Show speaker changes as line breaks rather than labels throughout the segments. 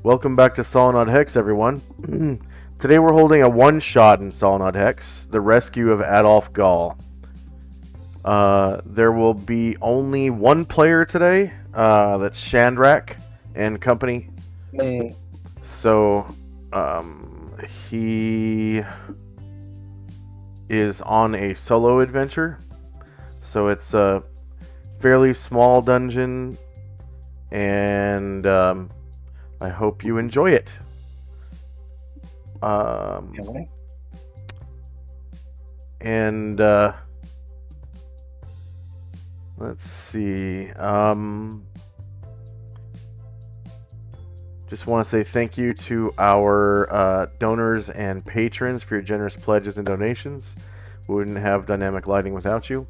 Welcome back to Solynod Hex, everyone. Today we're holding a one-shot in Solynod Hex, the rescue of Adolf Gall. There will be only one player today, that's Shandrak and company.
Me.
So, he is on a solo adventure. So it's a fairly small dungeon, and I hope you enjoy it.
Okay.
And let's see. Just want to say thank you to our donors and patrons for your generous pledges and donations. We wouldn't have dynamic lighting without you.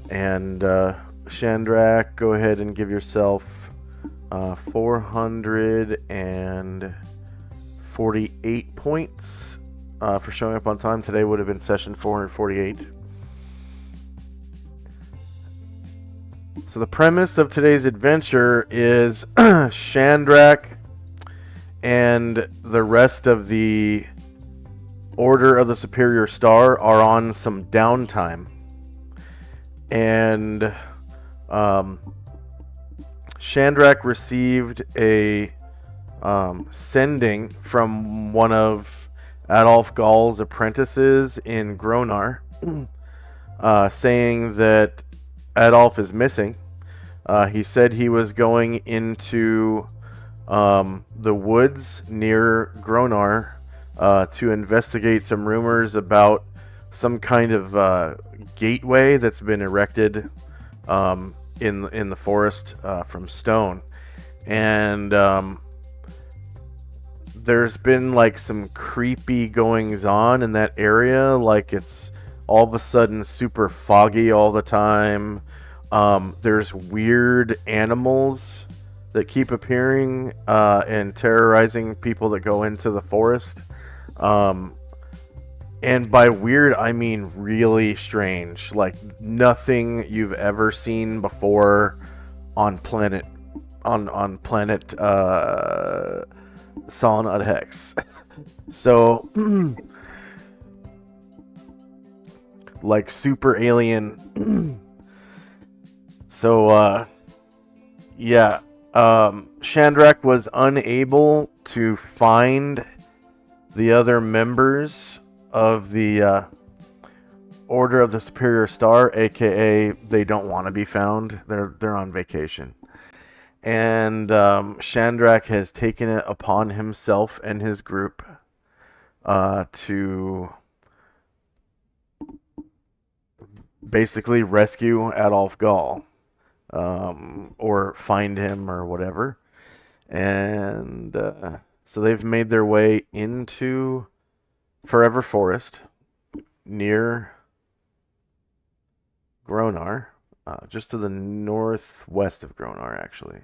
And Shandrak, go ahead and give yourself 448 points for showing up on time. Today would have been session 448. So the premise of today's adventure is Shandrak and the rest of the Order of the Superior Star are on some downtime. And Shandrak received a sending from one of Adolf Gall's apprentices in Gronar, saying that Adolf is missing. He said he was going into the woods near Gronar to investigate some rumors about some kind of gateway that's been erected in the forest from stone. And there's been like some creepy goings on in that area, like it's all of a sudden super foggy all the time. There's weird animals that keep appearing and terrorizing people that go into the forest. And by weird, I mean really strange, like nothing you've ever seen before on planet Solynod Hex. So, like super alien. So, yeah. Shandrak was unable to find the other members of the Order of the Superior Star, aka they don't want to be found. They're on vacation. And Shandrak has taken it upon himself and his group to basically rescue Adolf Gall, or find him or whatever. And so they've made their way into Forever Forest near Gronar, just to the northwest of Gronar, actually.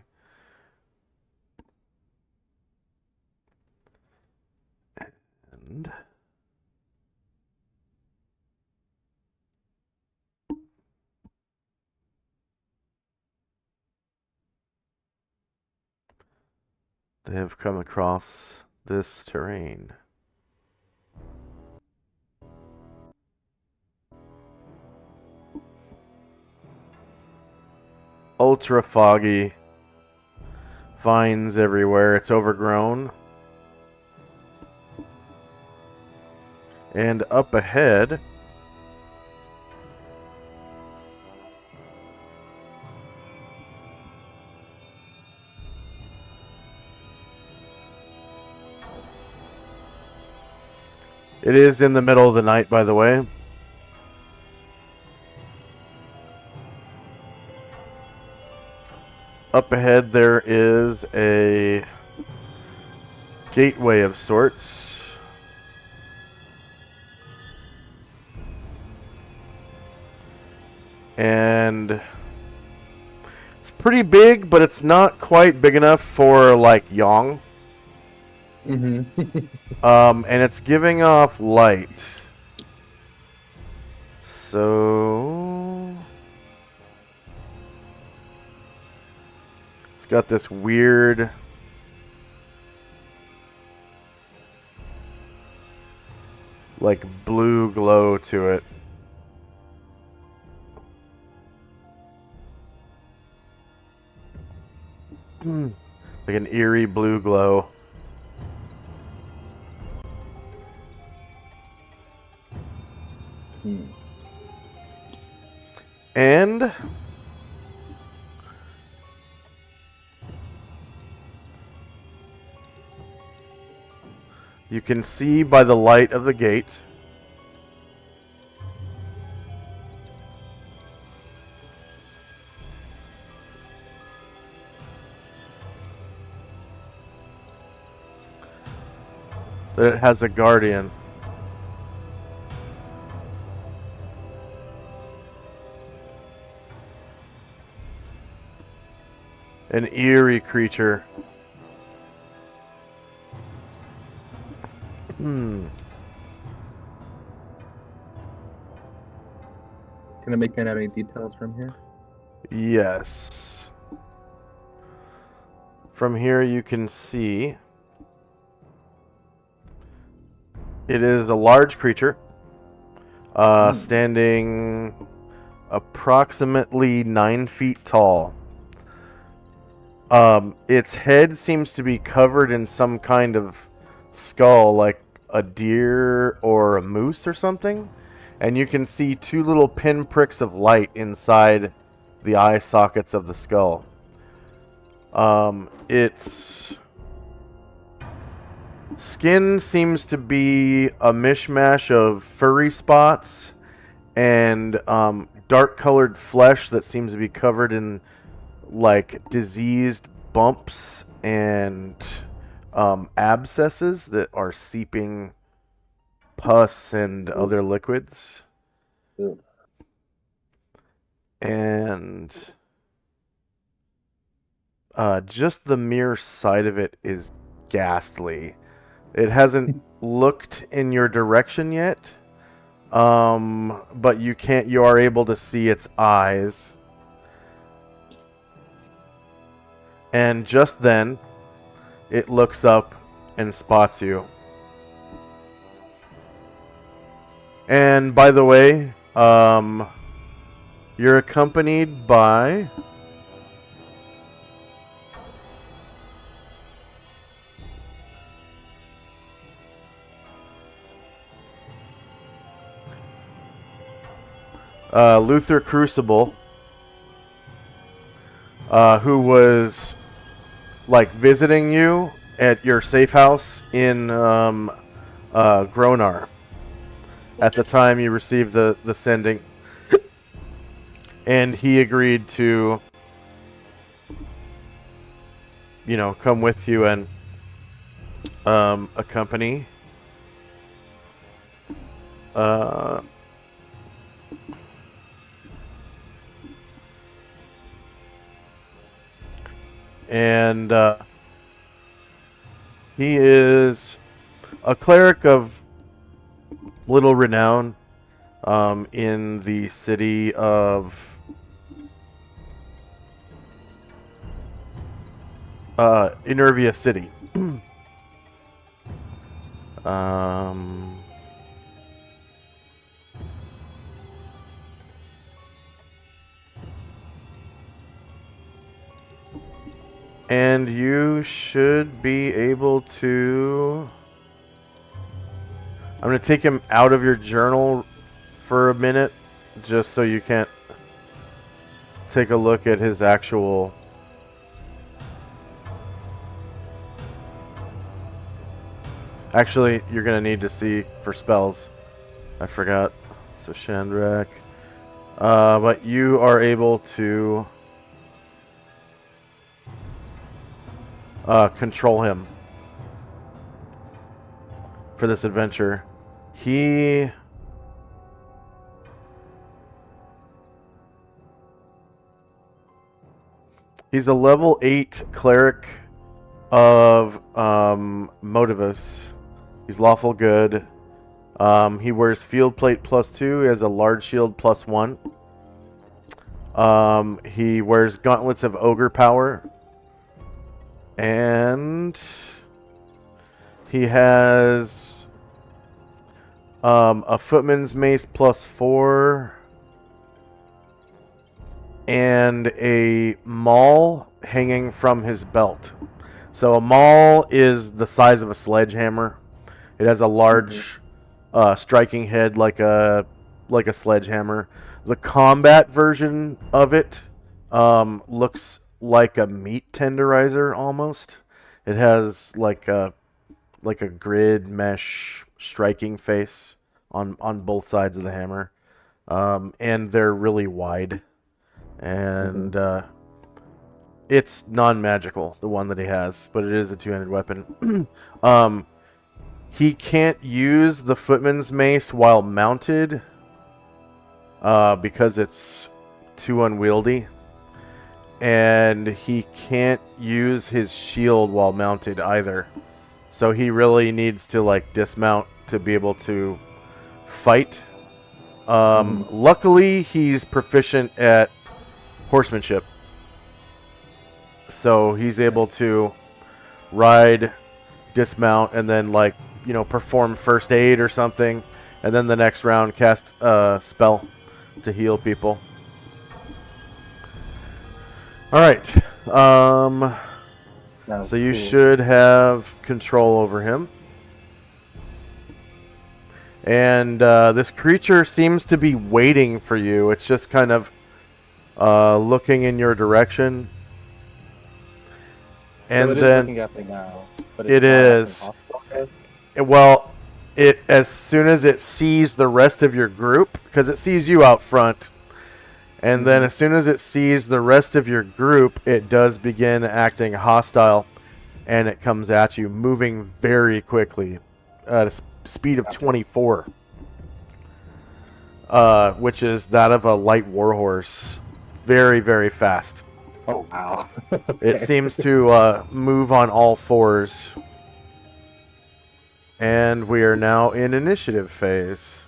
And they have come across this terrain. Ultra foggy, vines everywhere. It's overgrown. And up ahead, it is in the middle of the night, by the way. Up ahead there is a gateway of sorts. And it's pretty big, but it's not quite big enough for like Yong.
Mm-hmm.
And it's giving off light. So it's got this weird like blue glow to it. Like an eerie blue glow. And you can see by the light of the gate that it has a guardian. An eerie creature.
Can I make out any details from here?
Yes. From here you can see it is a large creature, standing approximately 9 feet tall. Its head seems to be covered in some kind of skull, like a deer or a moose or something. And you can see 2 little pinpricks of light inside the eye sockets of the skull. Its skin seems to be a mishmash of furry spots and dark colored flesh that seems to be covered in like diseased bumps and abscesses that are seeping pus and other liquids. And just the mere sight of it is ghastly. It hasn't looked in your direction yet, but you are able to see its eyes. And just then, it looks up and spots you. And by the way, you're accompanied by Luther Crucible, who was like visiting you at your safe house in Gronar at the time you received the sending. And he agreed to, come with you and accompany. And he is a cleric of little renown in the city of Enervia City. And you should be able to... I'm going to take him out of your journal for a minute, just so you can't take a look at his actual... Actually, you're going to need to see for spells. I forgot. So Shandrak. But you are able to control him for this adventure. He's a level 8 cleric of Motivus. He's lawful good. He wears field plate +2. He has a large shield +1. He wears gauntlets of ogre power. And he has A footman's mace +4, and a maul hanging from his belt. So a maul is the size of a sledgehammer. It has a large striking head like a sledgehammer. The combat version of it looks like a meat tenderizer almost. It has like a grid mesh striking face on both sides of the hammer, and they're really wide, and it's non-magical, the one that he has, but it is a two-handed weapon. He can't use the footman's mace while mounted because it's too unwieldy, and he can't use his shield while mounted either. So he really needs to like dismount to be able to fight. Luckily, he's proficient at horsemanship, so he's able to ride, dismount, and then like perform first aid or something, and then the next round cast a spell to heal people. All right. So you should have control over him. And this creature seems to be waiting for you. It's just kind of looking in your direction. And
so
then
looking at me now, but
it is. Well, it as soon as it sees the rest of your group, because it sees you out front, and then as soon as it sees the rest of your group, it does begin acting hostile, and it comes at you, moving very quickly at a speed of 24, which is that of a light warhorse. Very, very fast.
Oh, wow.
It seems to move on all fours. And we are now in initiative phase.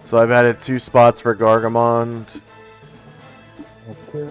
So I've added 2 spots for Gargamond.
Okay.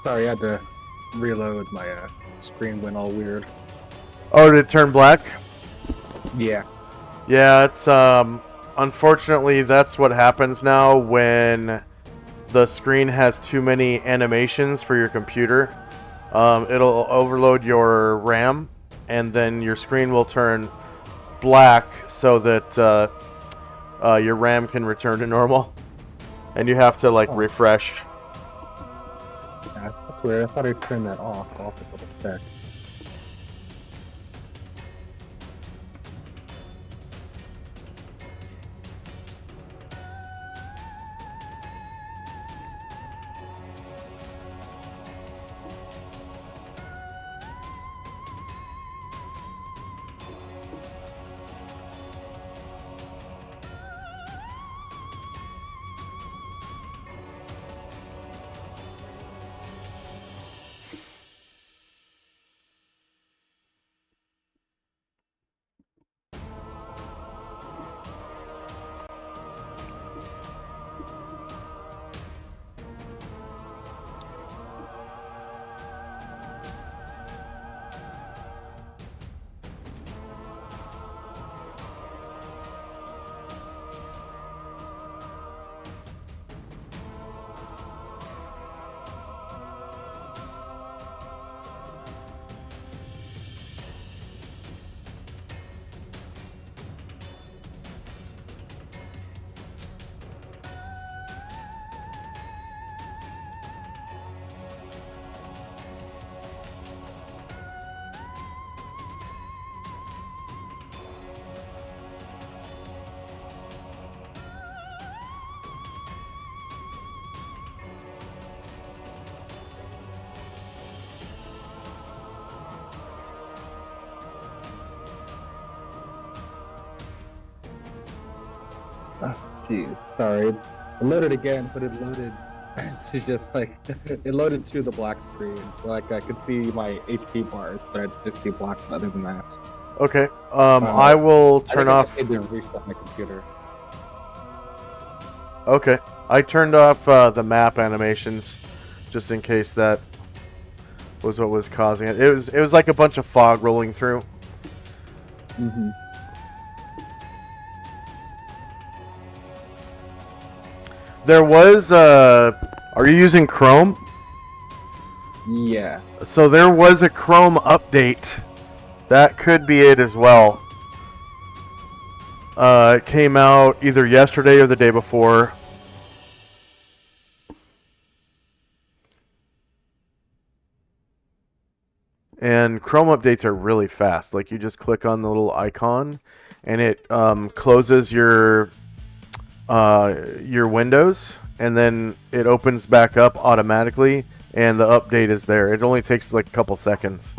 Sorry, I had to reload. My screen went all weird.
Oh, did it turn black?
Yeah.
Yeah, it's unfortunately that's what happens now when the screen has too many animations for your computer, it'll overload your RAM, and then your screen will turn black so that your RAM can return to normal, and you have to like refresh.
Yeah, that's weird. I thought I turned that off. I'll have to double check. Oh, jeez, sorry. It loaded again, but it loaded to just like it loaded to the black screen. Like I could see my HP bars, but I just see black other than that.
Okay. I will turn off.
I need to restart my computer.
Okay. I turned off the map animations just in case that was what was causing it. It was like a bunch of fog rolling through.
Mm-hmm.
There was are you using Chrome?
Yeah.
So there was a Chrome update. That could be it as well. It came out either yesterday or the day before. And Chrome updates are really fast. Like you just click on the little icon, and it closes your windows, and then it opens back up automatically, and the update is there. It only takes like a couple seconds.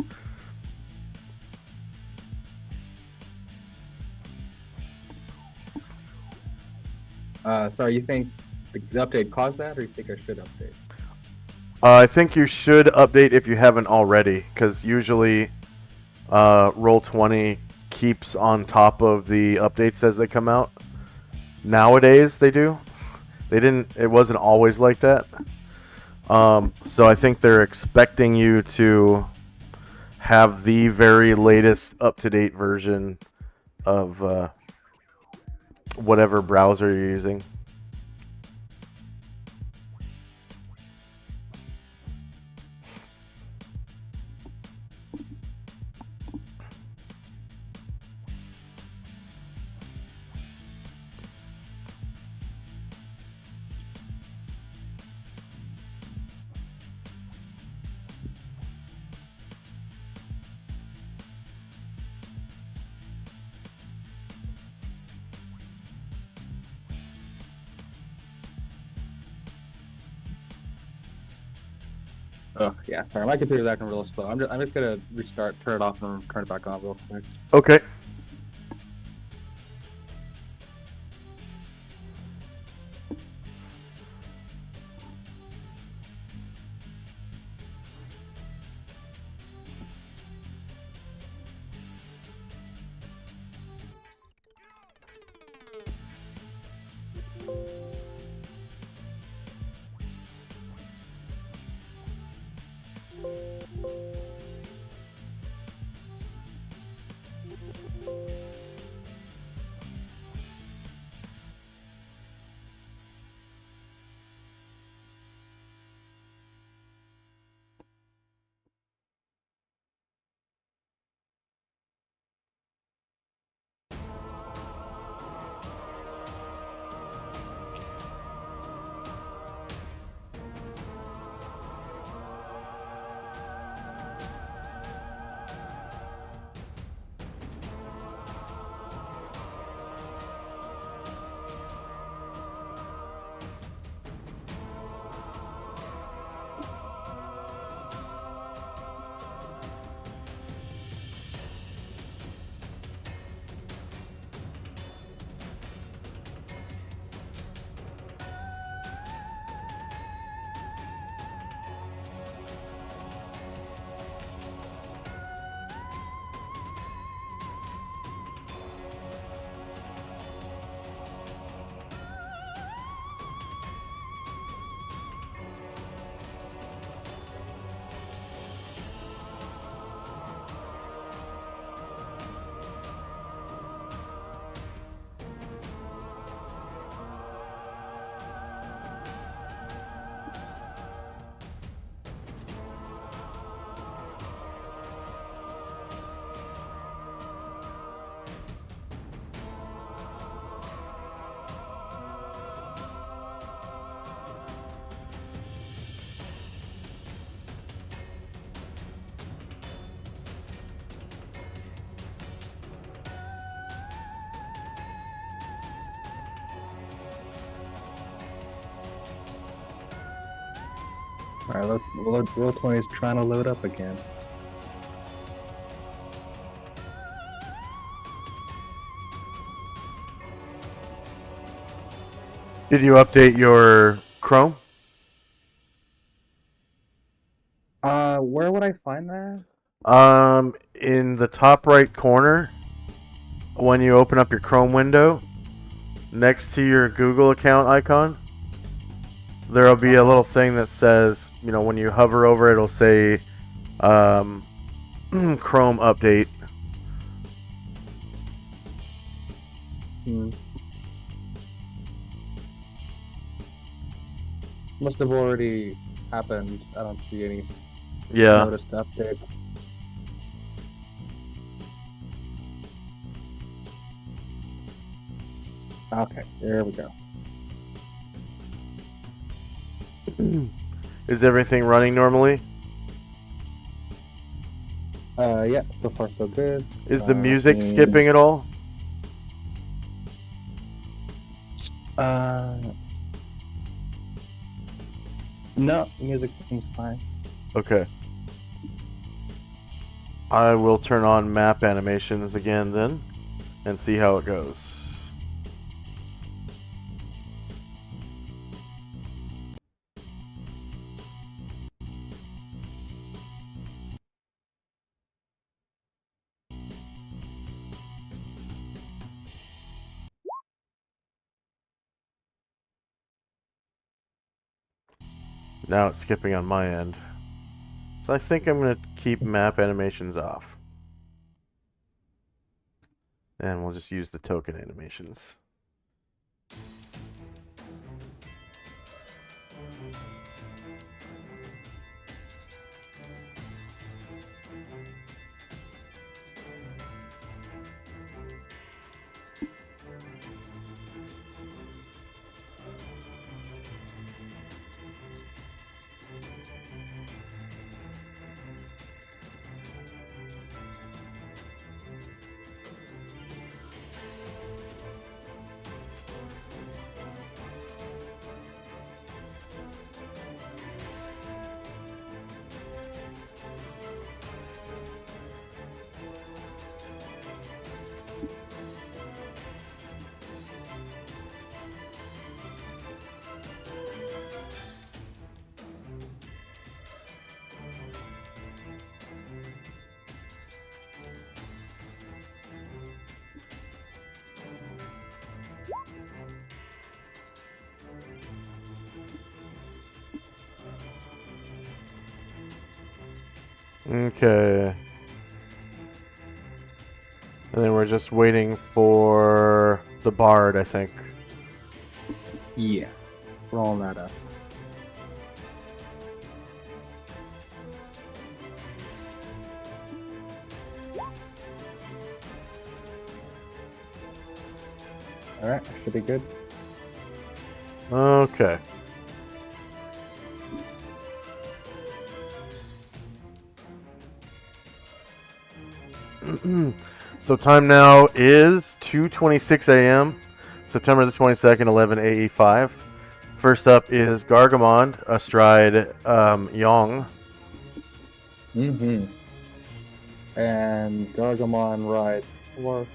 Sorry, you think the update caused that, or you think I should update?
I think you should update if you haven't already, because usually Roll20 keeps on top of the updates as they come out. Nowadays they do. They didn't. It wasn't always like that. So I think they're expecting you to have the very latest up-to-date version of whatever browser you're using.
Oh yeah, sorry, my computer's acting real slow. I'm just gonna restart, turn it off, and turn it back on real quick.
Okay.
Alright, roll 20 is trying to load up again.
Did you update your Chrome?
Where would I find that?
In the top right corner, when you open up your Chrome window, next to your Google account icon, there'll be a little thing that says, when you hover over it, it'll say Chrome update.
Must have already happened. I don't see any notice to update. Okay, there we go.
Is everything running normally?
Yeah, so far so good.
Is the music skipping at all?
No, music seems fine.
Okay. I will turn on map animations again then, and see how it goes. Now it's skipping on my end. So I think I'm going to keep map animations off. And we'll just use the token animations. Okay. And then we're just waiting for the Bard, I think.
Yeah, rolling that up. Alright, should be good.
Okay. So time now is 2:26 a.m. September the 22nd, 11 AE5. First up is Gargamond astride Yong.
And Gargamon rides 4.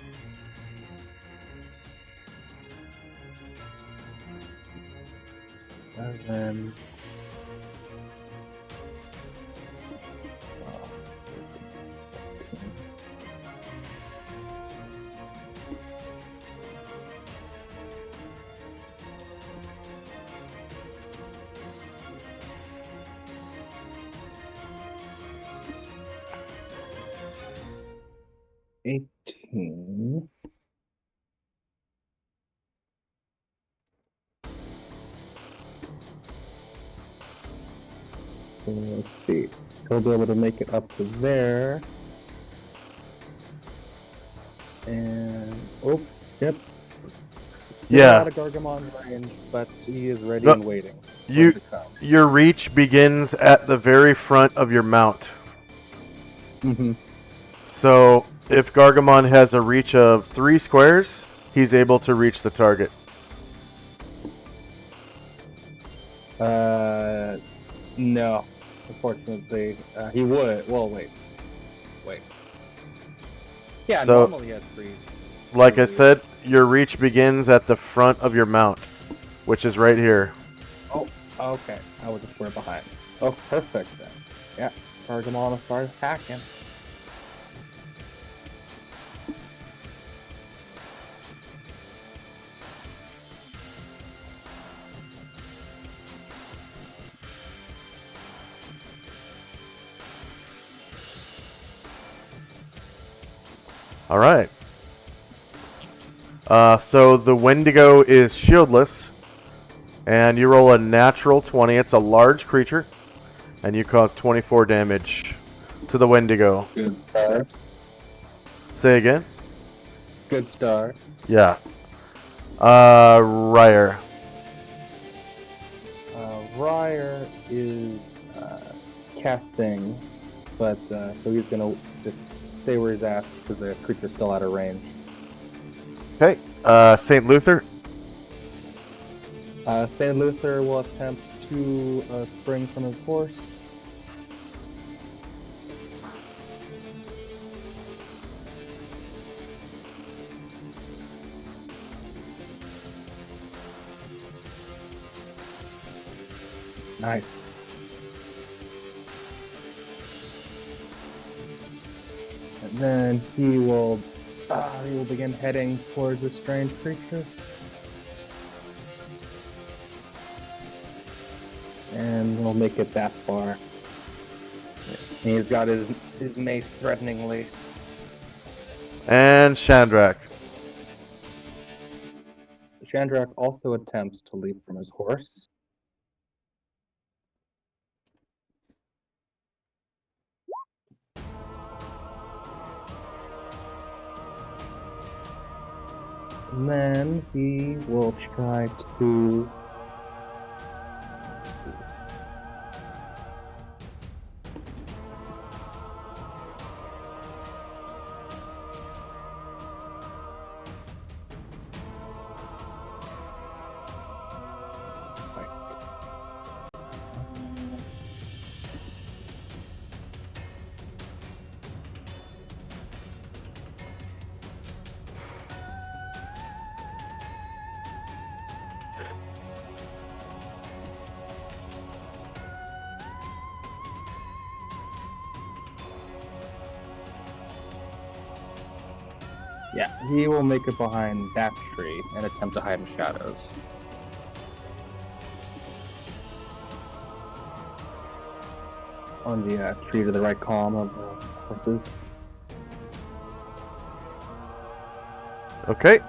And then 18. So let's see. He'll be able to make it up to there. And yep. Still out of Gargamon's range, but he is ready and waiting.
Your reach begins at the very front of your mount. So if Gargamon has a reach of 3 squares, he's able to reach the target.
No, unfortunately, he would. Well, wait. Yeah,
So,
normally he has free.
like I
free-
said, your reach begins at the front of your mount, which is right here.
Oh, okay. I was a square behind. Oh, perfect then. Yeah, charge them all and start hacking.
All right. So the Wendigo is shieldless, and you roll a natural 20. It's a large creature, and you cause 24 damage to the Wendigo.
Good start.
Say again?
Good start.
Yeah. Ryer.
Ryer is casting, but so he's gonna just stay where he's at because the creature's still out of range.
Okay. St. Luther.
Saint Luther will attempt to spring from his horse. Nice. And then he will begin heading towards the strange creature. And we'll make it that far. And he's got his mace threateningly.
And Chandrak.
Chandrak also attempts to leap from his horse. And then he will try to Yeah, he will make it behind that tree and attempt to hide in shadows. On the tree to the right column of the horses.
Okay.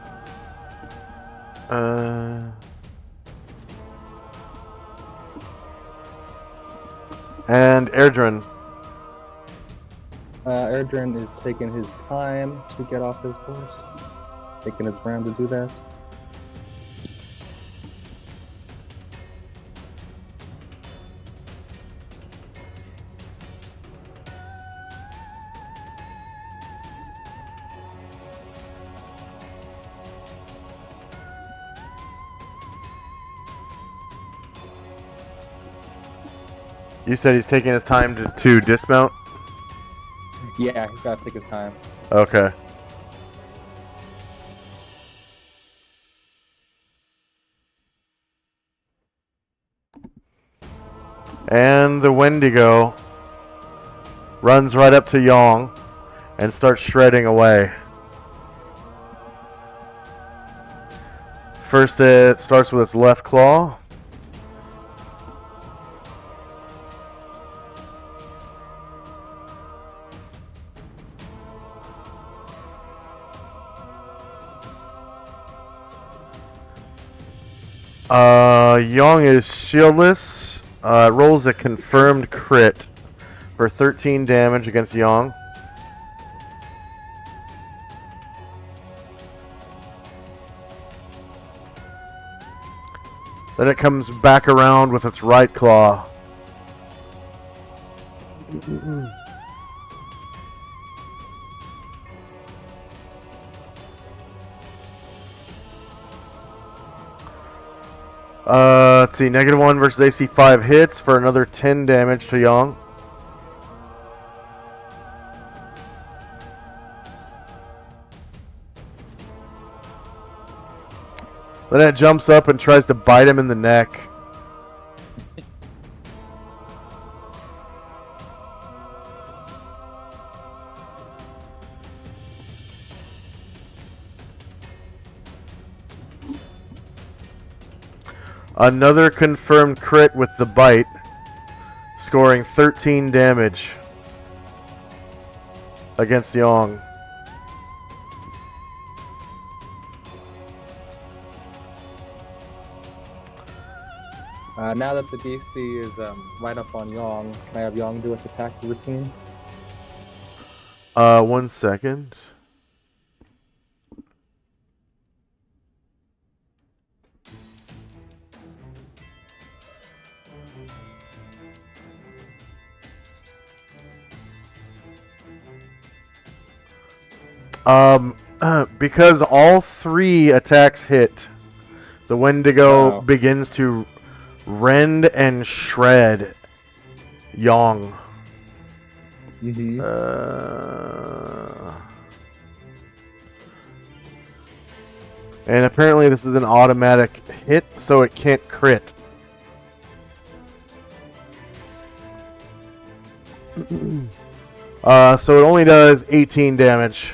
And Erdrin.
Erdrin is taking his time to get off his horse, taking his round to do that.
You said he's taking his time to dismount?
Yeah, he's gotta take his time.
Okay. And the Wendigo runs right up to Yong and starts shredding away. First, it starts with its left claw. Yong is shieldless. Rolls a confirmed crit for 13 damage against Yong. Then it comes back around with its right claw. See, -1 versus AC 5 hits for another 10 damage to Yang. Then it jumps up and tries to bite him in the neck. Another confirmed crit with the bite, scoring 13 damage against Yang.
Now that the DC is right up on Yang, can I have Yang do its attack routine?
1 second. Because all 3 attacks hit, the Wendigo begins to rend and shred Yang.
Mm-hmm.
And apparently this is an automatic hit, so it can't crit. So it only does 18 damage.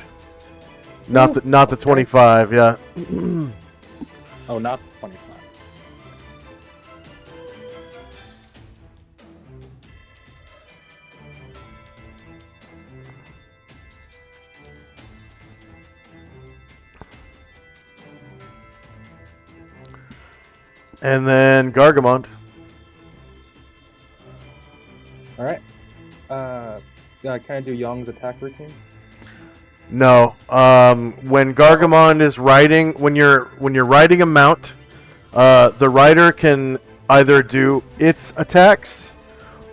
Not the 25, yeah.
Oh, not 25.
And then Gargamond.
Alright. Can I do Yang's attack routine?
No. When Gargamond is riding, when you're riding a mount, the rider can either do its attacks,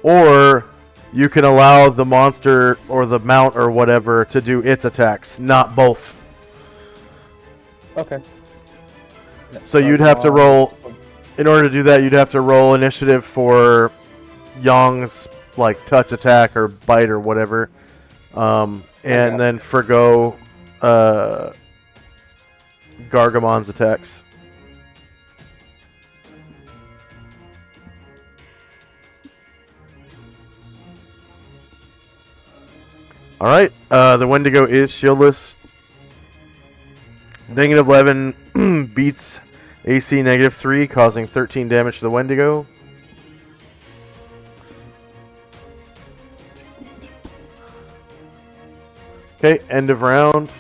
or you can allow the monster or the mount or whatever to do its attacks, not both.
Okay.
So you'd have to roll, in order to do that, you'd have to roll initiative for Yang's like touch attack or bite or whatever, and then forgo Gargamond's attacks. All right, the Wendigo is shieldless. -11 beats AC -3, causing 13 damage to the Wendigo. Okay, end of round.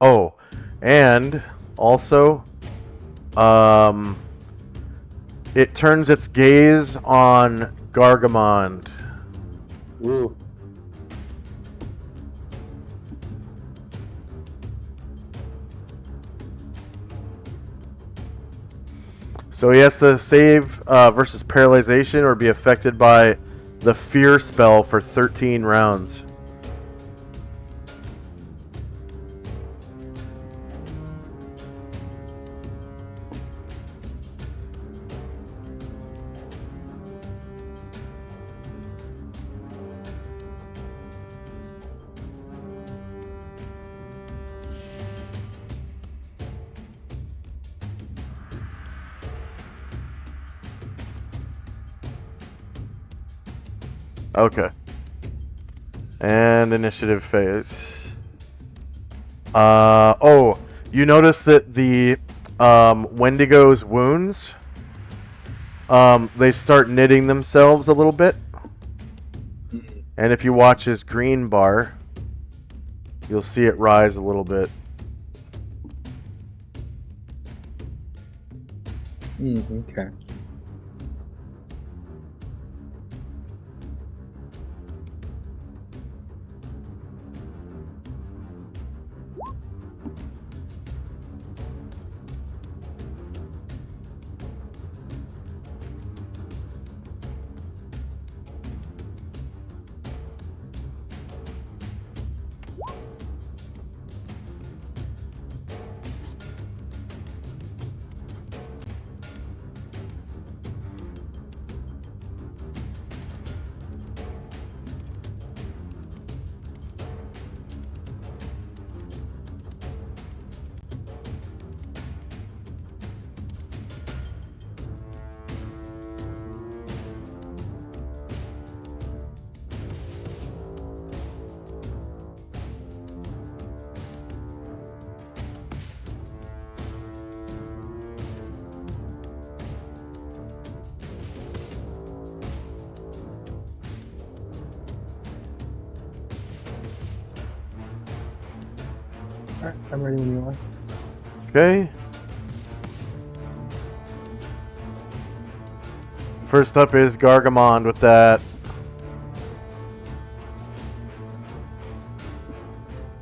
Oh, and also, it turns its gaze on Gargamond.
Woo.
So he has to save versus paralyzation or be affected by the fear spell for 13 rounds. Okay. And initiative phase. Oh, you notice that the Wendigo's wounds, they start knitting themselves a little bit. And if you watch his green bar, you'll see it rise a little bit.
Okay. Alright, I'm ready when you are.
Okay. First up is Gargamond with that.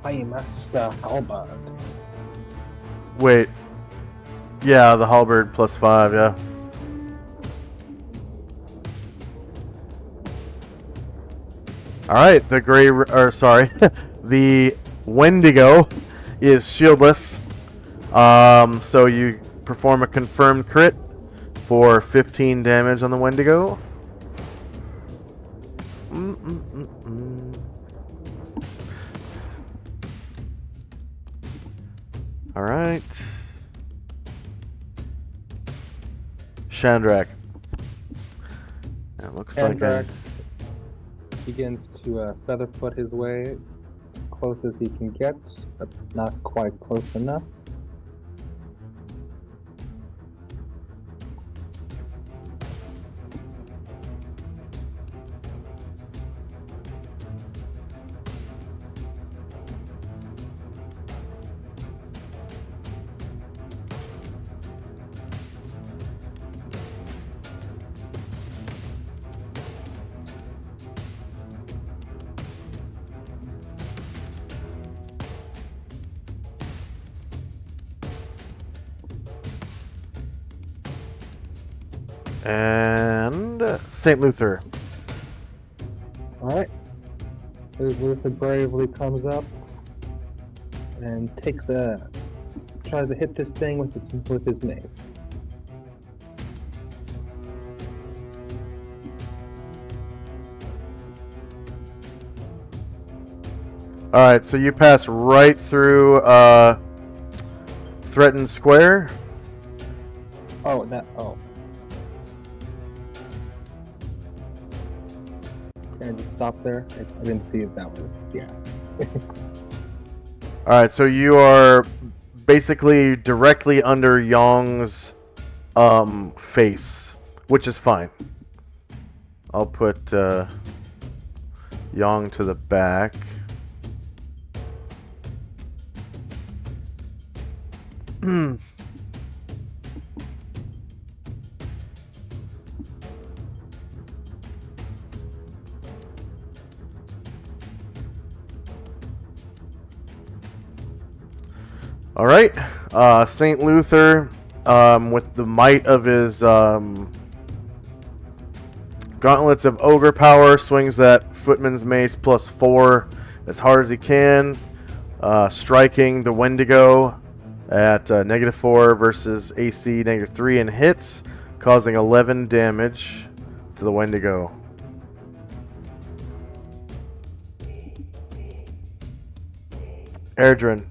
I must halberd.
Wait. Yeah, the halberd +5, yeah. Alright, the the Wendigo is shieldless. So you perform a confirmed crit for 15 damage on the Wendigo. Alright. Shandrak. It looks like
Shandrak begins to featherfoot his way close as he can get, but not quite close enough.
And St. Luther.
Alright. Luther bravely comes up and tries to hit this thing with his mace.
Alright, so you pass right through threatened square.
Oh. Can I just stop there? I didn't see if that was, yeah.
Alright, so you are basically directly under Yong's face, which is fine. I'll put Yong to the back. All right, St. Luther, with the might of his gauntlets of ogre power, swings that footman's mace +4 as hard as he can, striking the Wendigo at -4 versus AC -3 and hits, causing 11 damage to the Wendigo. Erdrin.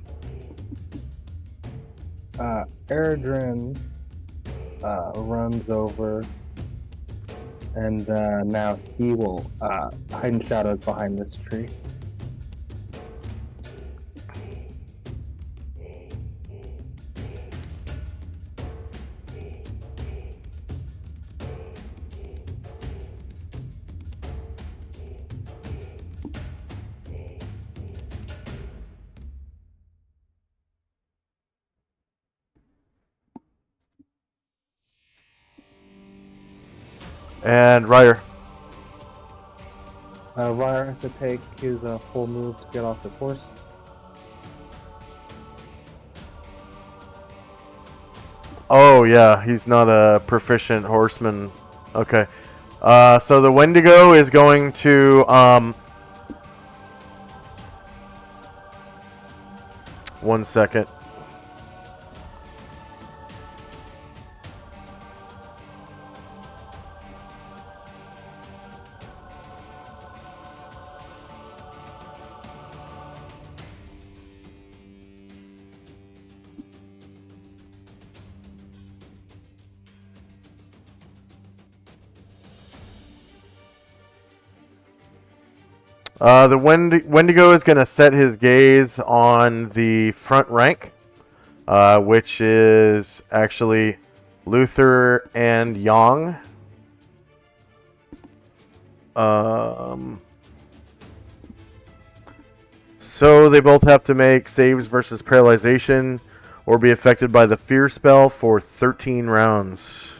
Erdrin runs over, and now he will hide in shadows behind this tree.
And Ryder.
Ryder has to take his full move to get off his horse.
Oh yeah, he's not a proficient horseman. Okay. So the Wendigo is going to one second. The Wendigo is going to set his gaze on the front rank, which is actually Luther and Yong. So they both have to make saves versus paralyzation or be affected by the fear spell for 13 rounds.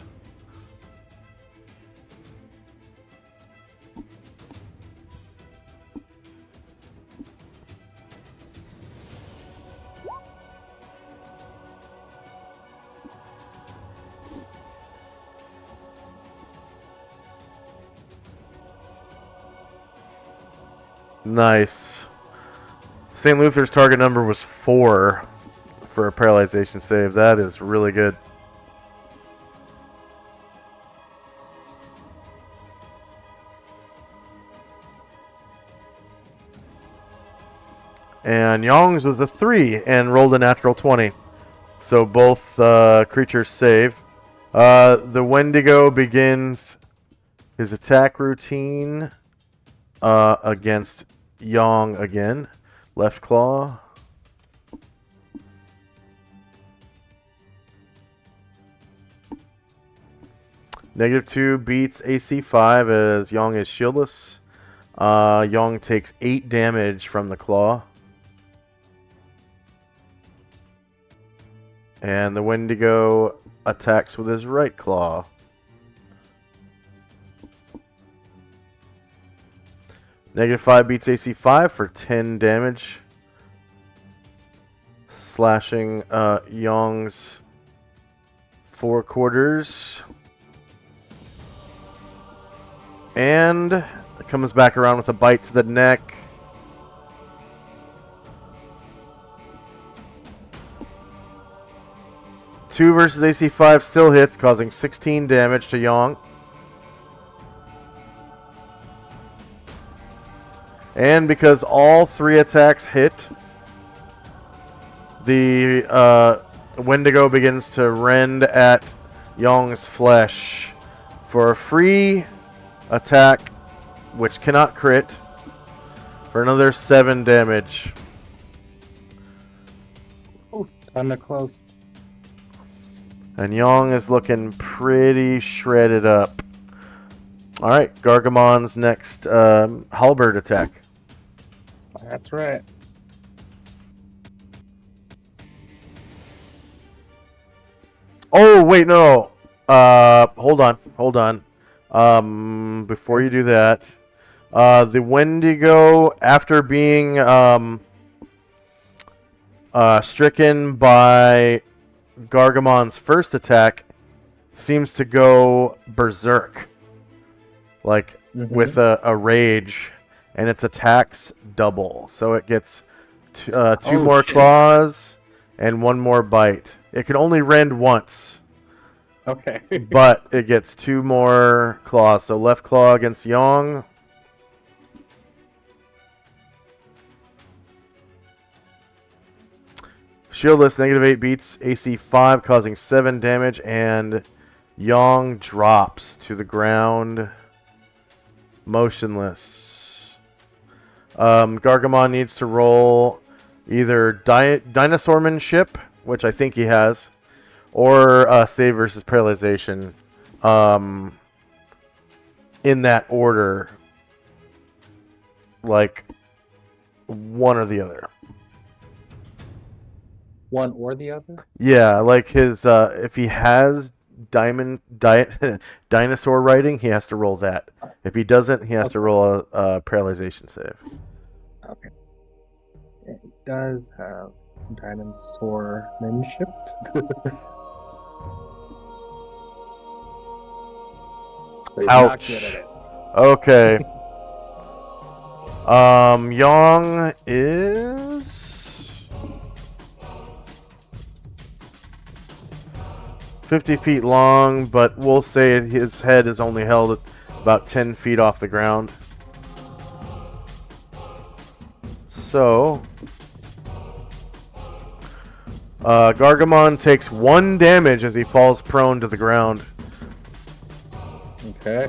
Nice. St. Luther's target number was 4 for a paralyzation save. That is really good. And Yong's was a 3 and rolled a natural 20. So both creatures save. The Wendigo begins his attack routine against Yong again. Left claw. -2 beats AC 5 as Yong is shieldless. Yong takes 8 damage from the claw. And the Wendigo attacks with his right claw. -5 beats AC 5 for 10 damage. Slashing Yong's 4 quarters. And it comes back around with a bite to the neck. Two versus AC 5 still hits, causing 16 damage to Yong. And because all 3 attacks hit, the Wendigo begins to rend at Yong's flesh for a free attack, which cannot crit, for another 7 damage.
Oh, kinda close.
And Yong is looking pretty shredded up. Alright, Gargamon's next halberd attack.
That's right.
Oh, wait, no. Hold on. Before you do that, the Wendigo, after being stricken by Gargamon's first attack, seems to go berserk, like with a rage, and its attacks double. So it gets 2 more claws and 1 more bite. It can only rend once.
Okay.
But it gets 2 more claws. So left claw against Yong. Shieldless, -8 beats AC 5, causing 7 damage, and Yong drops to the ground, motionless. Gargamon needs to roll either Dinosaurmanship, which I think he has, or save versus paralyzation, in that order, like one or the other.
One or the other?
Yeah, like his if he has dinosaur riding, he has to roll that. If he doesn't, he has to roll a paralyzation save.
Okay. It does have dinosaurmanship.
Ouch. Okay. Yong is 50 feet long, but we'll say his head is only held at about 10 feet off the ground. So, Gargamon takes 1 damage as he falls prone to the ground.
Okay.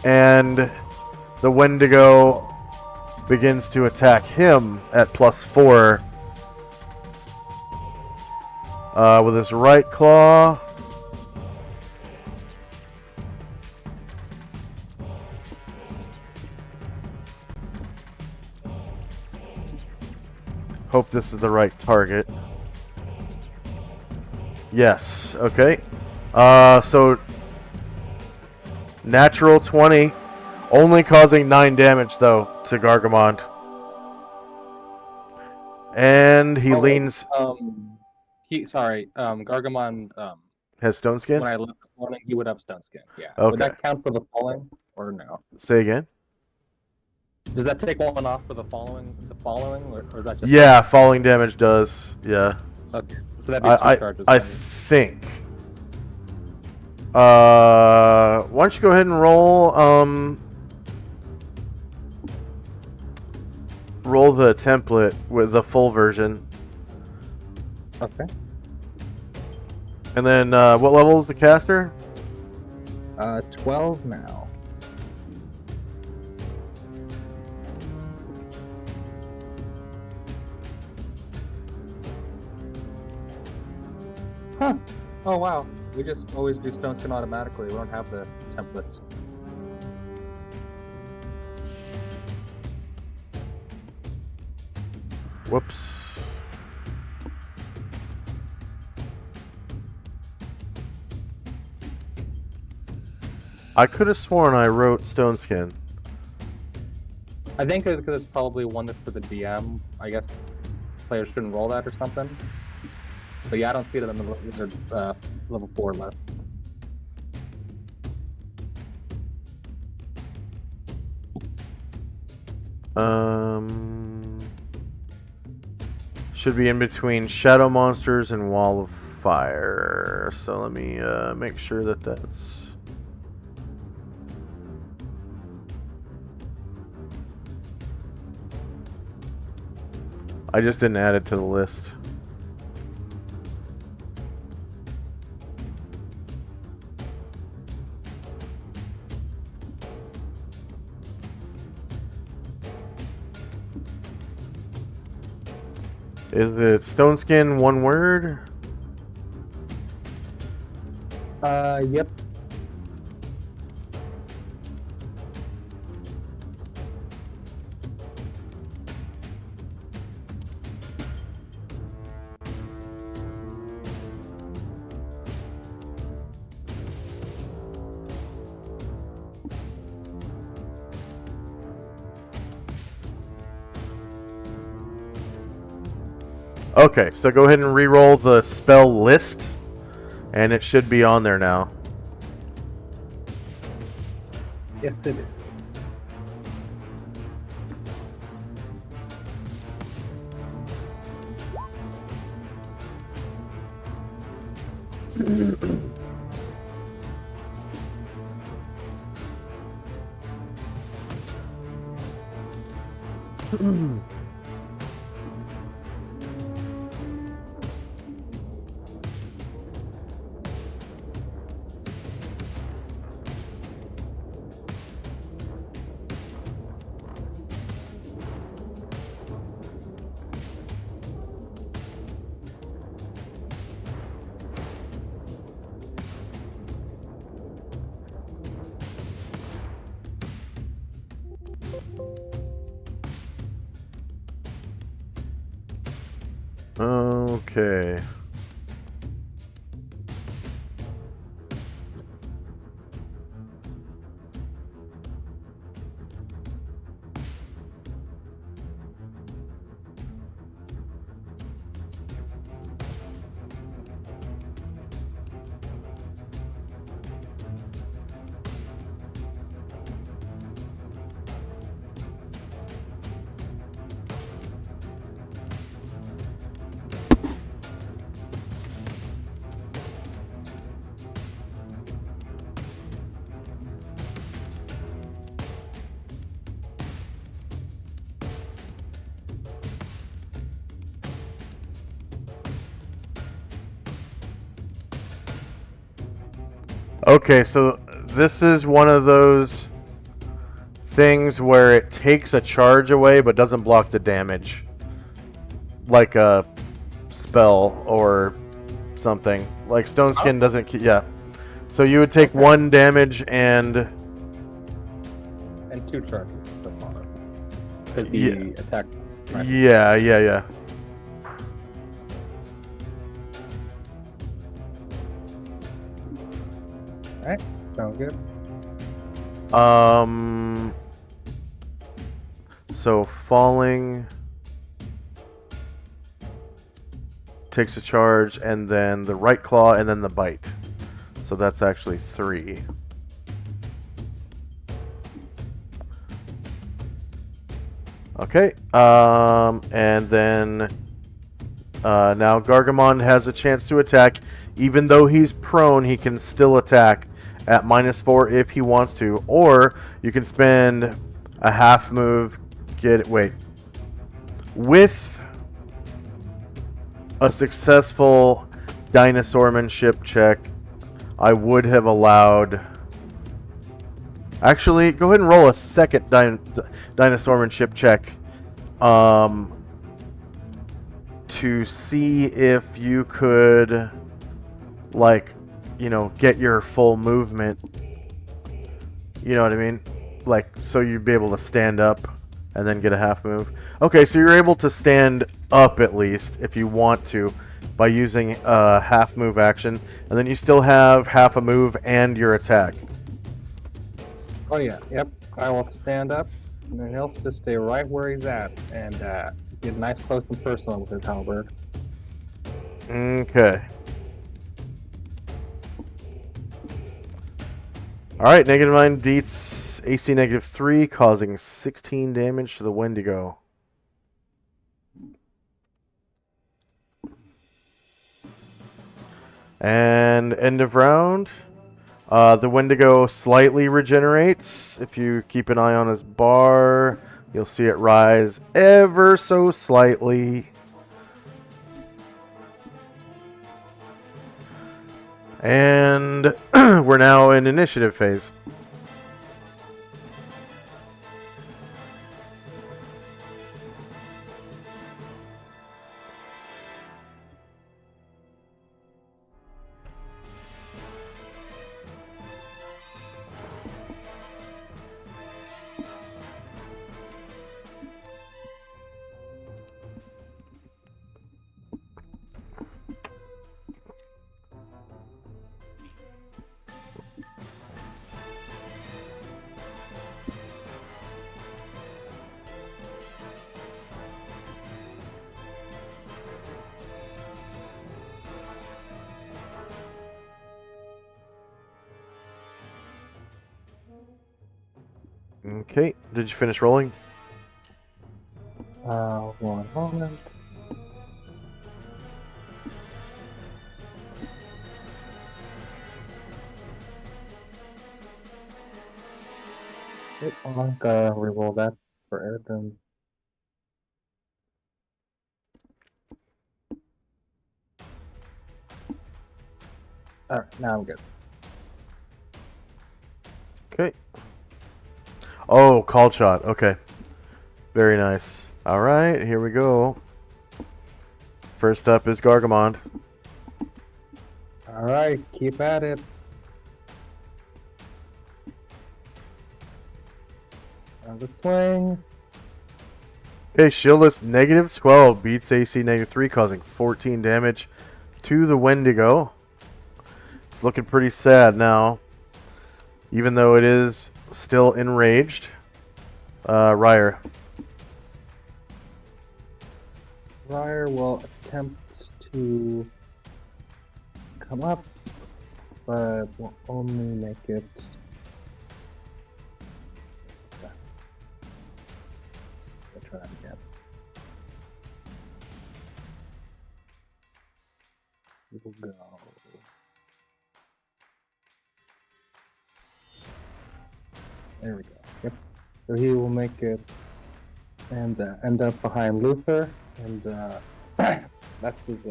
And the Wendigo begins to attack him at +4 with his right claw. Hope this is the right target. Yes. Okay. So natural 20, only causing 9 damage though to Gargamond. And he leans.
Gargamon.
Has stone skin.
When I left this morning, he would have stone skin. Yeah.
Okay.
Would that count for the falling or no?
Say again.
Does that take one off for the following? Or is that just?
Yeah, falling damage does. Yeah.
Okay. So that'd be 2 charges.
I think. Why don't you go ahead and roll roll the template with the full version.
Okay.
And then what level is the caster?
12 now. Huh. Oh wow. We just always do stone skin automatically. We don't have the templates.
Whoops. I could have sworn I wrote stone skin.
I think it's because it's probably one that's for the DM. I guess players shouldn't roll that or something. But yeah, I don't see it in the wizard's level 4 list.
Should be in between Shadow Monsters and Wall of Fire. So let me make sure that that's... I just didn't add it to the list. Is it stone skin one word?
Yep.
Okay, so go ahead and re-roll the spell list, and it should be on there now.
Yes, it is.
Okay. Okay, so this is one of those things where it takes a charge away but doesn't block the damage. Like a spell or something. Like Stone Skin doesn't keep... Yeah. So you would take 1 damage and
2 charges from mono. Could be attack.
Yeah.
Sounds good.
So falling takes a charge, and then the right claw, and then the bite. So that's actually 3. Okay. And then now Gargamon has a chance to attack. Even though he's prone, he can still attack at -4 if he wants to, or you can spend a half move. With a successful dinosaurmanship check, I would have allowed. Actually, go ahead and roll a second dinosaurmanship check to see if you could, like, get your full movement. You know what I mean? Like, so you'd be able to stand up and then get a half move. Okay, so you're able to stand up at least if you want to by using a half move action, and then you still have half a move and your attack.
Oh yeah, yep. I will stand up, and then he'll just stay right where he's at, and get nice, close, and personal with his halberd.
Okay. Alright, -9 beats AC -3, causing 16 damage to the Wendigo. And end of round. The Wendigo slightly regenerates. If you keep an eye on his bar, you'll see it rise ever so slightly. And we're now in initiative phase. Okay, did you finish rolling?
One moment. Yep, I'm gonna reroll that for Ayrton. Alright, now I'm good.
Okay. Oh, called shot. Okay. Very nice. Alright, here we go. First up is Gargamon.
Alright, keep at it. The swing.
Okay, Shieldless -12 beats AC -3, causing 14 damage to the Wendigo. It's looking pretty sad now, even though it is still enraged. Ryer.
Ryer will attempt to come up, but will only make it. I'll try that again. It will go. There we go. Yep. So he will make it and end up behind Luther, and that's his.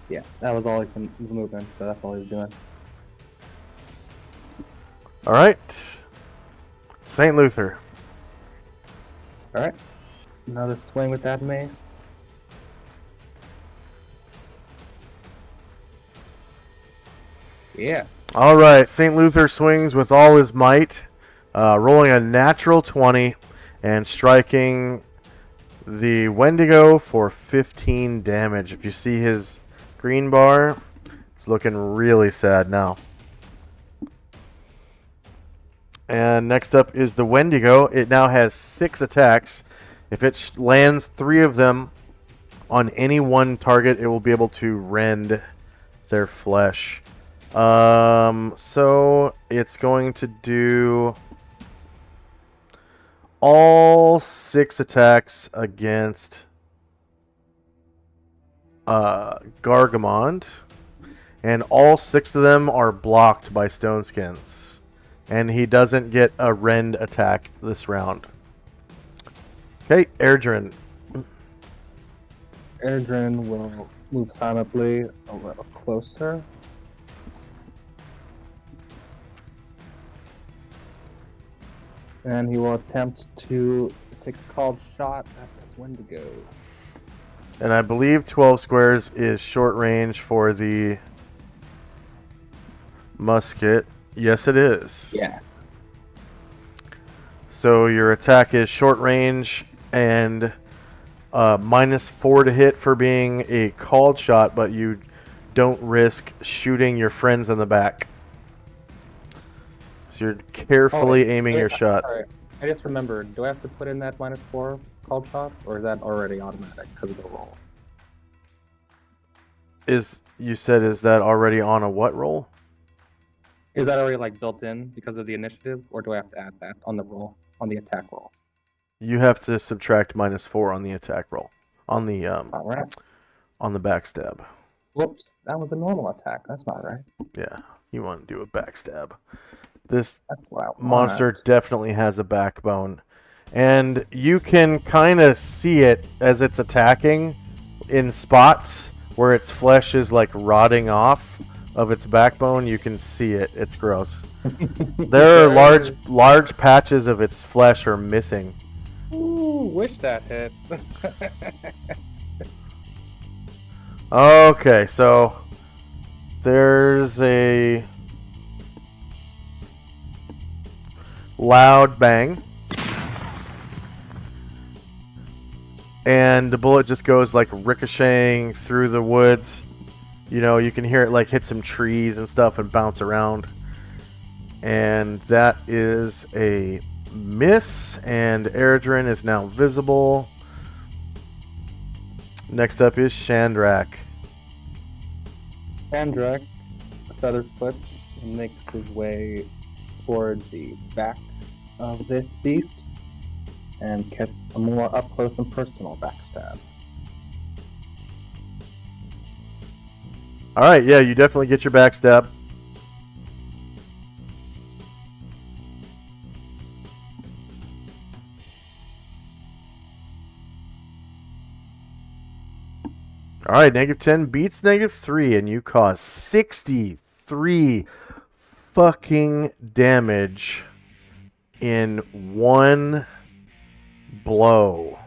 Yeah, that was all his movement, so that's all he's doing.
All right. St. Luther.
All right. Another swing with that mace. Yeah.
All right. St. Luther swings with all his might, rolling a natural 20 and striking the Wendigo for 15 damage. If you see his green bar, it's looking really sad now. And next up is the Wendigo. It now has 6 attacks. If it lands 3 of them on any one target, it will be able to rend their flesh. So it's going to do all 6 attacks against Gargamond, and all 6 of them are blocked by Stone Skins, and he doesn't get a rend attack this round. Okay, Erdrin.
Erdrin will move silently a little closer. And he will attempt to take a called shot at this Wendigo.
And I believe 12 squares is short range for the musket. Yes, it is.
Yeah.
So your attack is short range and -4 to hit for being a called shot, but you don't risk shooting your friends in the back. So you're carefully aiming your shot.
Sorry. I just remembered. Do I have to put in that -4 called shot, or is that already automatic because of the roll?
Is that already on a what roll?
Is that already like built in because of the initiative, or do I have to add that on the roll, on the attack roll?
You have to subtract -4 on the attack roll, on the
All right.
on the backstab.
Whoops, that was a normal attack. That's not right.
Yeah, you want to do a backstab. This
That's what I want.
monster definitely has a backbone, and you can kind of see it as it's attacking in spots where its flesh is like rotting off of its backbone. You can see it. It's gross. There are large patches of its flesh are missing.
Ooh, wish that hit.
Okay, so there's a loud bang, and the bullet just goes like ricocheting through the woods. You know, you can hear it like hit some trees and stuff and bounce around. And that is a miss, and Erdrin is now visible. Next up is Shandrak.
Shandrak, Featherfoot, makes his way toward the back of this beast and gets a more up close and personal backstab.
Alright, yeah, you definitely get your backstab. Alright, -10 beats -3, and you cause 63 fucking damage in one blow.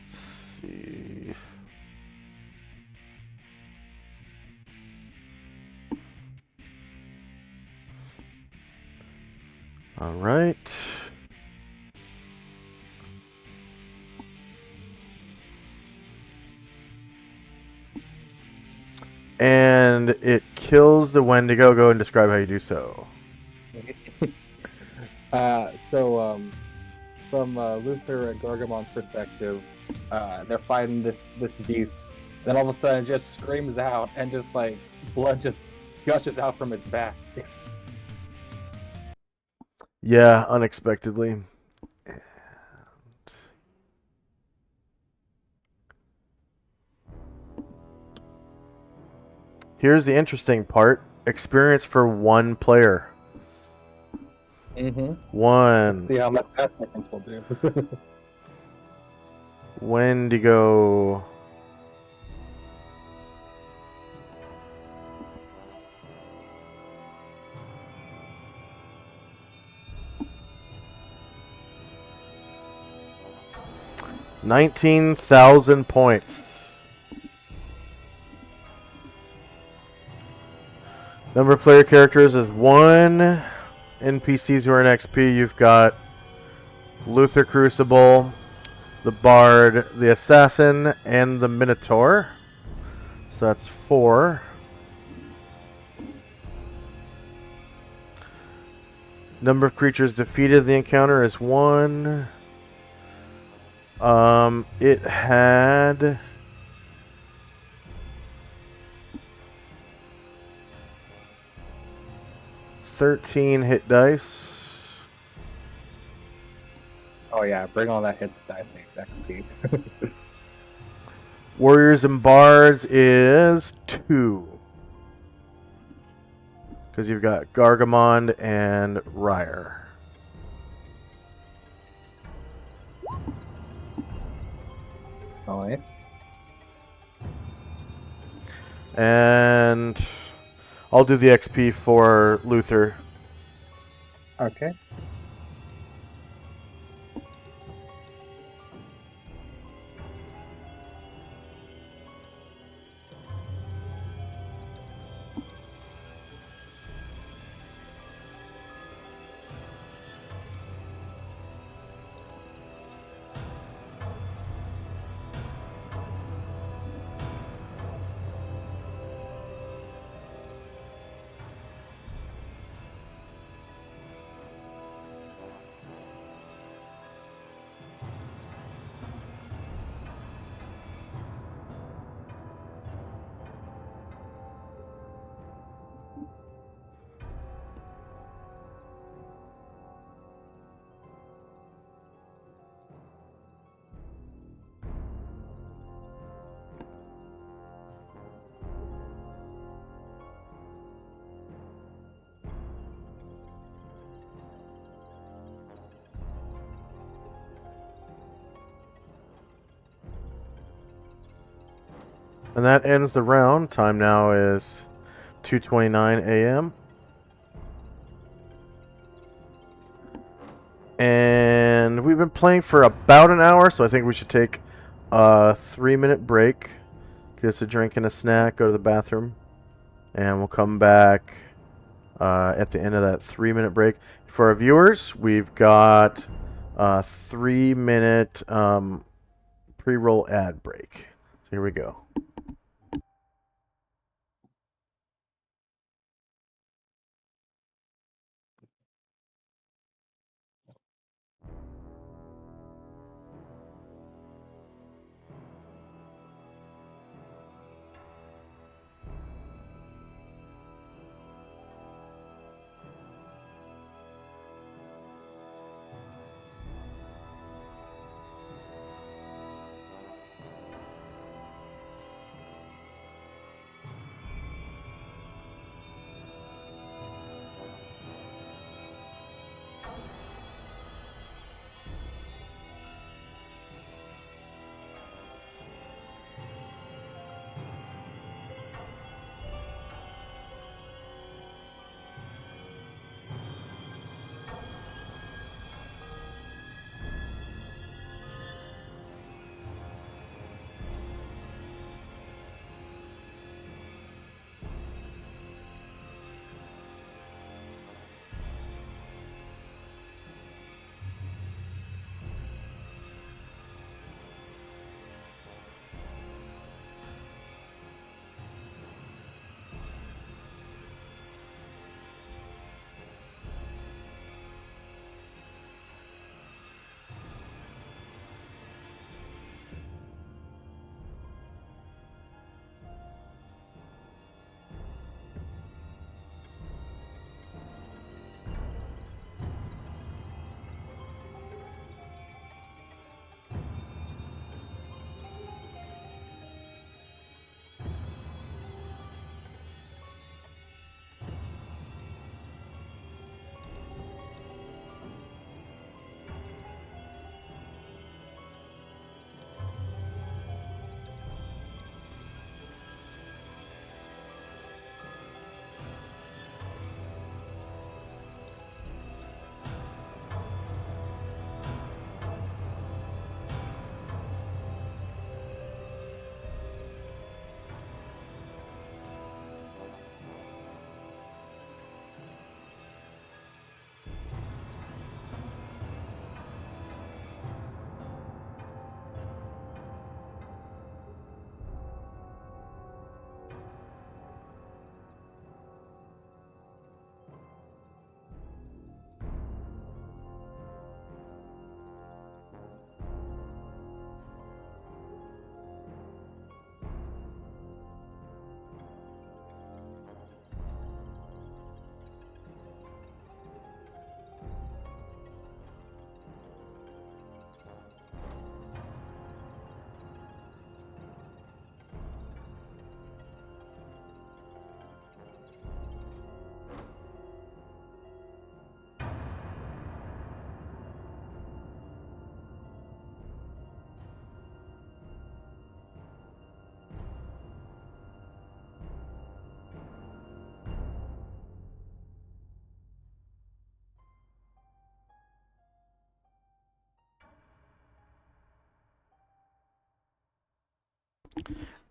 Let's see. All right. And it kills the Wendigo. Go and describe how you do so.
From Luther and Gargamon's perspective, they're fighting this beast. Then all of a sudden, it just screams out, and just like blood just gushes out from its back.
Yeah, unexpectedly. And here's the interesting part. Experience for one player.
Mm-hmm.
One.
See how much that difference will do.
Wendigo. $19,000 points. Number of player characters is 1. NPCs who are in XP, you've got Luther Crucible, the Bard, the Assassin, and the Minotaur. So that's 4. Number of creatures defeated in the encounter is 1. It had 13 hit dice.
Oh yeah, bring all that hit dice XP.
Warriors and Bards is 2. Because you've got Gargamond and Ryer.
Alright.
And I'll do the XP for Luther.
Okay.
And that ends the round. Time now is 2:29 a.m. And we've been playing for about an hour, so I think we should take a 3-minute break. Get us a drink and a snack, go to the bathroom, and we'll come back at the end of that 3-minute break. For our viewers, we've got a 3-minute pre-roll ad break. So here we go.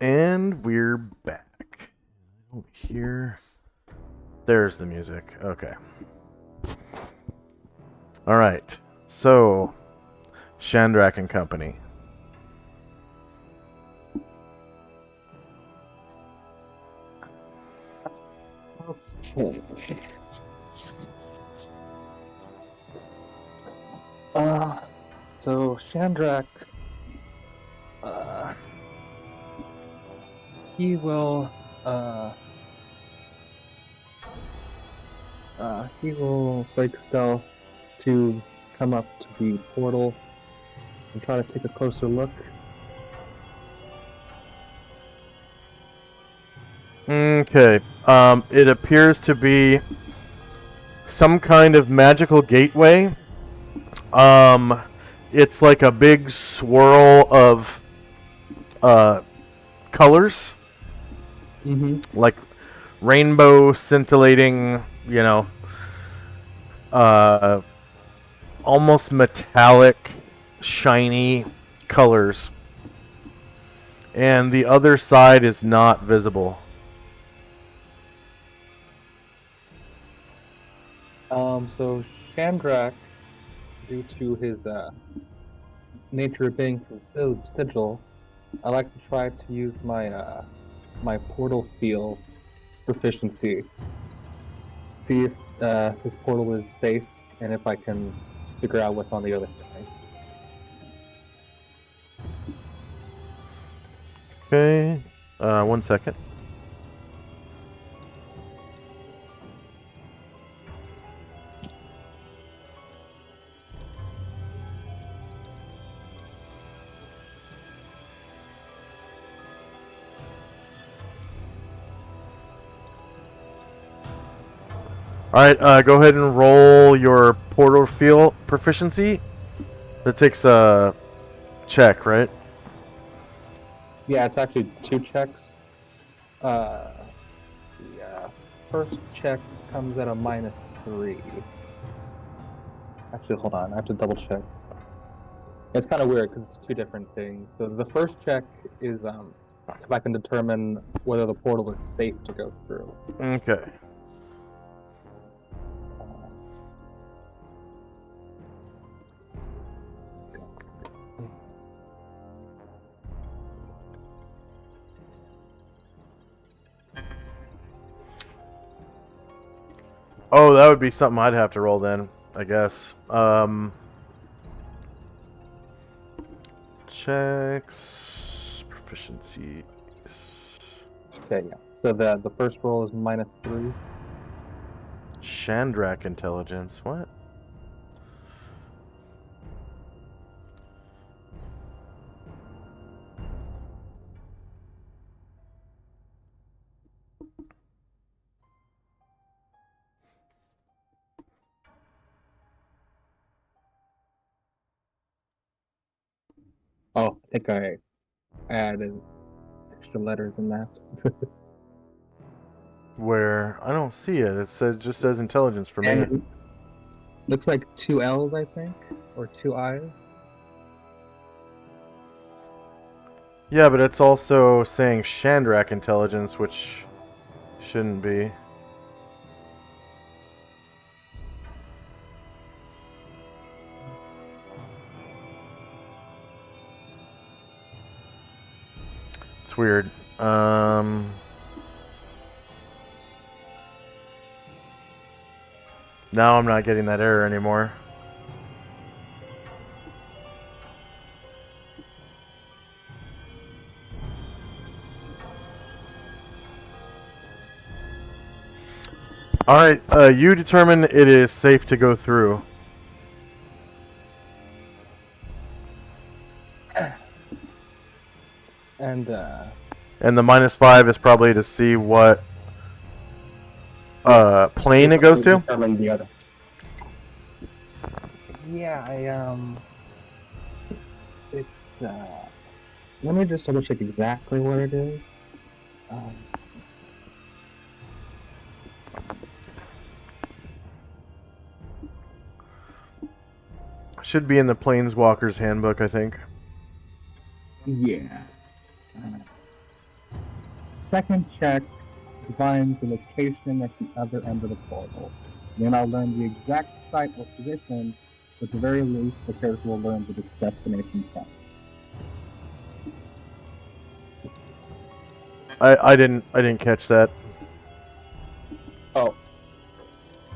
And we're back. Over here. There's the music. Okay. Alright. So, Shandrak and Company.
So Shandrak, he will, break stealth to come up to the portal and try to take a closer look.
Okay. It appears to be some kind of magical gateway. It's like a big swirl of colors, like rainbow scintillating, almost metallic, shiny colors. And the other side is not visible.
So Shandrak, due to his nature of being from Sigil, I like to try to use my my portal feel proficiency. See if his portal is safe and if I can figure out what's on the other side.
Okay. 1 second. Alright, go ahead and roll your portal feel proficiency. That takes a check, right?
Yeah, it's actually 2 checks. The first check comes at a -3. Actually, hold on, I have to double check. It's kind of weird because it's 2 different things. So the first check is if I can determine whether the portal is safe to go through.
Okay. Oh, that would be something I'd have to roll then, I guess. Checks, proficiencies.
Okay, yeah. So the first roll is -3.
Shandrak intelligence. What?
Oh, I think I added extra letters in that.
Where? I don't see it. It says just says intelligence for me.
And looks like 2 L's, I think, or 2 I's.
Yeah, but it's also saying Shandrak intelligence, which shouldn't be. It's weird. Now I'm not getting that error anymore. Alright, you determine it is safe to go through.
And
And the -5 is probably to see what plane it goes to?
determine the other. Yeah, it's let me just double check exactly what it is.
Should be in the Planeswalker's handbook, I think.
Yeah. Second check defines the location at the other end of the portal. You may not learn the exact site or position, but at the very least, the character will learn the destination point.
I didn't catch that.
Oh.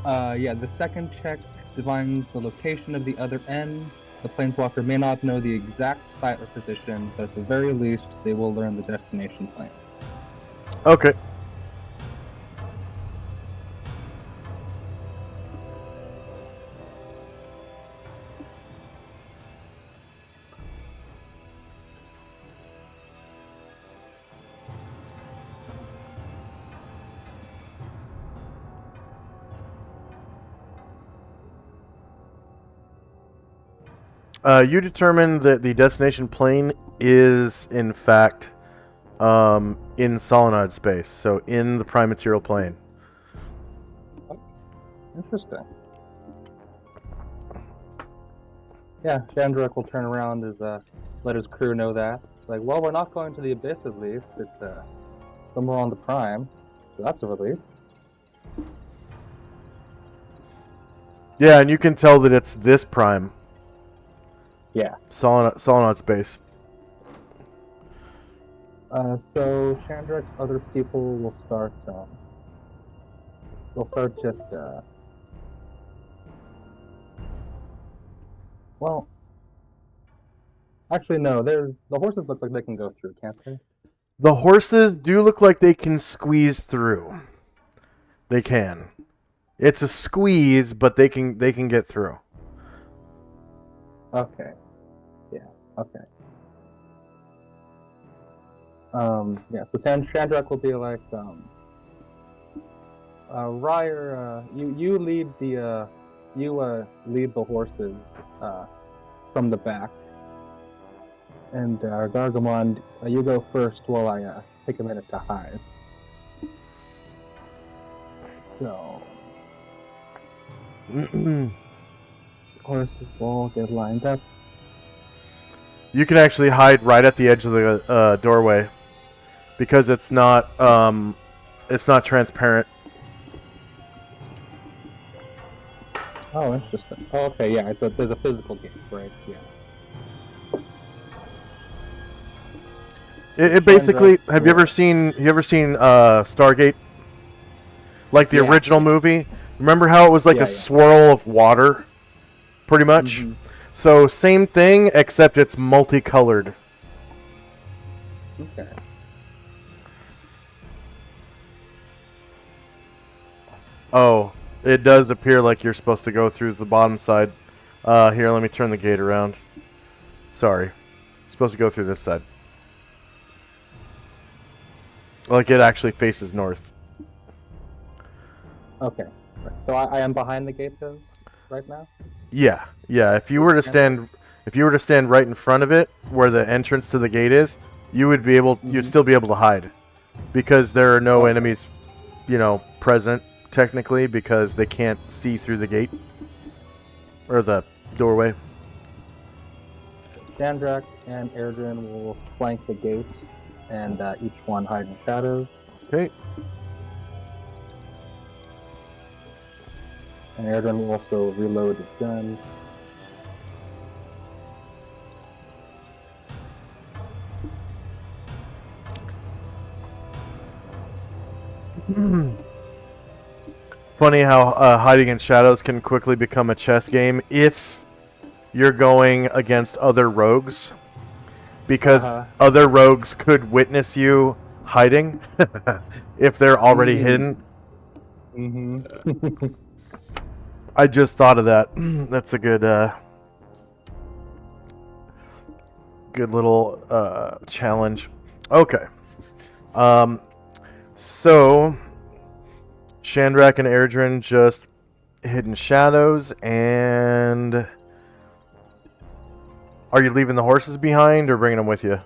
Yeah, the second check defines the location of the other end. The planeswalker may not know the exact site or position, but at the very least, they will learn the destination point.
Okay. You determine that the destination plane is, in fact, in Solynod space, so in the prime material plane.
Interesting. Yeah, Chandrak will turn around as let his crew know that. Like, well, we're not going to the Abyss at least. It's somewhere on the Prime. So that's a relief.
Yeah, and you can tell that it's this prime.
Yeah.
Solynod space.
So Chandrak's other people will start. They'll start just. Well, actually, no. The horses look like they can go through, can't they?
The horses do look like they can squeeze through. They can. It's a squeeze, but they can get through.
Okay. Yeah. Okay. Yeah. So Chandrak will be like, Ryer, you lead the lead the horses from the back, and Gargamond, you go first while I take a minute to hide. So horses will get lined up.
You can actually hide right at the edge of the doorway because it's not transparent.
Oh, interesting. Oh, okay, yeah. There's a physical gate, right? Yeah.
It basically. Have you ever seen Stargate? Like the original movie. Remember how it was like a swirl of water, pretty much. Mm-hmm. So same thing, except it's multicolored.
Okay.
Oh, it does appear like you're supposed to go through the bottom side. Here, let me turn the gate around. Sorry. You're supposed to go through this side. Like it actually faces north.
Okay. So I am behind the gate though, right now?
Yeah. If you were to stand right in front of it, where the entrance to the gate is, you would be able you'd still be able to hide. Because there are no enemies, present technically, because they can't see through the gate or the doorway.
Chandrak and Erdrin will flank the gate, and each one hide in shadows.
Okay.
And Erdrin will also reload his gun.
It's funny how hiding in shadows can quickly become a chess game if you're going against other rogues, because other rogues could witness you hiding if they're already hidden.
Mm-hmm.
I just thought of that. That's a good little challenge. Okay. So Chandrak and Erdrin just hidden shadows, and are you leaving the horses behind or bringing them with you?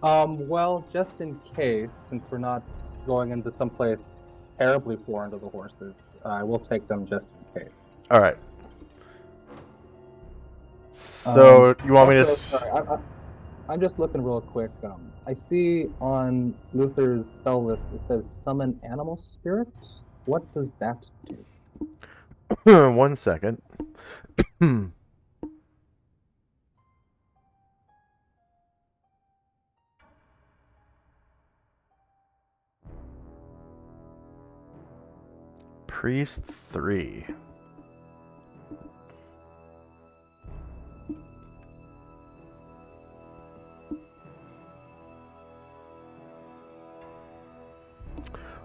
Well, just in case, since we're not going into someplace terribly foreign to the horses, I will take them just in case.
All right. So you want me to?
Sorry, I'm just looking real quick. I see on Luther's spell list it says summon animal spirits. What does that do?
1 second. Priest 3.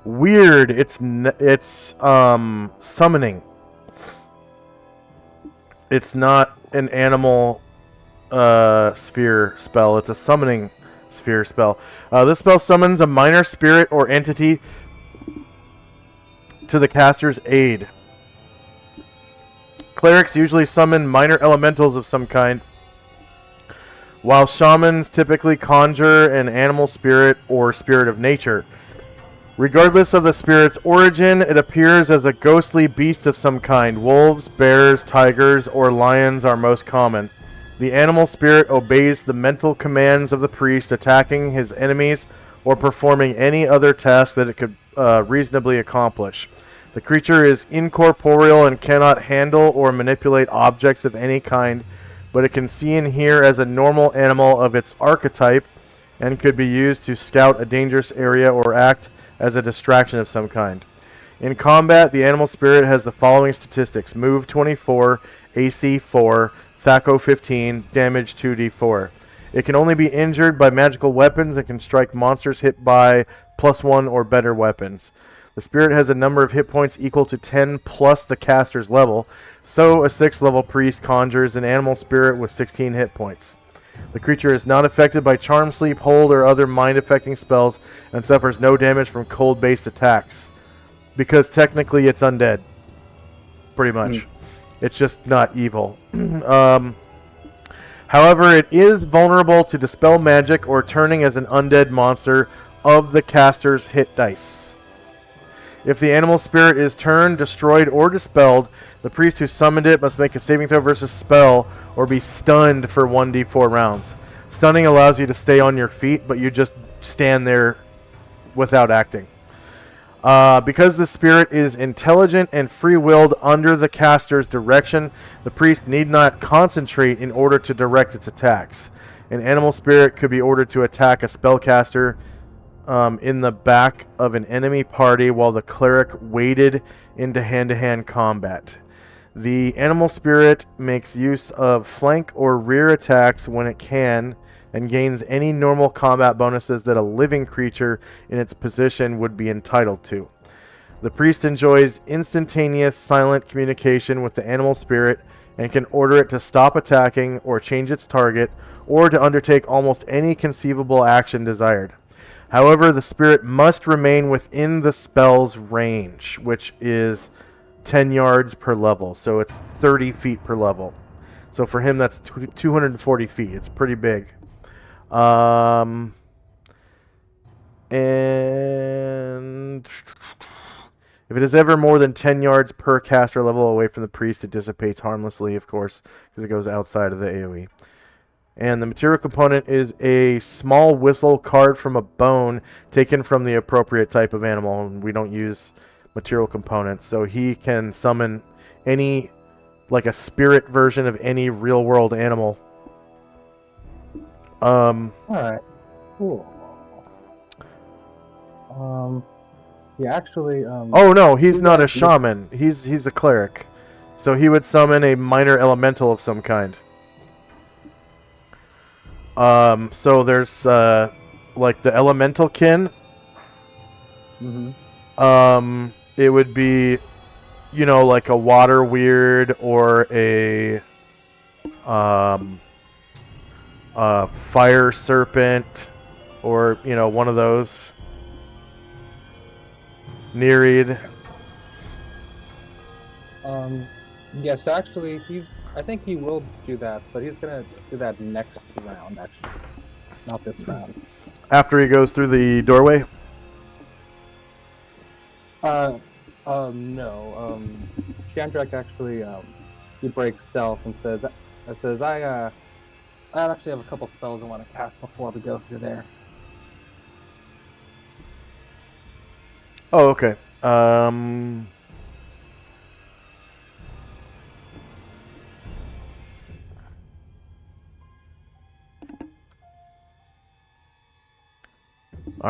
Weird. It's summoning. It's not an animal sphere spell. It's a summoning sphere spell. This spell summons a minor spirit or entity to the caster's aid. Clerics usually summon minor elementals of some kind, while shamans typically conjure an animal spirit or spirit of nature. Regardless of the spirit's origin, it appears as a ghostly beast of some kind. Wolves, bears, tigers, or lions are most common. The animal spirit obeys the mental commands of the priest, attacking his enemies or performing any other task that it could reasonably accomplish. The creature is incorporeal and cannot handle or manipulate objects of any kind, but it can see and hear as a normal animal of its archetype and could be used to scout a dangerous area or act as a distraction of some kind. In combat, the animal spirit has the following statistics: move 24, AC 4, Thaco 15, damage 2d4. It can only be injured by magical weapons and can strike monsters hit by +1 or better weapons. The spirit has a number of hit points equal to 10 plus the caster's level, so a 6th level priest conjures an animal spirit with 16 hit points. The creature is not affected by charm, sleep, hold, or other mind-affecting spells, and suffers no damage from cold-based attacks. Because technically it's undead. Pretty much. It's just not evil. However, it is vulnerable to dispel magic or turning as an undead monster of the caster's hit dice. If the animal spirit is turned, destroyed, or dispelled, the priest who summoned it must make a saving throw versus spell or be stunned for 1d4 rounds. Stunning allows you to stay on your feet, but you just stand there without acting. Because the spirit is intelligent and free-willed under the caster's direction, the priest need not concentrate in order to direct its attacks. An animal spirit could be ordered to attack a spellcaster in the back of an enemy party while the cleric waded into hand-to-hand combat. The animal spirit makes use of flank or rear attacks when it can, and gains any normal combat bonuses that a living creature in its position would be entitled to. The priest enjoys instantaneous silent communication with the animal spirit and can order it to stop attacking or change its target, or to undertake almost any conceivable action desired. However, the spirit must remain within the spell's range, which is 10 yards per level, so it's 30 feet per level. So for him, that's 240 feet. It's pretty big. And if it is ever more than 10 yards per caster level away from the priest, it dissipates harmlessly, of course, because it goes outside of the AoE. And the material component is a small whistle carved from a bone taken from the appropriate type of animal. And we don't use material components, so he can summon any, like a spirit version of any real world animal.
Alright. Cool. Yeah, actually,
Oh no, he's not a shaman. He's a cleric. So he would summon a minor elemental of some kind. So there's like the elemental kin. It would be, like a water weird or a fire serpent, or one of those. Nereid.
Yes, actually, I think he will do that, but he's gonna do that next round, actually. Not this round.
After he goes through the doorway?
No. Shandrak actually, he breaks stealth and says, I actually have a couple spells I want to cast before we go through there.
Oh, okay. All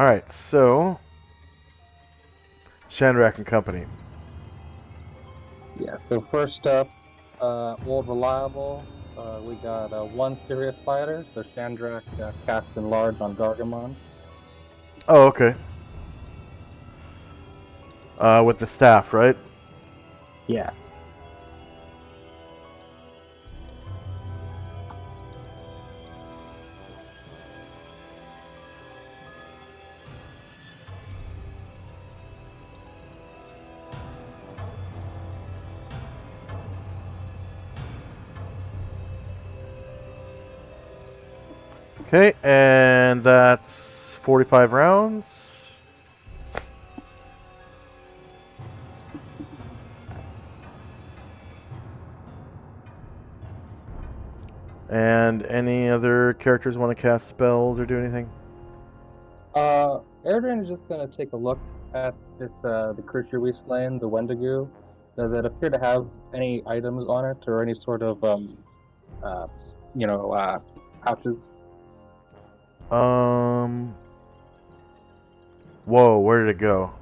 right, so Shandrak and Company.
Yeah, so first up, Old Reliable. We got one Serious Fighter, so Chandrak cast Enlarge on Gargamon.
Oh, okay. With the staff, right?
Yeah.
Okay, and that's 45 rounds. And any other characters want to cast spells or do anything?
Aaron is just gonna take a look at this the creature we slain, the Wendigo. Does it appear to have any items on it or any sort of uh you know pouches?
Um. Whoa, where did it go?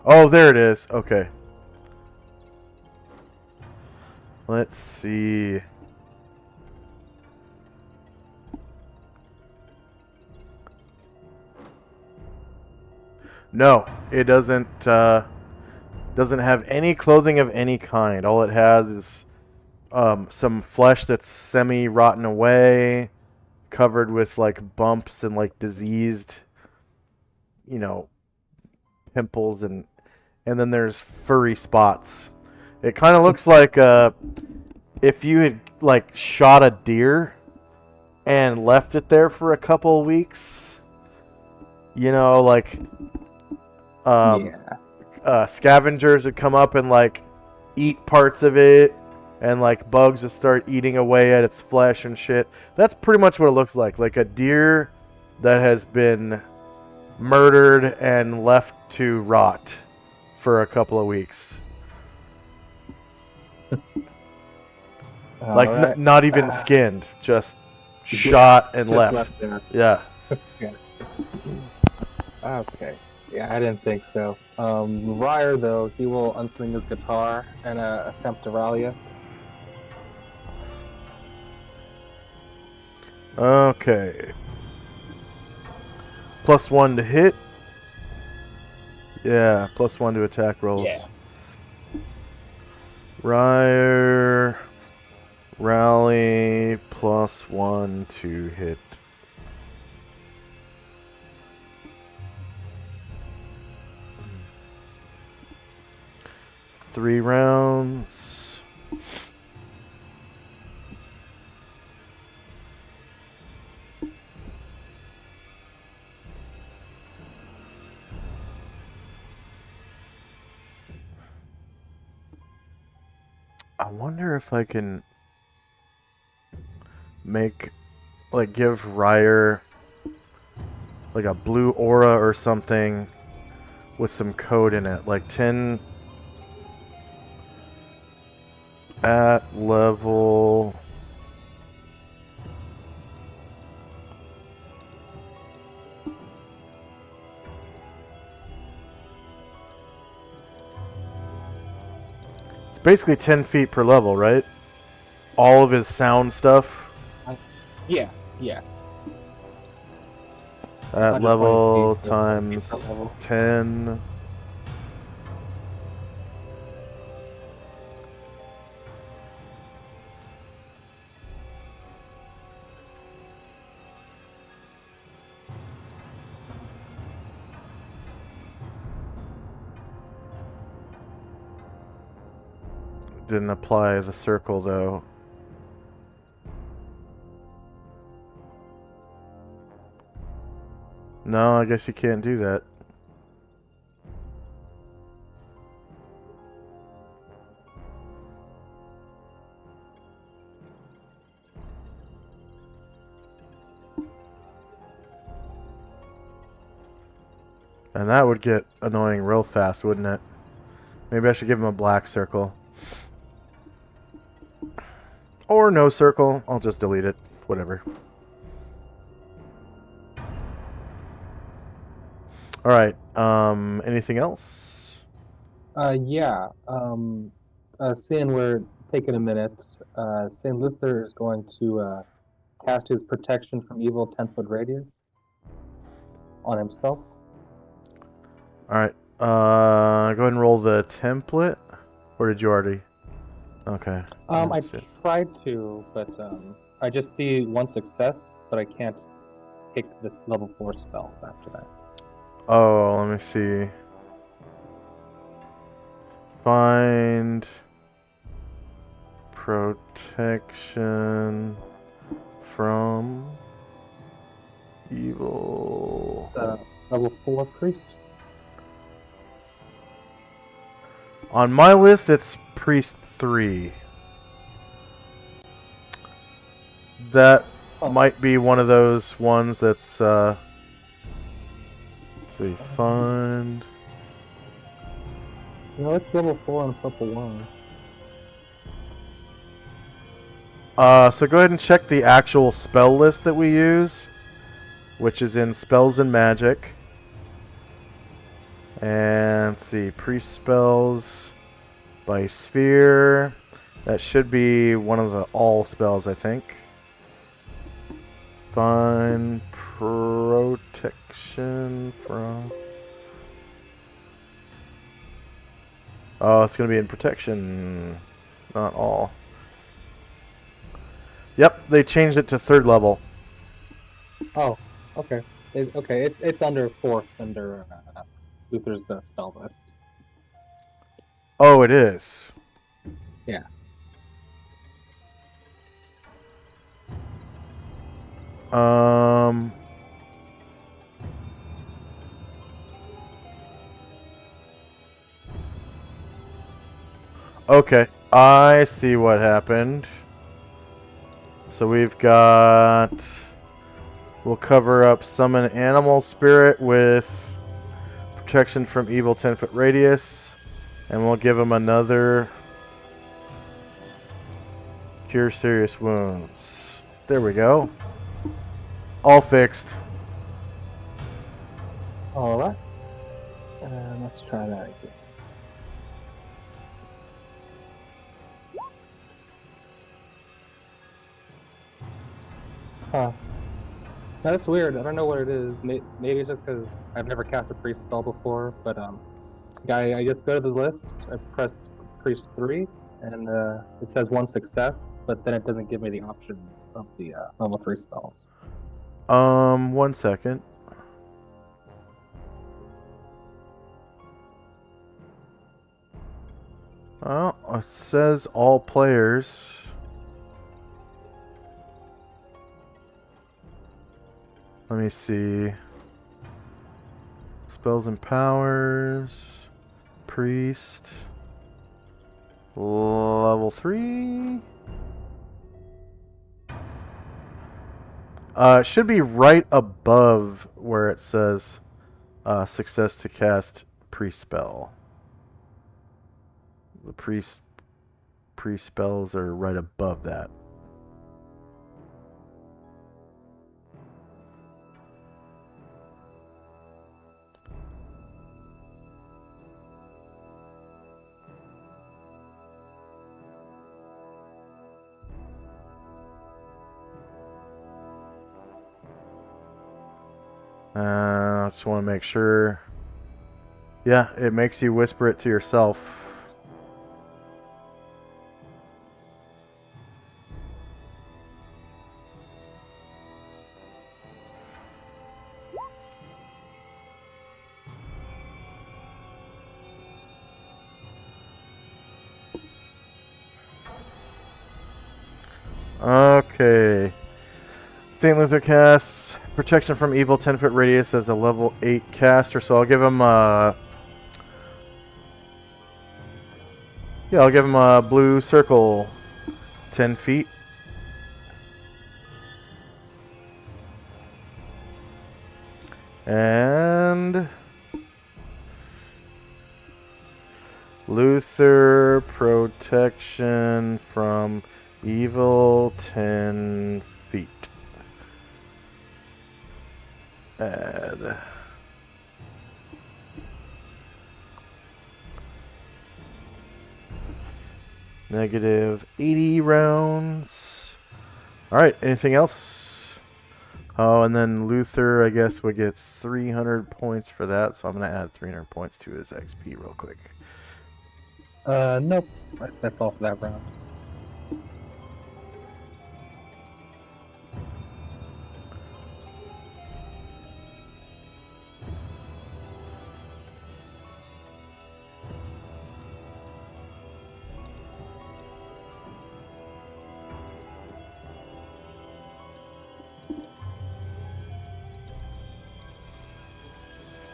Oh, there it is. Okay. Let's see. No, it doesn't. Doesn't have any clothing of any kind. All it has is some flesh that's semi-rotten away, covered with like bumps and like diseased, you know, pimples and then there's furry spots. It kind of looks like if you had like shot a deer and left it there for a couple of weeks. You know, like um,
Yeah.
scavengers would come up and like eat parts of it, and like bugs would start eating away at its flesh and shit. That's pretty much what it looks like a deer that has been murdered and left to rot for a couple of weeks.
All
Like
right.
not even skinned, just shot and
Just
left.
left there.
Yeah.
Yeah. Okay. Yeah, I didn't think so. Ryer, though, he will unsling his guitar and attempt to rally us.
Okay. +1 to hit. Yeah, +1 to attack rolls.
Yeah.
Ryer, rally, +1 to hit. Three rounds. I wonder if I can make, like, give Ryer, like, a blue aura or something with some code in it. Like, 10 at level... It's basically 10 feet per level, right? All of his sound stuff.
Yeah, yeah.
At
120
level
feet, so 10 feet per
times
level.
10. Didn't apply the circle though. No, I guess you can't do that. And that would get annoying real fast, wouldn't it? Maybe I should give him a black circle. Or no circle. I'll just delete it. Whatever. Alright. Anything else?
Yeah. Seeing we're taking a minute, St. Luther is going to cast his protection from evil 10-foot radius on himself.
Alright. Go ahead and roll the template. Or did you already? Okay.
I tried to, but I just see one success, but I can't pick this level 4 spell after that.
Oh, let me see. Find protection from evil.
Level 4 priest.
On my list, it's priest 3. That might be one of those ones that's let's see, find.
No, it's level 4 on purple 1.
So go ahead and check the actual spell list that we use, which is in Spells and Magic. And let's see, priest spells by sphere. That should be one of the all spells, I think. Find protection from. Oh, it's going to be in protection, not all. Yep, they changed it to 3rd level.
Oh, okay. It's under 4th under Luther's spell list.
Oh, it is.
Yeah.
Okay, I see what happened. So we've got. We'll cover up summon animal spirit with protection from evil 10-foot radius, and we'll give him another cure serious wounds. There we go. All fixed.
All right. Let's try that again. Huh. That's weird. I don't know what it is. Maybe it's just because I've never cast a priest spell before. But I just go to the list. I press priest 3, and it says 1 success, but then it doesn't give me the options of the level 3 spells.
1 second. Well, it says all players. Let me see. Spells and powers. Priest. Level 3. It should be right above where it says success to cast priest spell. The priest spells are right above that. I just want to make sure. Yeah, it makes you whisper it to yourself. Okay. St. Luther casts protection from evil 10-foot radius as a level 8 caster, so I'll give him a blue circle 10 feet. And Luther, protection from evil, 10 feet. Add. Negative 80 rounds. Alright, anything else? Oh, and then Luther, I guess, would get 300 points for that, so I'm going to add 300 points to his XP real quick.
Nope. That's all for that round.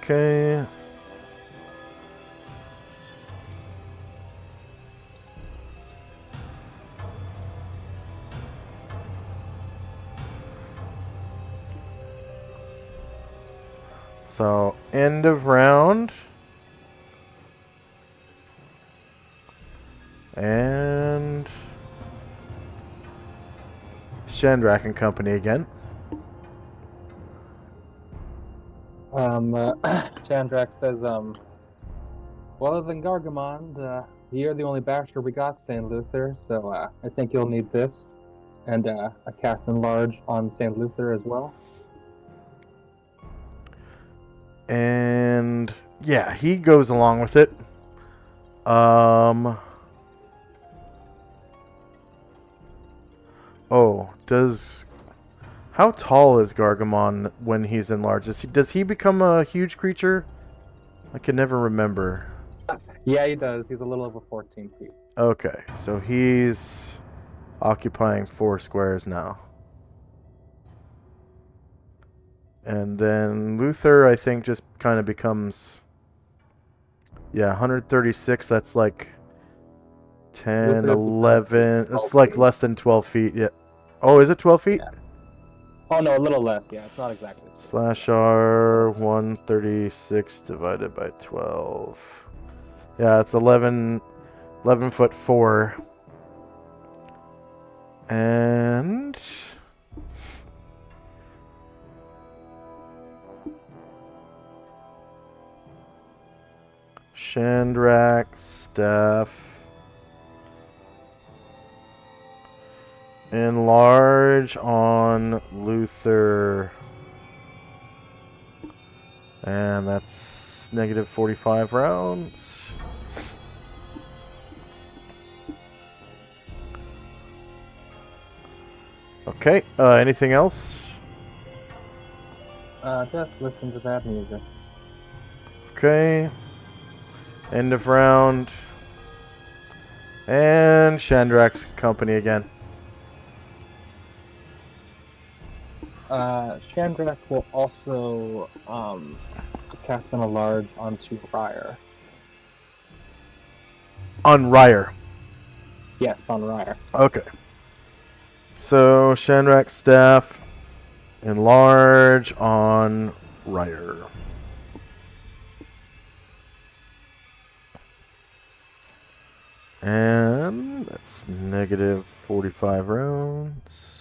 Okay. So, end of round. And Shandrak and Company again.
Chandrak says, well, other than Gargamond, you're the only basher we got, St. Luther, so I think you'll need this. And a cast enlarge on St. Luther as well.
And yeah, he goes along with it. How tall is Gargamon when he's enlarged? Does he become a huge creature? I can never remember.
Yeah, he does. He's a little over 14 feet.
Okay, so he's occupying 4 squares now. And then Luther, I think, just kind of becomes... Yeah, 136, that's like 10, 11... It's like less than 12 feet. Yeah. Oh, is it 12 feet?
Yeah. Oh, no, a little less. Yeah, it's not exactly.
Slash R, 136 divided by 12. Yeah, it's 11 foot 4. And... Shandrak, staff. Enlarge on Luther. And that's negative 45 rounds. Okay, anything else?
Just listen to that music.
Okay. End of round. And Shandrak's Company again.
Chandrak will also cast an enlarge onto Ryer.
On Ryer.
Yes, on Ryer.
Okay. So Shandrak's staff enlarge on Ryer. And that's negative 45 rounds.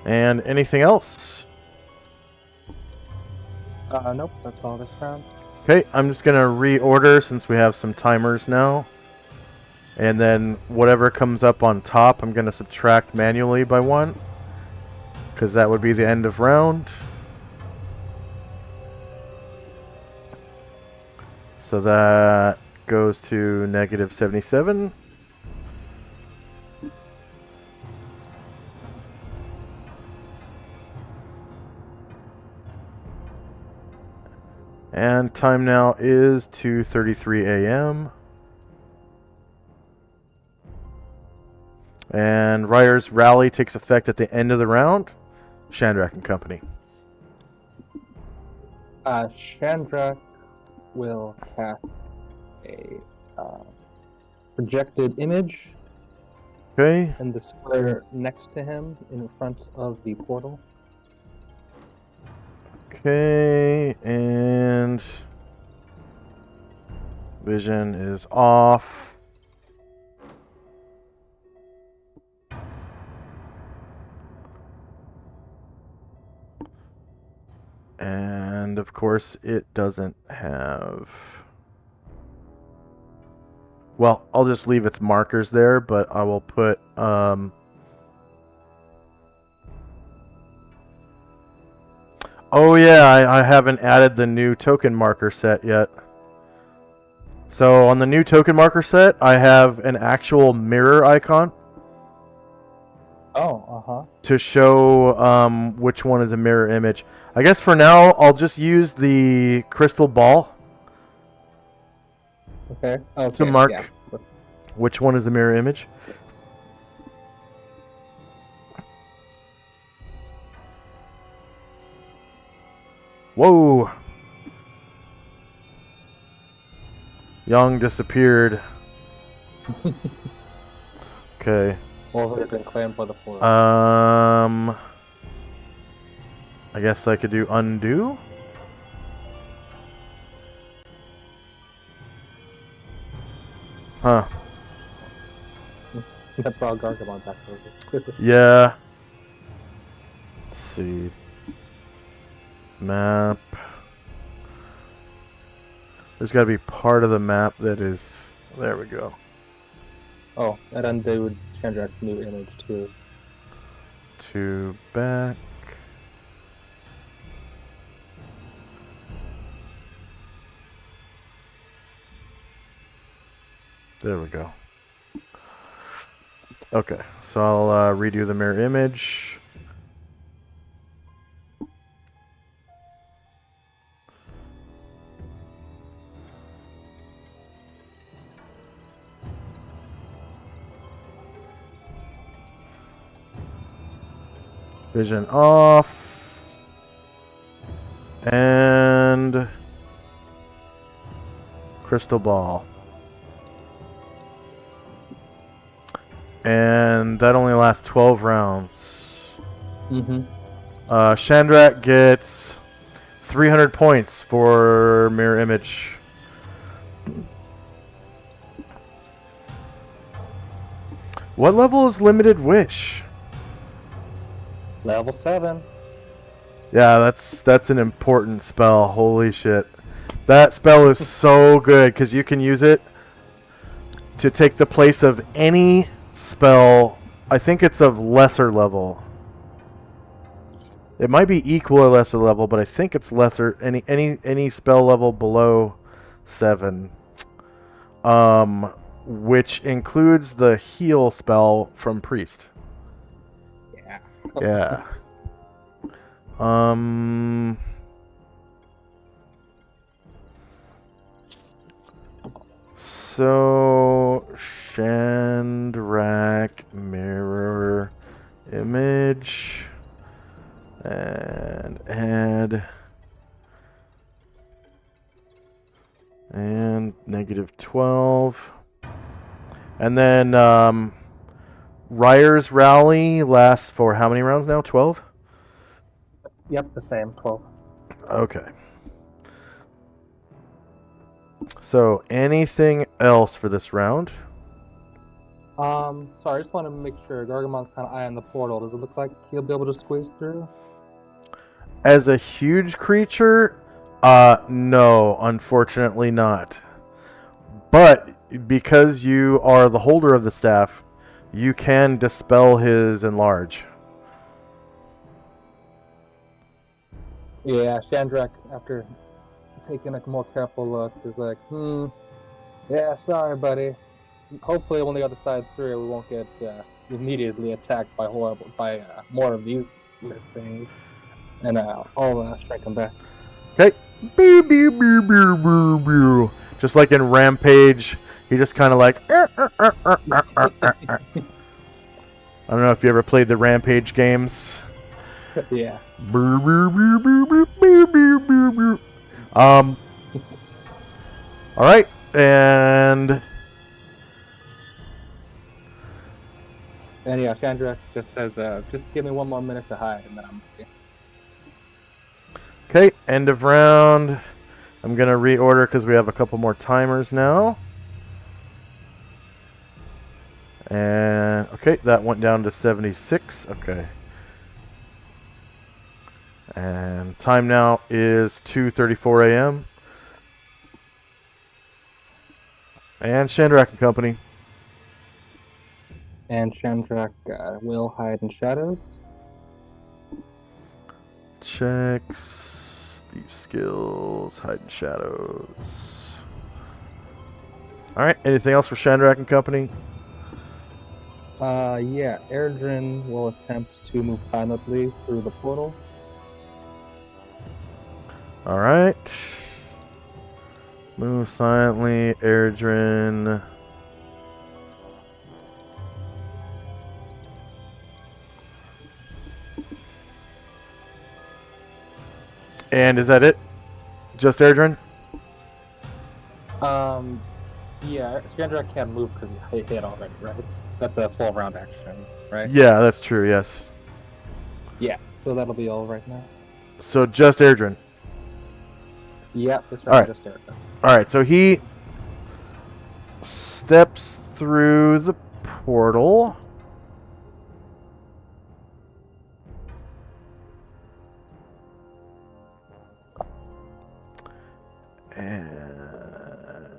And anything else?
Nope, that's all this round.
Okay, I'm just going to reorder since we have some timers now. And then whatever comes up on top, I'm going to subtract manually by 1. Because that would be the end of round. So that goes to negative 77. And time now is 2:33 a.m. And Ryer's rally takes effect at the end of the round. Shandrak and company.
Shandrak will cast a projected image
Okay.
in the square next to him in front of the portal.
Okay, and vision is off. And of course, it doesn't have. Well, I'll just leave its markers there, but I will put. Oh yeah, I haven't added the new token marker set yet. So on the new token marker set, I have an actual mirror icon
Oh,
to show which one is a mirror image. I guess for now, I'll just use the crystal ball
Okay.
to mark
Yeah.
which one is the mirror image. Whoa! Young disappeared. Okay.
Or has been claimed by the portal.
I guess I could do undo. Huh.
That brought Gargamon back over.
Yeah. Let's see. Map. There's got to be part of the map that is. There we go.
Oh, that undid Shandrak's new image too.
To back. There we go. Okay, so I'll redo the mirror image. Vision off. And crystal ball. And that only lasts 12 rounds.
Mm-hmm.
Shandrak gets 300 points for mirror image. What level is limited wish?
Level 7.
Yeah, that's an important spell. Holy shit. That spell is so good because you can use it to take the place of any spell. I think it's of lesser level. It might be equal or lesser level, but I think it's lesser. Any spell level below 7, which includes the heal spell from priest.
Yeah.
Yeah. So Shandrak mirror image and add and -12, and then Ryer's rally lasts for how many rounds now? 12?
Yep, the same. 12.
Okay. So, anything else for this round?
Sorry, I just want to make sure Gargamon's kind of eyeing the portal. Does it look like he'll be able to squeeze through?
As a huge creature, no, unfortunately not. But because you are the holder of the staff, you can dispel his enlarge.
Yeah, Shandrak, after taking a more careful look, is like, yeah, sorry, buddy. Hopefully, when the other side through, we won't get immediately attacked by more of these things, and I'll strike him back.
Okay. Boo, boo, boo, boo, boo, boo. Just like in Rampage, he just kind of like. I don't know if you ever played the Rampage games.
Yeah.
All right, and
And yeah, Chandra just says, just give me 1 more minute to hide, and then I'm ready.
okay, end of round. I'm gonna reorder because we have a couple more timers now. And okay, that went down to 76. Okay. And time now is 2:34 a.m. And Shandrak and Company.
And Chandrak will hide in shadows.
Checks. These skills. Hide in shadows. Alright, anything else for Shandrak and Company?
Yeah, Erdrin will attempt to move silently through the portal.
Alright. Move silently, Erdrin. And is that it? Just Erdrin?
Yeah, Chandrak can't move because he hit already, right? That's a full round action, right?
Yeah, that's true, yes.
Yeah, so that'll be all right now.
So just Erdrin.
Yeah, this round
Alright.
just Erdrin.
Alright, so he steps through the portal. And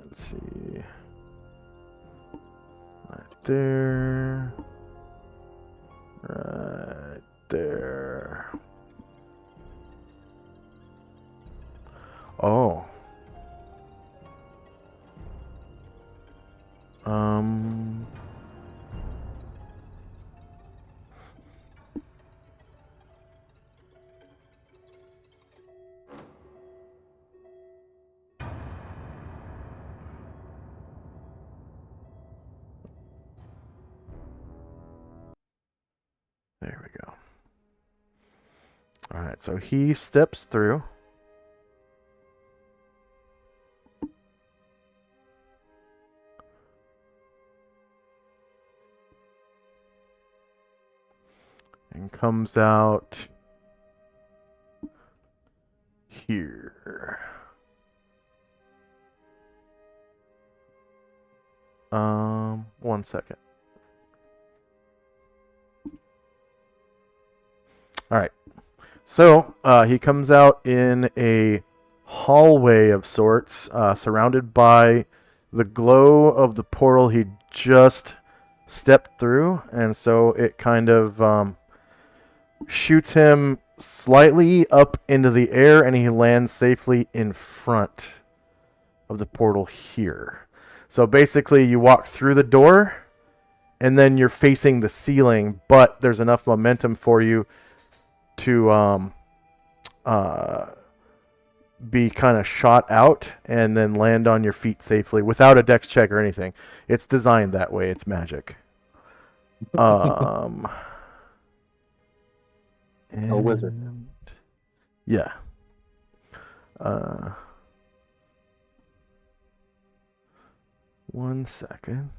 let's see. Right there. Right there. Oh. There we go. All right, so he steps through. And comes out here. 1 second. All right. So he comes out in a hallway of sorts, surrounded by the glow of the portal he just stepped through, and so it kind of shoots him slightly up into the air, and he lands safely in front of the portal here. So basically, you walk through the door, and then you're facing the ceiling, but there's enough momentum for you to be kind of shot out and then land on your feet safely without a dex check or anything. It's designed that way. It's magic.
A wizard.
Yeah. 1 second.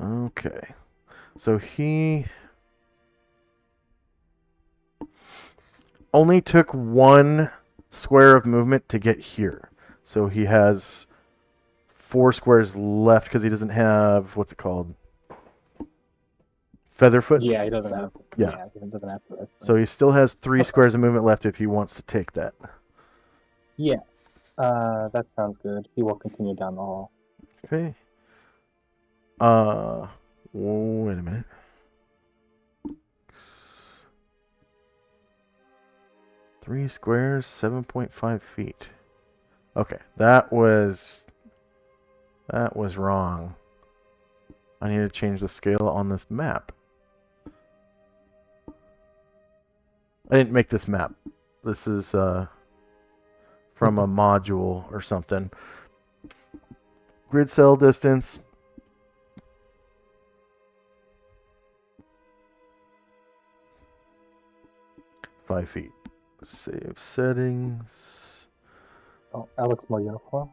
Okay. So he only took 1 square of movement to get here. So he has 4 squares left because he doesn't have, what's it called? Featherfoot?
Yeah, he doesn't have.
Yeah.
He doesn't have to.
So he still has 3 squares of movement left if he wants to take that.
Yeah. That sounds good. He will continue down the hall.
Okay. Wait a minute. Three squares, 7.5 feet. Okay, that was wrong. I need to change the scale on this map. I didn't make this map. This is from a module or something. Grid cell distance. Five feet. Save settings.
Oh, that looks more uniform.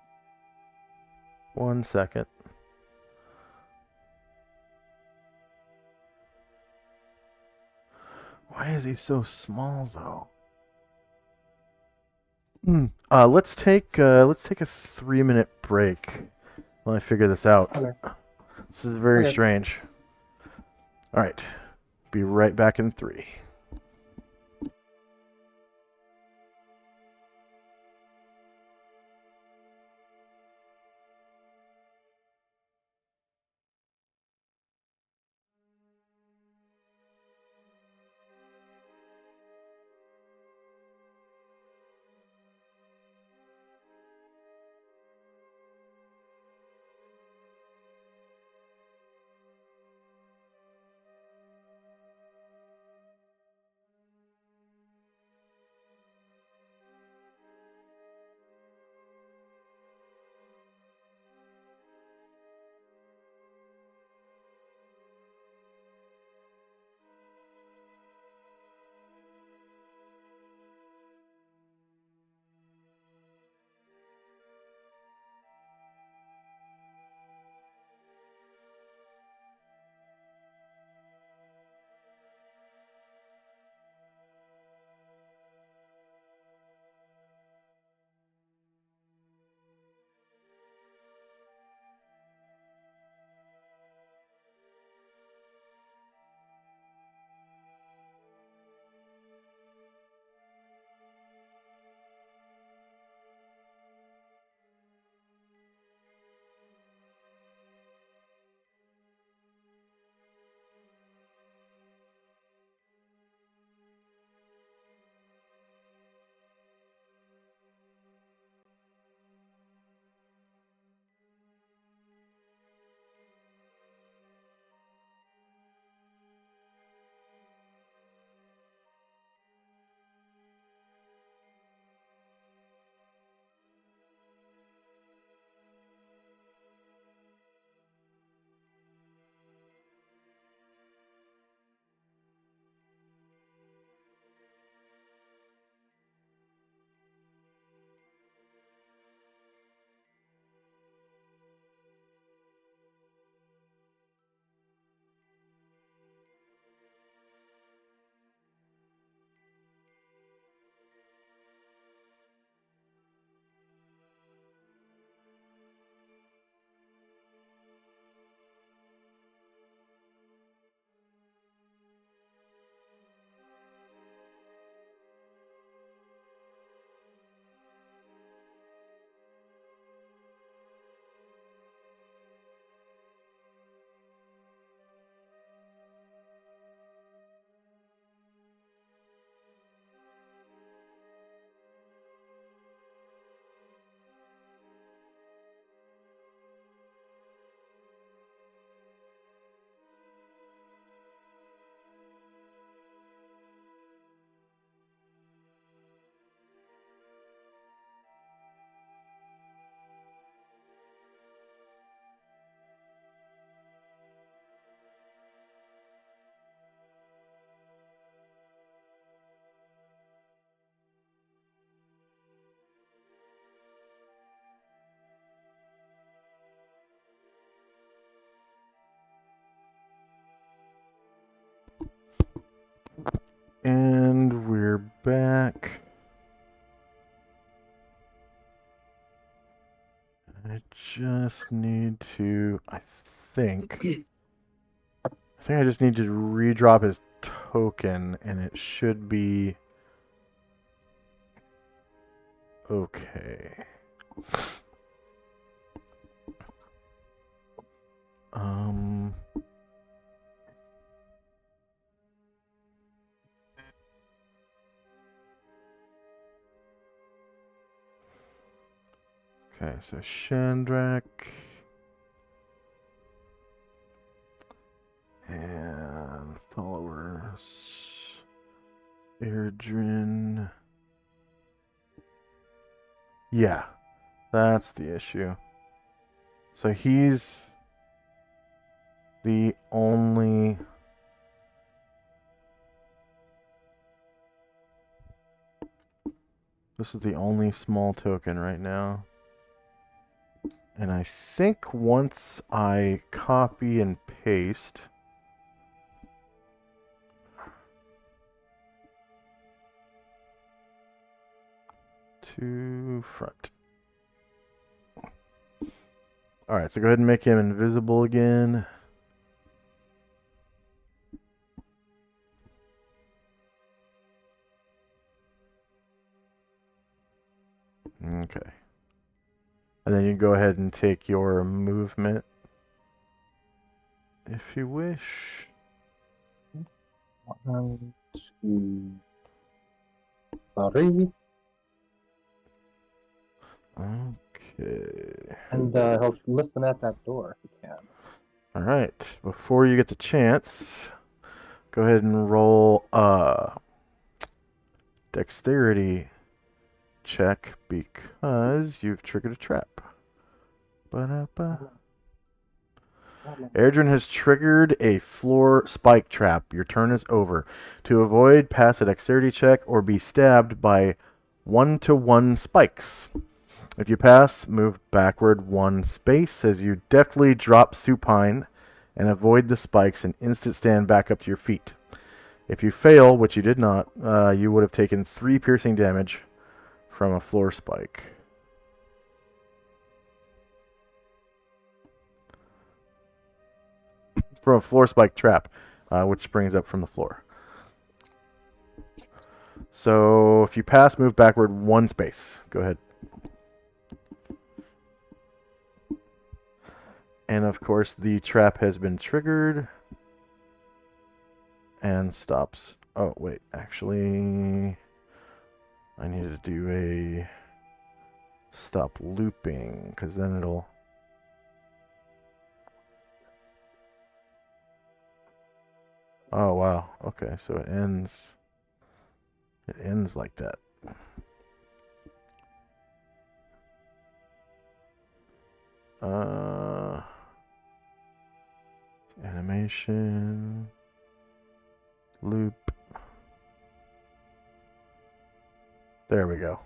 1 second. Why is he so small though? Let's take a 3-minute break while I figure this out.
Okay.
This is very
Okay.
strange. All right, be right back in 3. And we're back. I just need to, I think I just need to redrop his token and it should be okay. Okay, so Shandrak. Erdrin. Yeah, that's the issue. So he's the only... This is the only small token right now. And I think once I copy and paste... to front. Alright, so go ahead and make him invisible again. Okay. And then you go ahead and take your movement if you wish.
1, 2, 3.
Okay.
And he'll listen at that door if he can.
Alright. Before you get the chance, go ahead and roll a dexterity check because you've triggered a trap. Ba-da-ba. Erdrin has triggered a floor spike trap. Your turn is over. To avoid, pass a dexterity check or be stabbed by 1-to-1 spikes. If you pass, move backward 1 space as you deftly drop supine and avoid the spikes and instant stand back up to your feet. If you fail, which you did not, you would have taken 3 piercing damage from a floor spike. From a floor spike trap, which springs up from the floor. So if you pass, move backward 1 space. Go ahead. And of course, the trap has been triggered and stops. Oh, wait, actually, I need to do a stop looping because then it'll. Oh, wow. Okay, so it ends. It ends like that. Animation. Loop. There we go.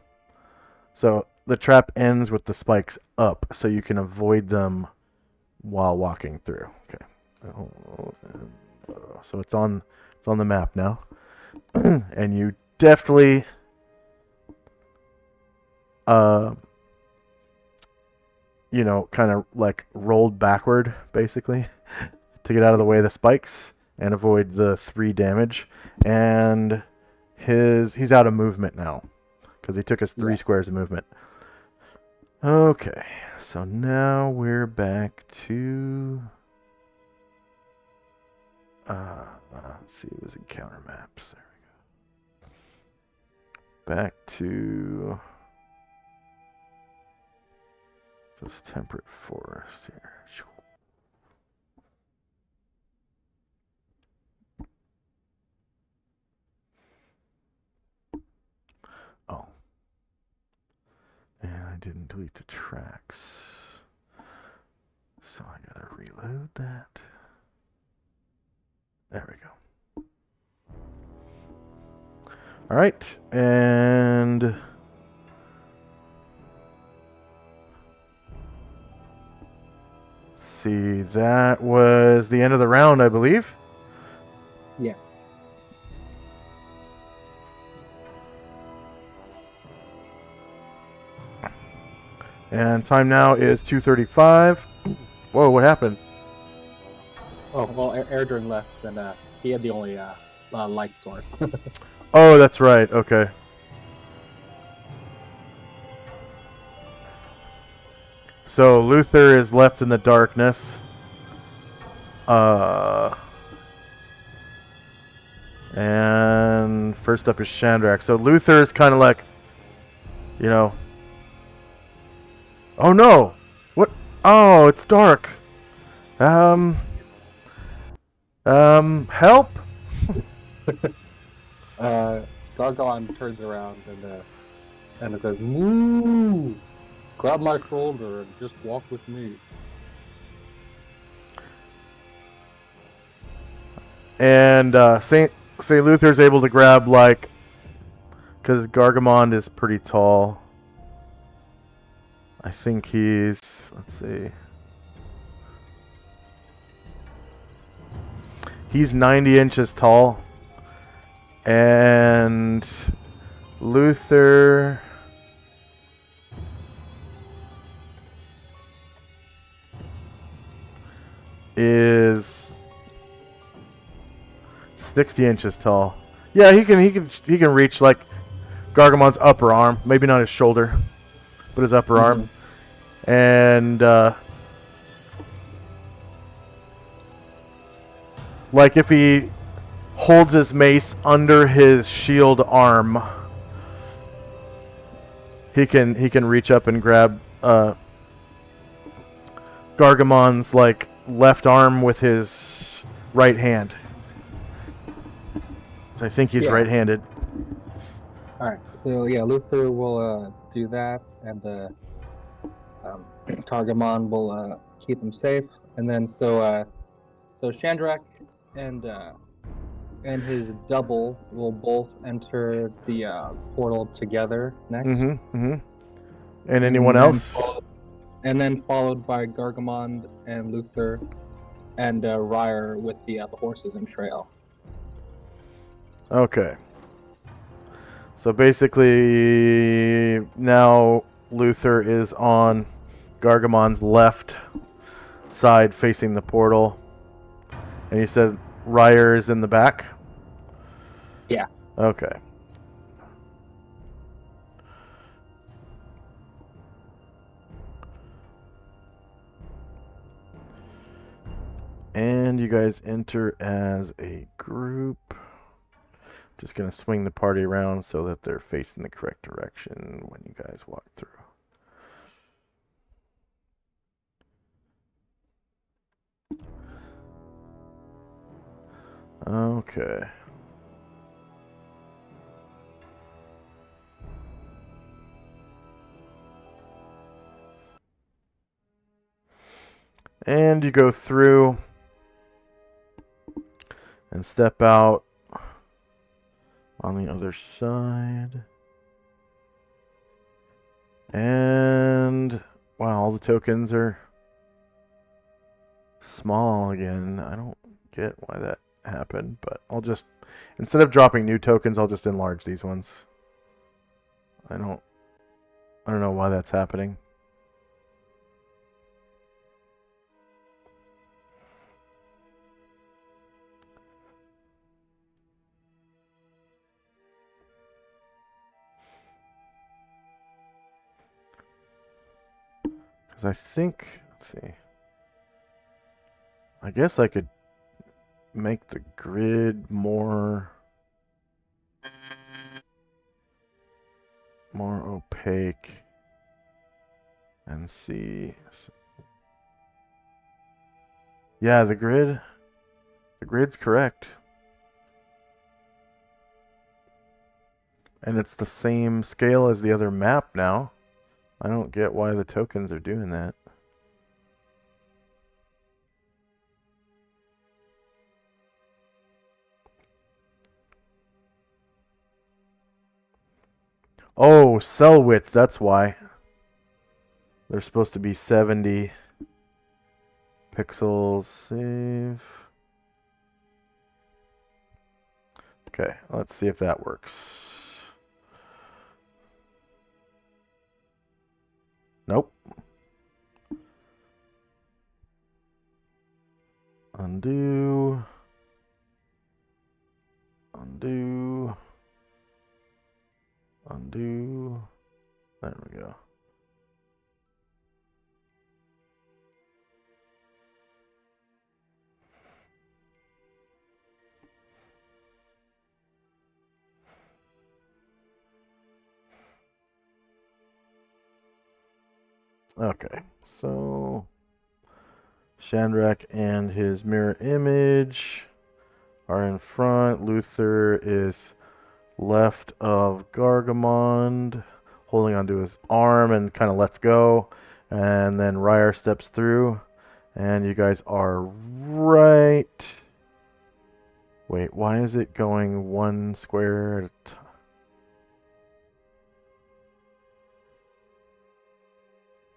So the trap ends with the spikes up, so you can avoid them while walking through. Okay. So it's on the map now, and you deftly kind of like rolled backward basically to get out of the way of the spikes and avoid the 3 damage. And he's out of movement now because he took us 3 squares of movement. Okay, so now we're back to let's see, it was encounter maps. There we go. Back to this temperate forest here. Oh. And I didn't delete the tracks. So I gotta reload that. There we go. Alright, and see, that was the end of the round, I believe.
Yeah.
And time now is 2:35. Whoa, what happened?
Oh, well, Erdrin left, and he had the only light source.
Oh, that's right. Okay. So Luther is left in the darkness. And first up is Shandrak. So Luther is kind of like, oh no! What? Oh, it's dark. Help?
Gargon turns around and it says, "Moo! Grab my shoulder and just walk with me."
And Saint Luther's able to grab like, because Gargamond is pretty tall. I think he's, let's see, he's 90 inches tall, and Luther is 60 inches tall. Yeah, he can reach like Gargamon's upper arm, maybe not his shoulder, but his upper arm. And like if he holds his mace under his shield arm, he can reach up and grab Gargamon's like left arm with his right hand. So I think he's right-handed.
All right. So yeah, Luther will do that, and Gargamon will keep him safe, and then so Shandrak and his double will both enter the portal together next.
And anyone else?
And then followed by Gargamon and Luther and Ryer with the horses and trail.
Okay. So basically, now Luther is on Gargamon's left side facing the portal. And you said Ryer is in the back?
Yeah.
Okay. And you guys enter as a group. Just going to swing the party around so that they're facing the correct direction when you guys walk through. Okay. And you go through and step out on the other side. And wow, all the tokens are small again. I don't get why that happened, but I'll just, instead of dropping new tokens, I'll just enlarge these ones. I don't know why that's happening. Because I think, let's see, I guess I could make the grid more opaque and see. Yeah, the grid's correct. And it's the same scale as the other map now. I don't get why the tokens are doing that. Oh, cell width, that's why. They're supposed to be 70 pixels. Save. Okay, let's see if that works. Nope. Undo. Undo. Undo. There we go. Okay, so Shandrak and his mirror image are in front. Luther is left of Gargamond, holding onto his arm and kind of lets go. And then Ryer steps through, and you guys are right. Wait, why is it going one square at a time?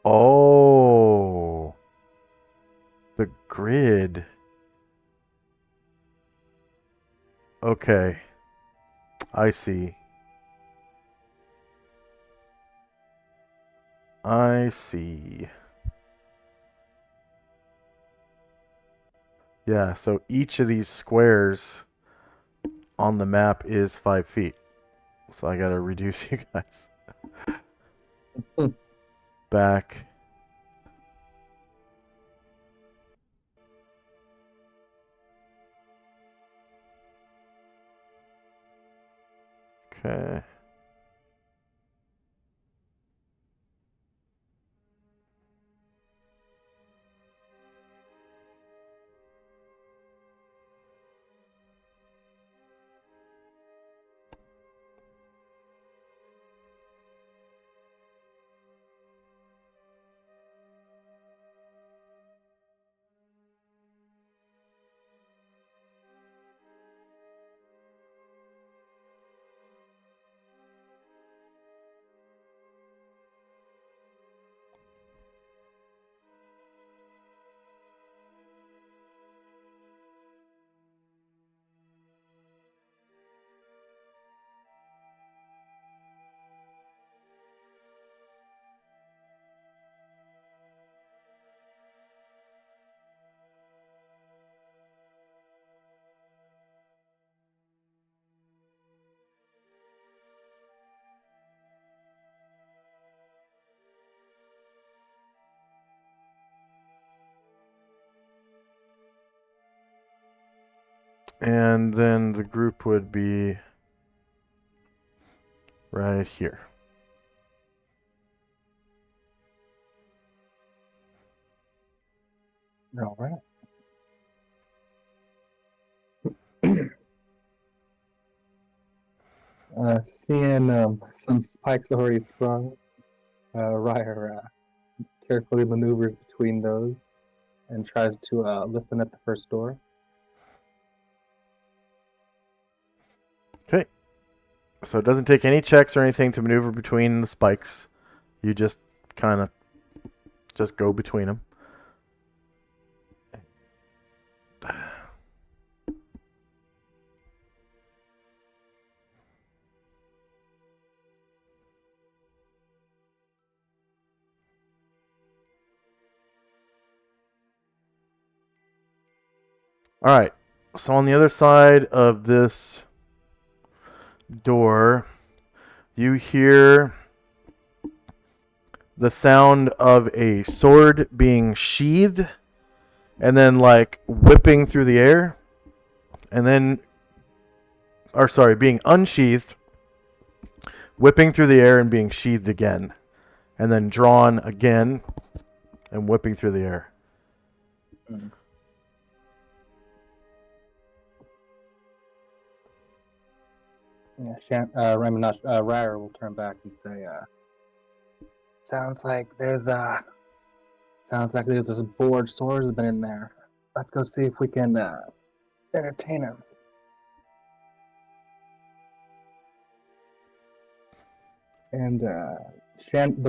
Oh, the grid. Okay, I see. I see. Yeah, so each of these squares on the map is 5 feet. So I gotta reduce you guys back. Okay. And then the group would be right here.
All right. Seeing some spikes already sprung, Ryer carefully maneuvers between those and tries to listen at the first door.
Okay. So it doesn't take any checks or anything to maneuver between the spikes. You just kind of just go between them. All right. So on the other side of this door, you hear the sound of a sword being sheathed and then like whipping through the air, and then, or sorry, being unsheathed, whipping through the air and being sheathed again, and then drawn again and whipping through the air.
Mm. Yeah, Ryer will turn back and say, sounds like there's a bored swordsman in there. Let's go see if we can entertain him. And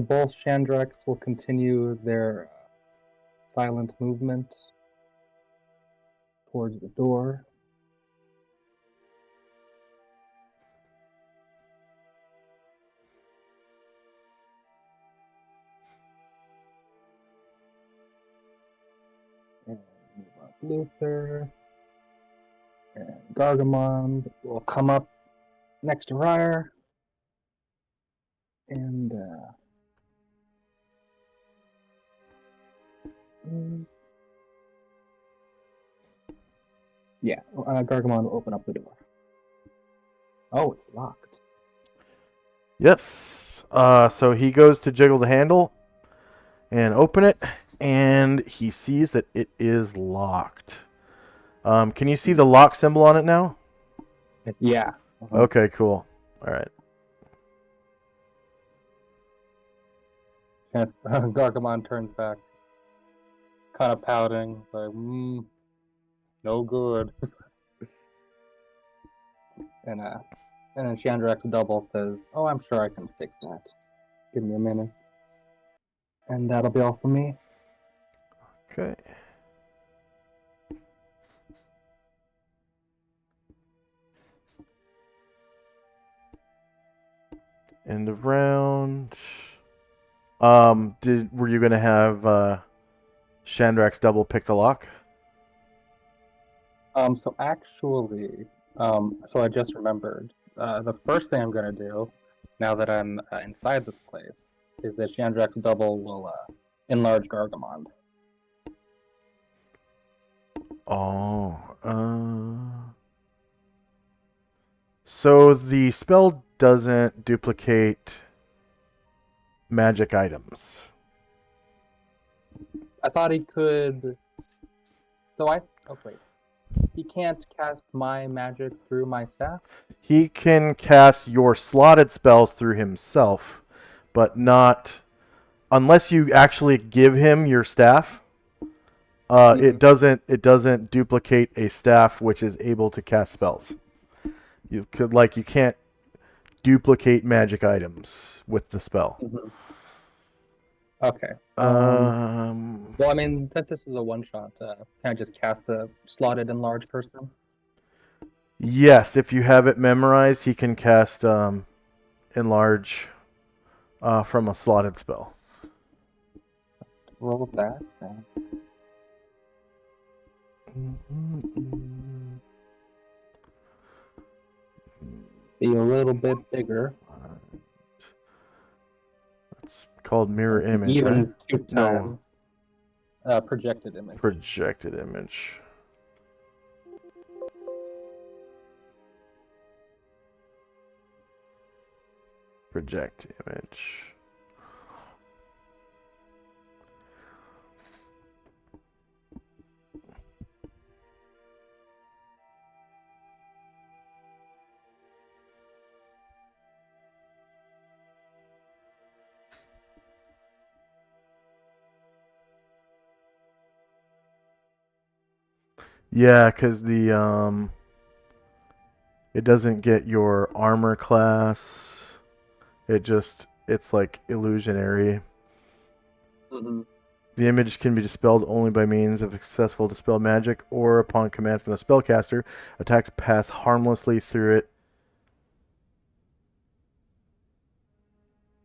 both Chandreks will continue their silent movement towards the door. And Luther and Gargamond will come up next to Ryer. And Gargamond will open up the door. Oh, it's locked.
Yes. So he goes to jiggle the handle and open it, and he sees that it is locked. Can you see the lock symbol on it now?
Yeah.
Okay, cool. All right.
And Gargamon turns back, kind of pouting. It's like, no good. and then Chandrak's double says, "Oh, I'm sure I can fix that. Give me a minute." And that'll be all for me.
Okay. End of round. Were you gonna have Chandrak's double pick the lock?
So actually, so I just remembered. The first thing I'm gonna do, now that I'm inside this place, is that Chandrak's double will enlarge Gargamon.
Oh. So the spell doesn't duplicate magic items.
I thought he could. Oh wait. He can't cast my magic through my staff?
He can cast your slotted spells through himself, but not unless you actually give him your staff. It doesn't duplicate a staff which is able to cast spells. You can't duplicate magic items with the spell.
Mm-hmm. Okay. Well, I mean, since this is a one-shot, can I just cast a slotted enlarge person?
Yes, if you have it memorized, he can cast enlarge from a slotted spell.
Roll that. Be a little bit bigger.
It's called mirror image,
Even
right?
2 times.
No.
Projected image.
Projected image. Project image. Yeah, because it doesn't get your armor class. It's like illusionary.
Mm-hmm.
The image can be dispelled only by means of successful dispel magic or upon command from the spellcaster. Attacks pass harmlessly through it.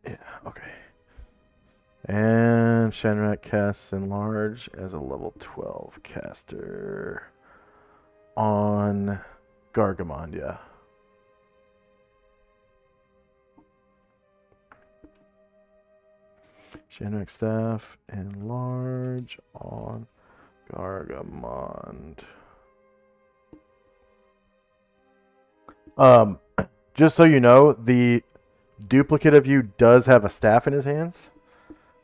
Yeah, okay. And Shanrak casts Enlarge as a level 12 caster on Gargamon, yeah. Shanrak staff Enlarge on Gargamon. Just so you know, the duplicate of you does have a staff in his hands,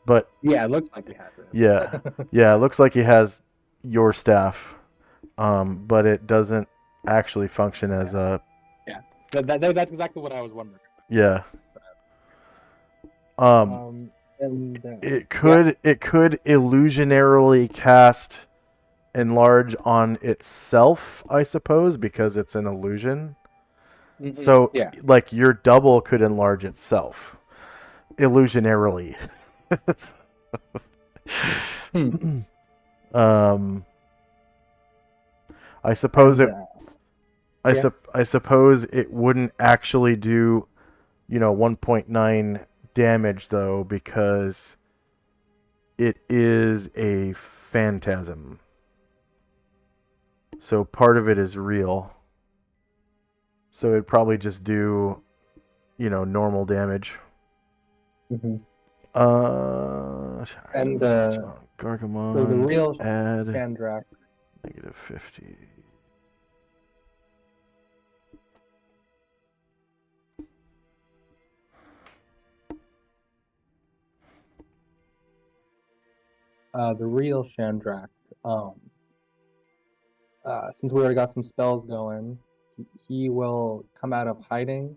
but
yeah, it looks like he has it.
yeah, it looks like he has your staff, but it doesn't actually function as a.
Yeah, that's exactly what I was wondering.
Yeah. It could illusionarily cast enlarge on itself, I suppose, because it's an illusion. Mm-hmm. So, like, your double could enlarge itself illusionarily. I suppose I suppose it wouldn't actually do, 1.9 damage though, because it is a phantasm. So part of it is real. So it'd probably just do, normal damage.
Mm-hmm.
And Gargamon.
So the real
add
Chandrak.
-50.
The real Chandrak. Since we already got some spells going, he will come out of hiding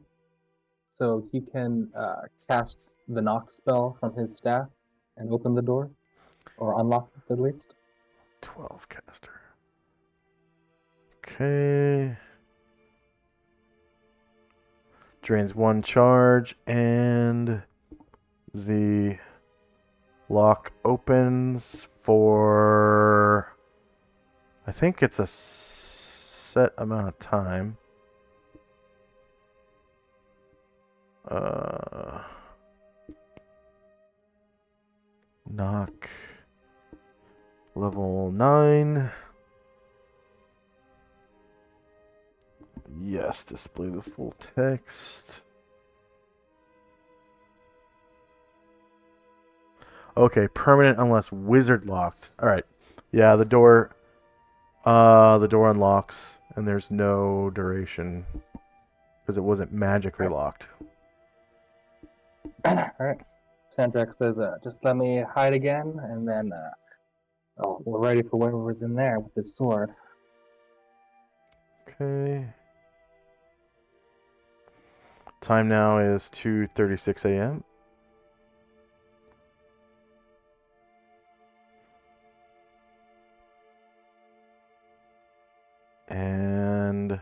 so he can cast the knock spell from his staff and open the door, or unlock it at least.
12 caster. Okay. Drains 1 charge, and the lock opens for... I think it's a set amount of time. Knock. Level 9. Yes, display the full text. Okay, permanent unless wizard locked. Alright. Yeah, the door unlocks and there's no duration because it wasn't magically locked.
Alright. Sandrak says, just let me hide again, and then we're ready for whoever's in there with his sword.
Okay. Time now is 2:36 a.m. And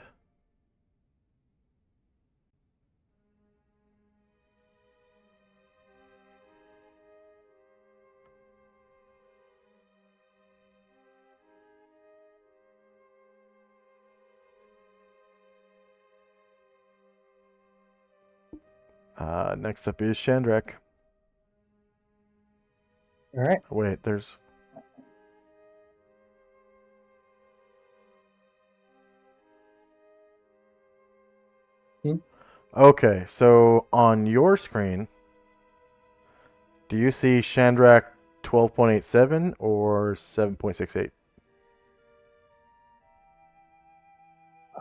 next up is Shandrak.
Alright.
Wait, there's... Okay, so on your screen, do you see Shandrak 12.87 or 7.68?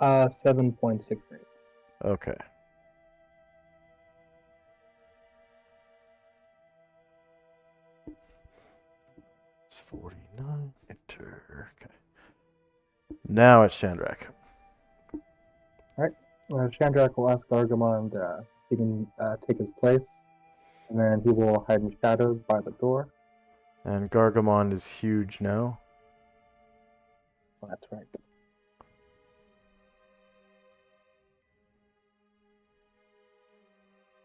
7.68.
Okay. It's 49. Enter. Okay. Now it's Shandrak.
Alright. Shandrak will ask Gargamond if he can take his place, and then he will hide in shadows by the door.
And Gargamond is huge now.
Oh, that's right.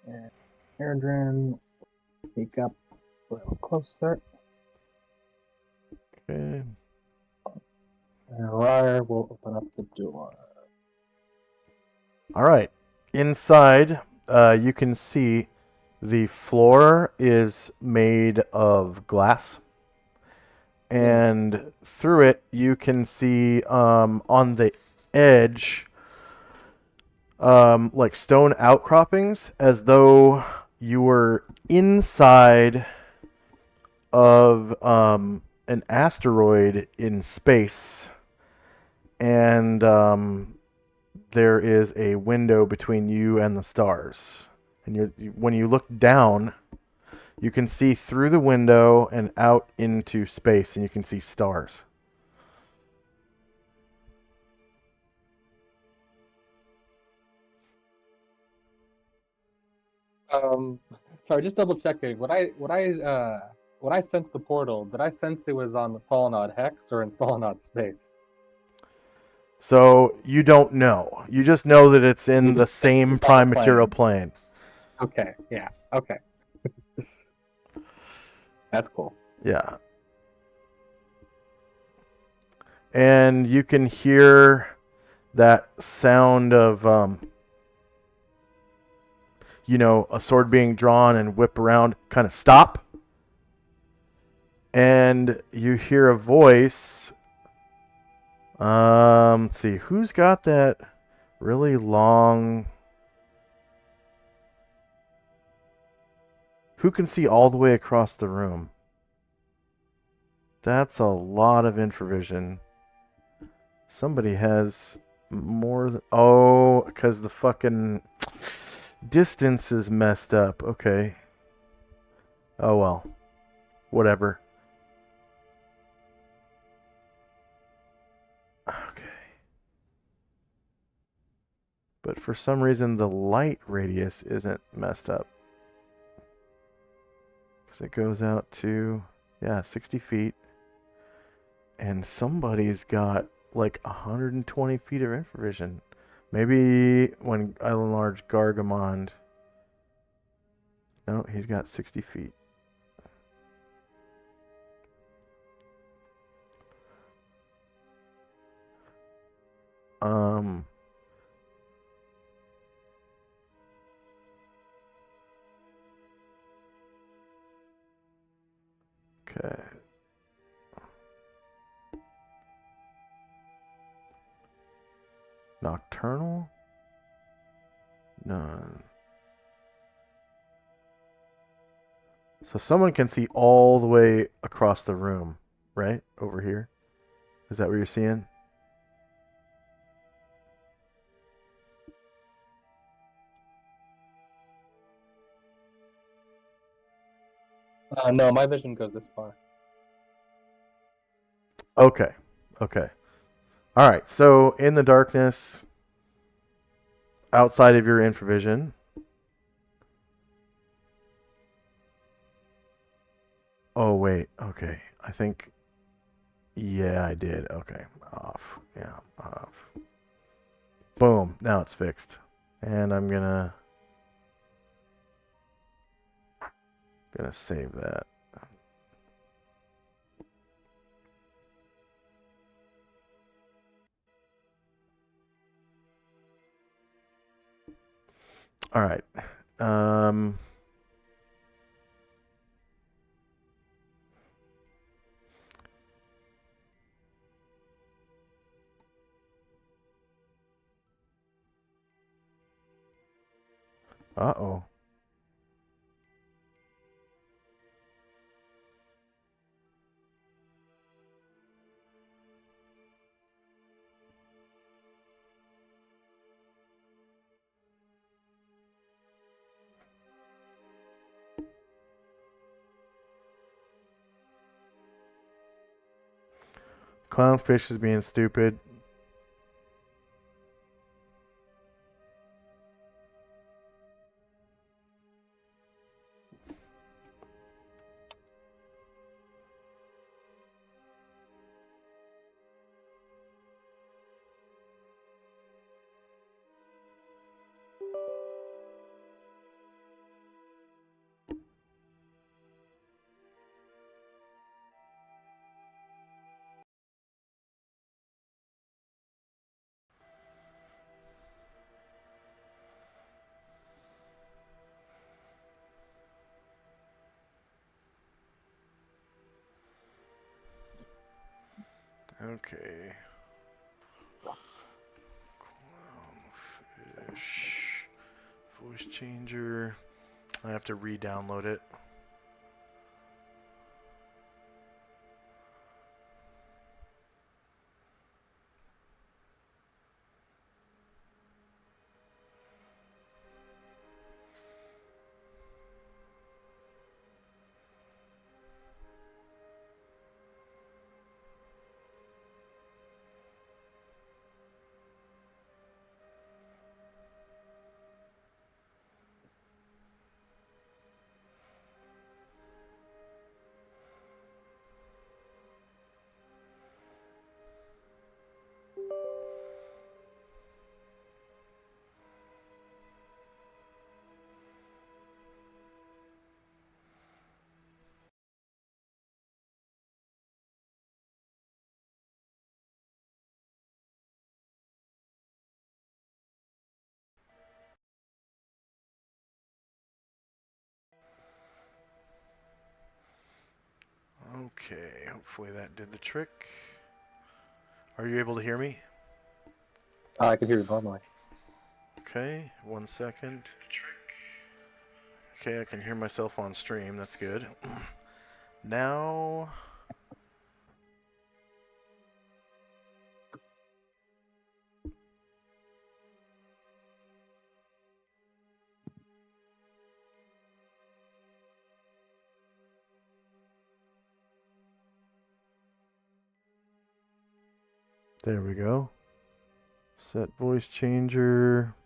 And Erdrin sneak up a little closer.
Okay.
And Ryre will open up the door.
All right. Inside, you can see the floor is made of glass. And through it, you can see on the edge, like stone outcroppings, as though you were inside of an asteroid in space. And there is a window between you and the stars. And when you look down, you can see through the window and out into space, and you can see stars.
Sorry, just double checking. When I sensed the portal, did I sense it was on the Solynod Hex or in Solynod space?
So you don't know. You just know that it's in the same prime material plane.
Okay, yeah, okay. That's cool.
Yeah. And you can hear that sound of, a sword being drawn and whip around, kind of stop. And you hear a voice. Let's see, who's got that really long... Who can see all the way across the room? That's a lot of infravision. Somebody has more than... Oh, because the fucking distance is messed up. Okay. Oh, well. Whatever. Okay. But for some reason the light radius isn't messed up. Because it goes out to, yeah, 60 feet. And somebody's got like 120 feet of infravision. Maybe when I enlarge Gargamond. No, he's got 60 feet. Okay. Nocturnal? None. So someone can see all the way across the room, right? Over here. Is that what you're seeing?
No, my vision goes this far.
Okay. Okay. All right. So in the darkness, outside of your infravision. Oh, wait. Okay. I think. Yeah, I did. Okay. Off. Yeah, off. Boom. Now it's fixed. And I'm gonna save that. All right. Uh-oh. Clownfish is being stupid. Okay. Clownfish. Voice changer. I have to re-download it. Okay, hopefully that did the trick. Are you able to hear me?
I can hear you normally.
Okay, 1 second. Okay, I can hear myself on stream. That's good. Now. There we go. Set voice changer.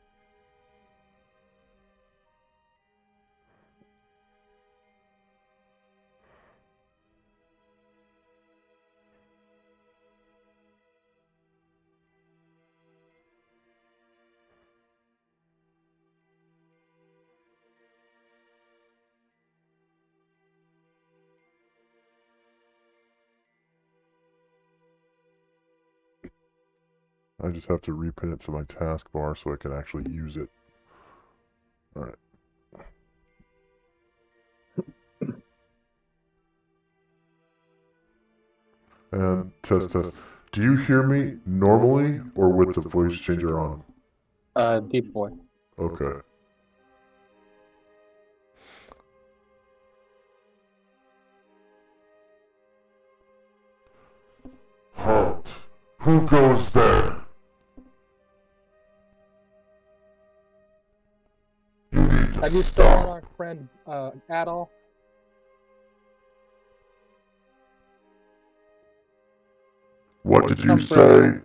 I just have to repin it to my taskbar so I can actually use it. Alright. And test. Do you hear me normally or with the voice changer on?
Deep voice.
Okay. Halt! Who goes there? You need to
Have you stolen our friend Adolf?
What did you say?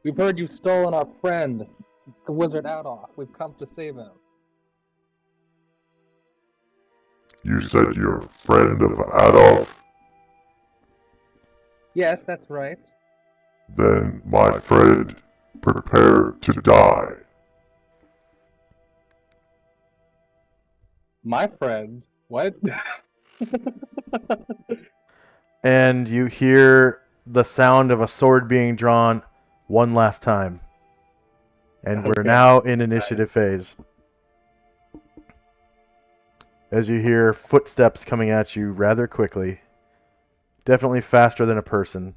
We've heard you've stolen our friend, the wizard Adolf. We've come to save him.
You said you're a friend of Adolf?
Yes, that's right.
Then, my friend, prepare to die.
My friend? What?
And you hear the sound of a sword being drawn one last time. And we're
Okay.
now in initiative phase. As you hear footsteps coming at you rather quickly. Definitely faster than a person.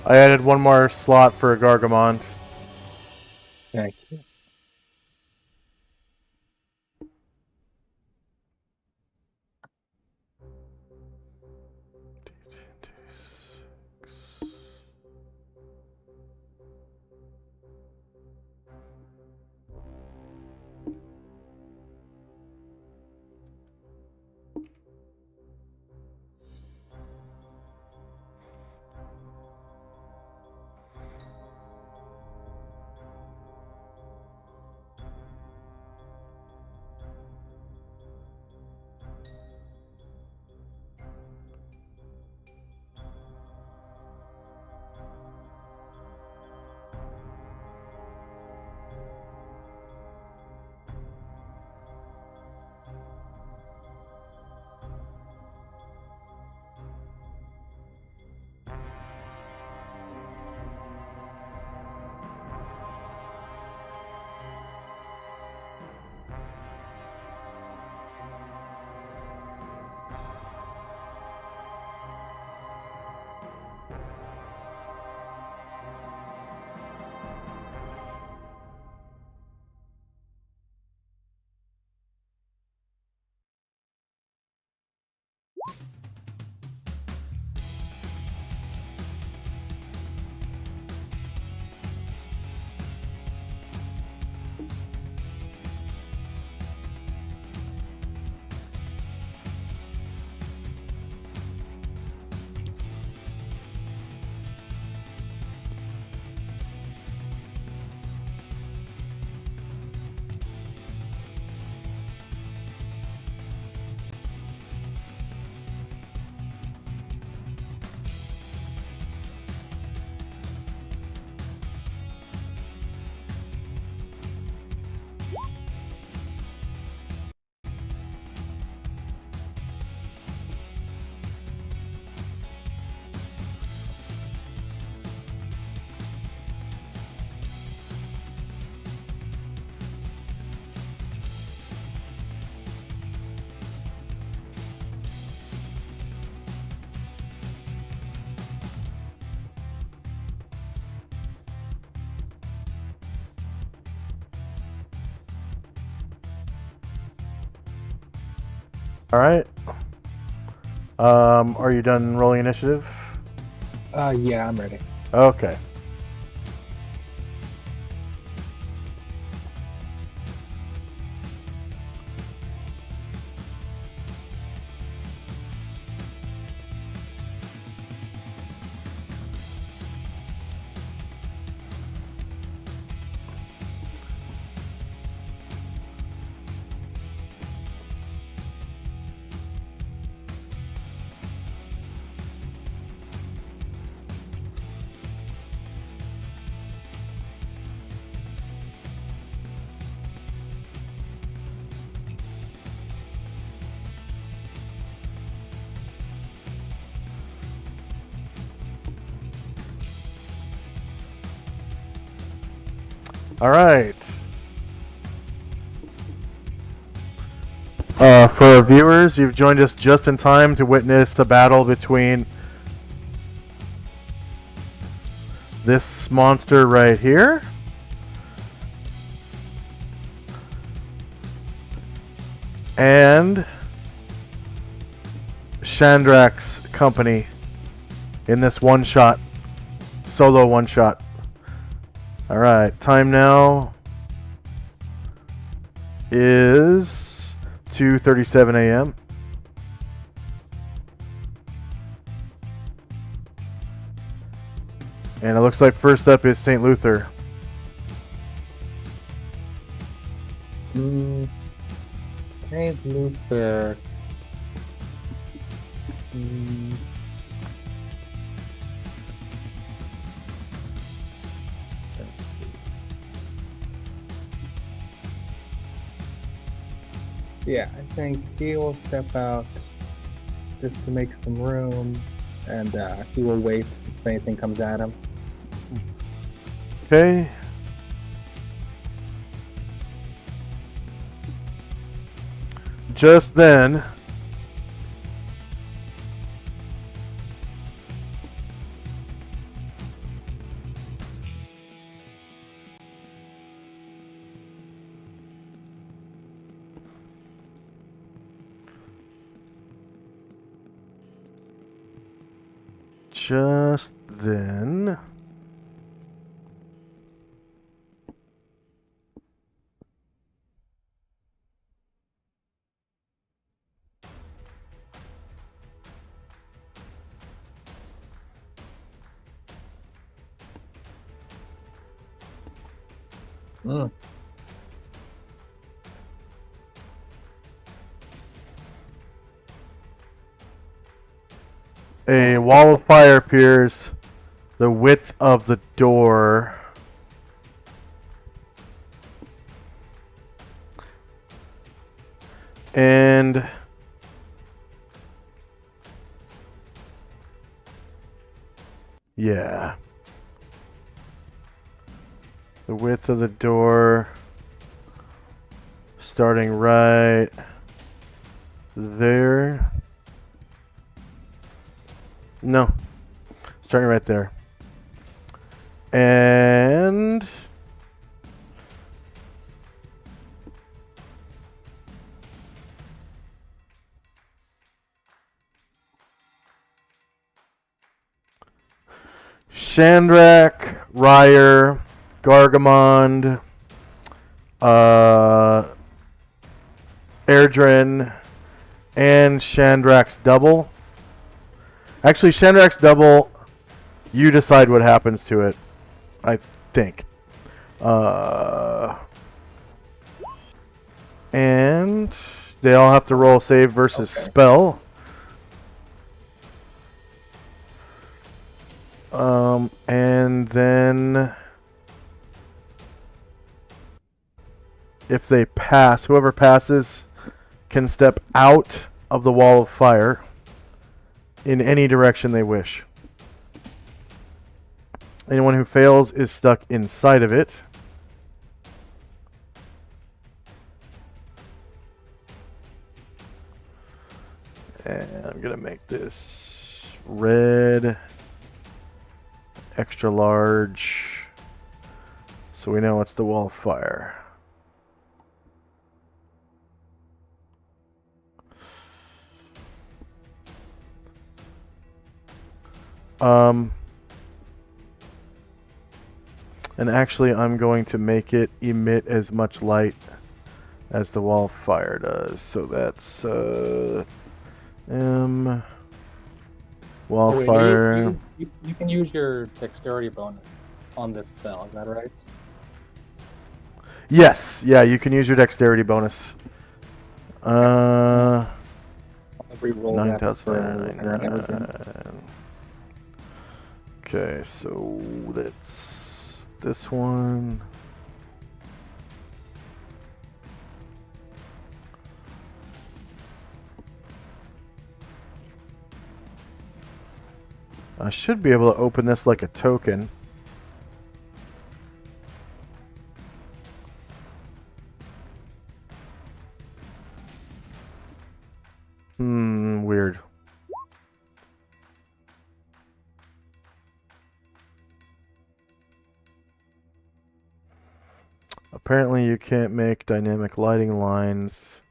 I added one more slot for a Gargamon.
Thank you.
All right. Are you done rolling initiative?
Yeah, I'm ready.
Okay. All right. For our viewers, you've joined us just in time to witness a battle between this monster right here and Chandrak's company in this one-shot, solo one-shot. All right, time now is 2:37 a.m. And it looks like first up is St. Luther.
St. Luther. Yeah, I think he will step out just to make some room, and he will wait if anything comes at him.
Okay. Just then, a wall of fire appears the width of the door. And yeah, the width of the door starting right there. No, starting right there. And Chandrak, Ryer, Gargamond, Erdrin, and Chandrak's double. Actually, Chandrak's double, you decide what happens to it, I think. And they all have to roll save versus spell. And then if they pass, whoever passes can step out of the wall of fire in any direction they wish. Anyone who fails is stuck inside of it. And I'm going to make this red, extra large, so we know it's the wall of fire. And actually, I'm going to make it emit as much light as the wall of fire does. So that's M wall
Oh,
of
wait,
fire.
you can use your dexterity bonus on this spell, is that right?
Yes, yeah, you can use your dexterity bonus.
I'll re-roll that
9,999. Okay, so that's this one. I should be able to open this like a token. Weird. Apparently you can't make dynamic lighting lines.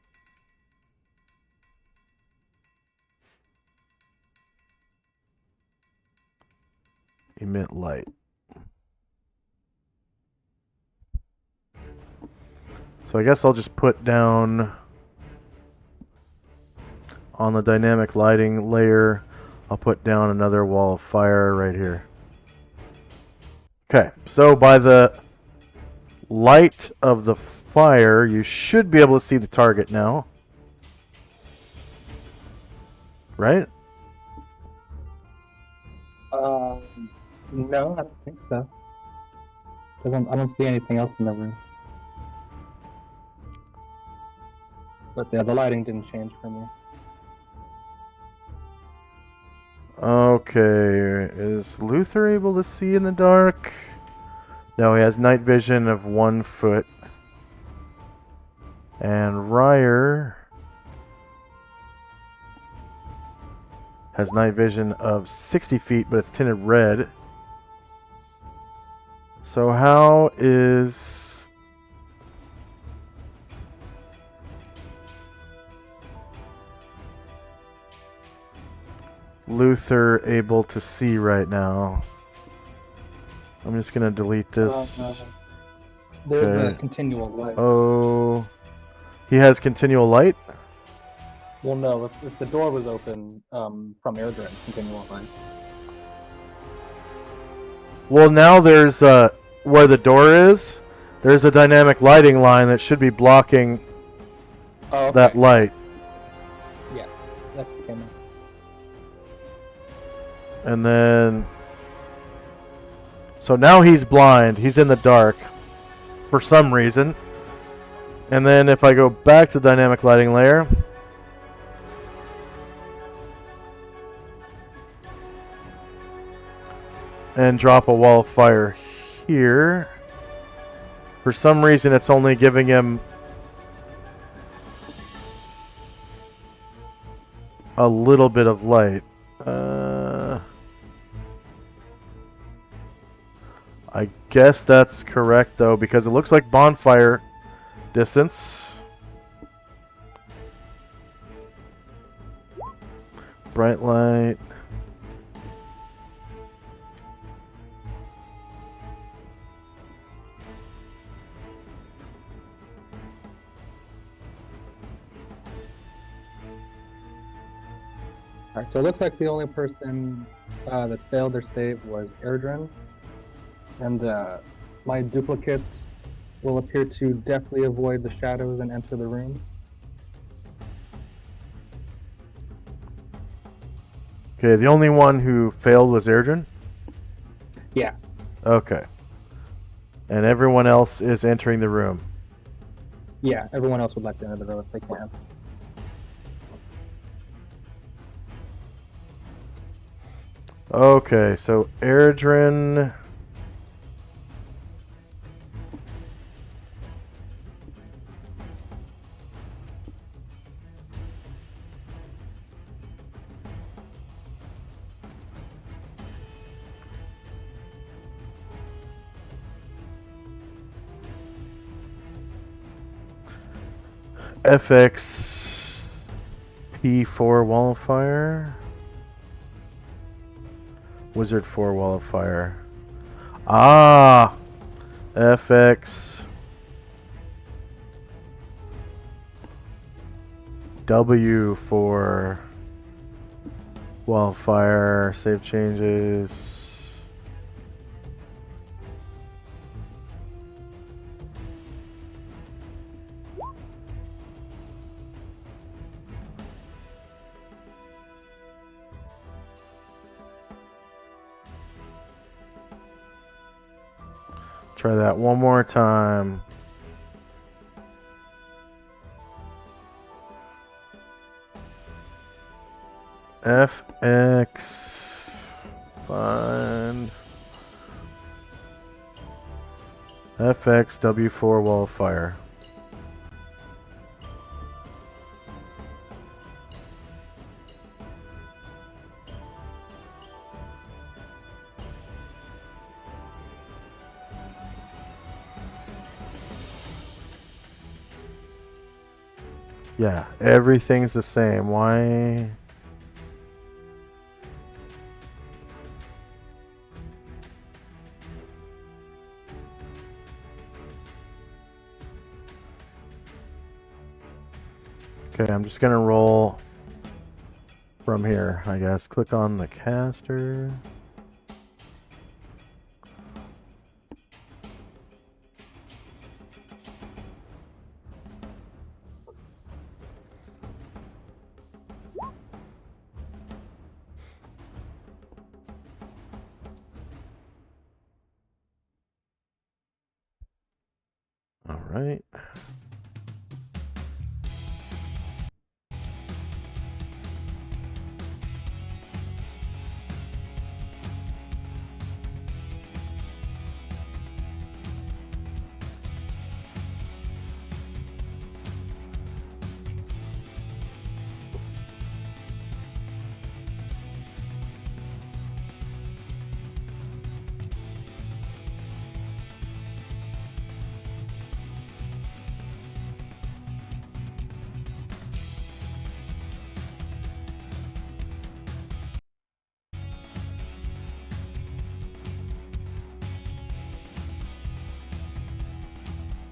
Emit light. So I guess I'll just put down on the dynamic lighting layer, I'll put down another wall of fire right here. Okay, so by the light of the fire, you should be able to see the target now. Right?
No, I don't think so. I don't see anything else in the room. But yeah, the lighting didn't change for me.
Okay, is Luther able to see in the dark? No, he has night vision of 1 foot. And Ryer has night vision of 60 feet, but it's tinted red. So how is Luther able to see right now? I'm just going to delete this.
There's a
Okay.
continual light.
Oh, he has continual light?
Well, no, if the door was open from Airdrin, continual light.
Well, now there's where the door is. There's a dynamic lighting line that should be blocking
Oh, okay.
that light.
Yeah, that's okay.
And then, so now he's blind. He's in the dark for some reason. And then if I go back to the dynamic lighting layer, and drop a wall of fire here, for some reason it's only giving him a little bit of light. I guess that's correct though, because it looks like bonfire distance. Bright light.
Alright, so it looks like the only person that failed their save was Airdrin. And my duplicates will appear to deftly avoid the shadows and enter the room.
Okay, the only one who failed was Airdrin?
Yeah.
Okay. And everyone else is entering the room.
Yeah, everyone else would like to enter the room if they can.
Okay, so Airdrin... FX P4 wall of fire. Wizard 4 Wall of Fire. Ah! FX. W for Wall of Fire. Save changes. Try that one more time. FX. Find. FX W4 Wall of Fire. Yeah, everything's the same. Why? Okay, I'm just gonna roll from here, I guess. Click on the caster. All right.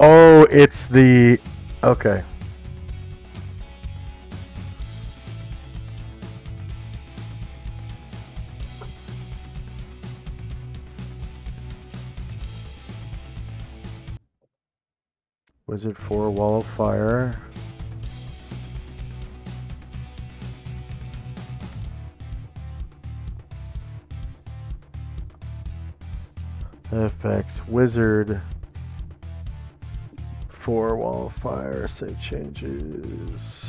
Oh, it's the... Okay. Wizard 4 Wall of Fire. FX Wizard 4 Wall of Fire. Save changes.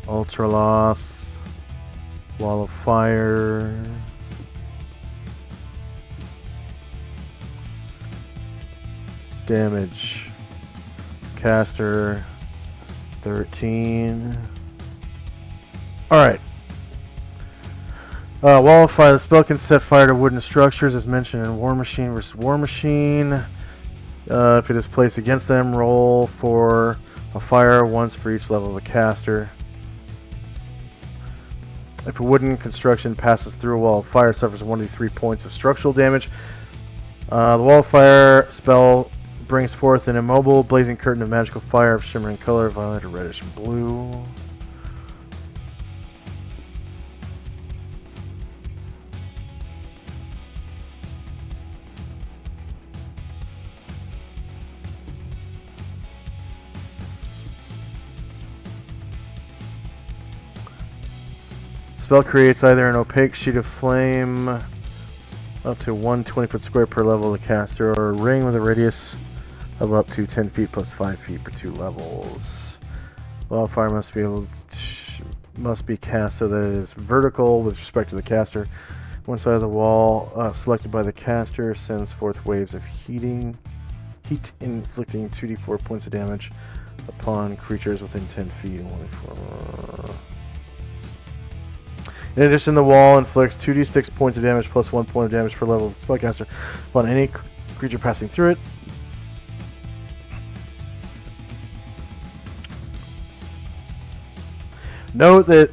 Ultraloth Wall of Fire. Damage. Caster 13. Alright. Wall of Fire. The spell can set fire to wooden structures as mentioned in War Machine vs. War Machine. If it is placed against them, roll for a fire once for each level of the caster. If a wooden construction passes through a wall of fire, it suffers 1d3 points of structural damage. The Wall of Fire spell brings forth an immobile, blazing curtain of magical fire of shimmering color, violet, or reddish and blue. Spell creates either an opaque sheet of flame up to 1 20-foot square per level of the caster, or a ring with a radius of up to 10 feet plus 5 feet for 2 levels. Wildfire must be cast so that it is vertical with respect to the caster. One side of the wall selected by the caster sends forth waves of heat inflicting 2d4 points of damage upon creatures within 10 feet. In addition, the wall inflicts 2d6 points of damage plus 1 point of damage per level of the spellcaster upon any creature passing through it. Note that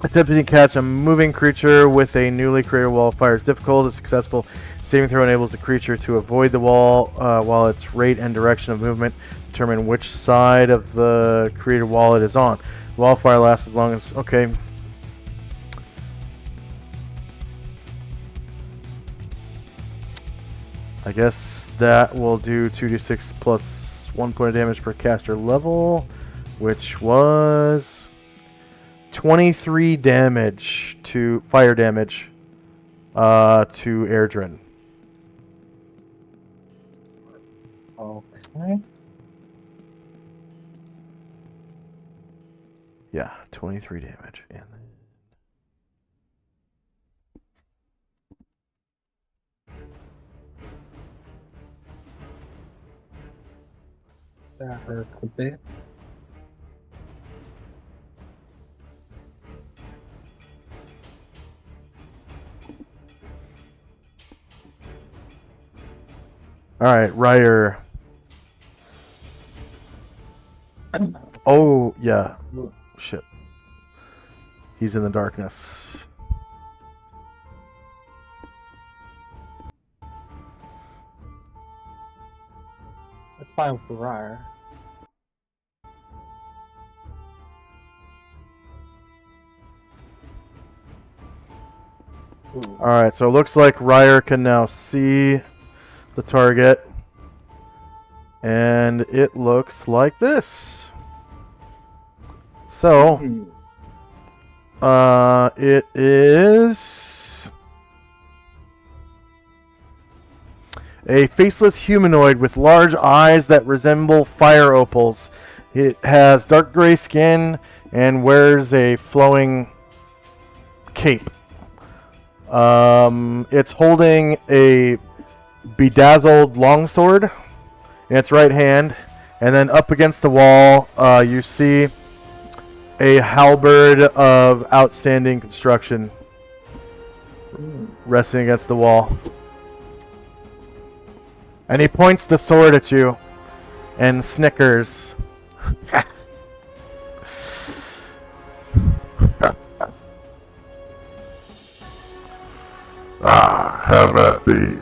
attempting to catch a moving creature with a newly created wall of fire is difficult. A successful saving throw enables the creature to avoid the wall while its rate and direction of movement determine which side of the created wall it is on. The wall of fire lasts as long as... Okay. I guess that will do 2d6 plus 1 point of damage per caster level, which was 23 damage to fire damage to Airdrin.
Okay.
Yeah, 23 damage. And then
That hurts a bit.
all right, Ryer. Oh, yeah. Shit. He's in the darkness.
That's fine for Ryer. Ooh.
All right, so it looks like Ryer can now see the target. And it looks like this. So, it is a faceless humanoid with large eyes that resemble fire opals. It has dark gray skin and wears a flowing cape. It's holding a bedazzled longsword in its right hand, and then up against the wall, you see a halberd of outstanding construction resting against the wall. And he points the sword at you and snickers.
Have at thee.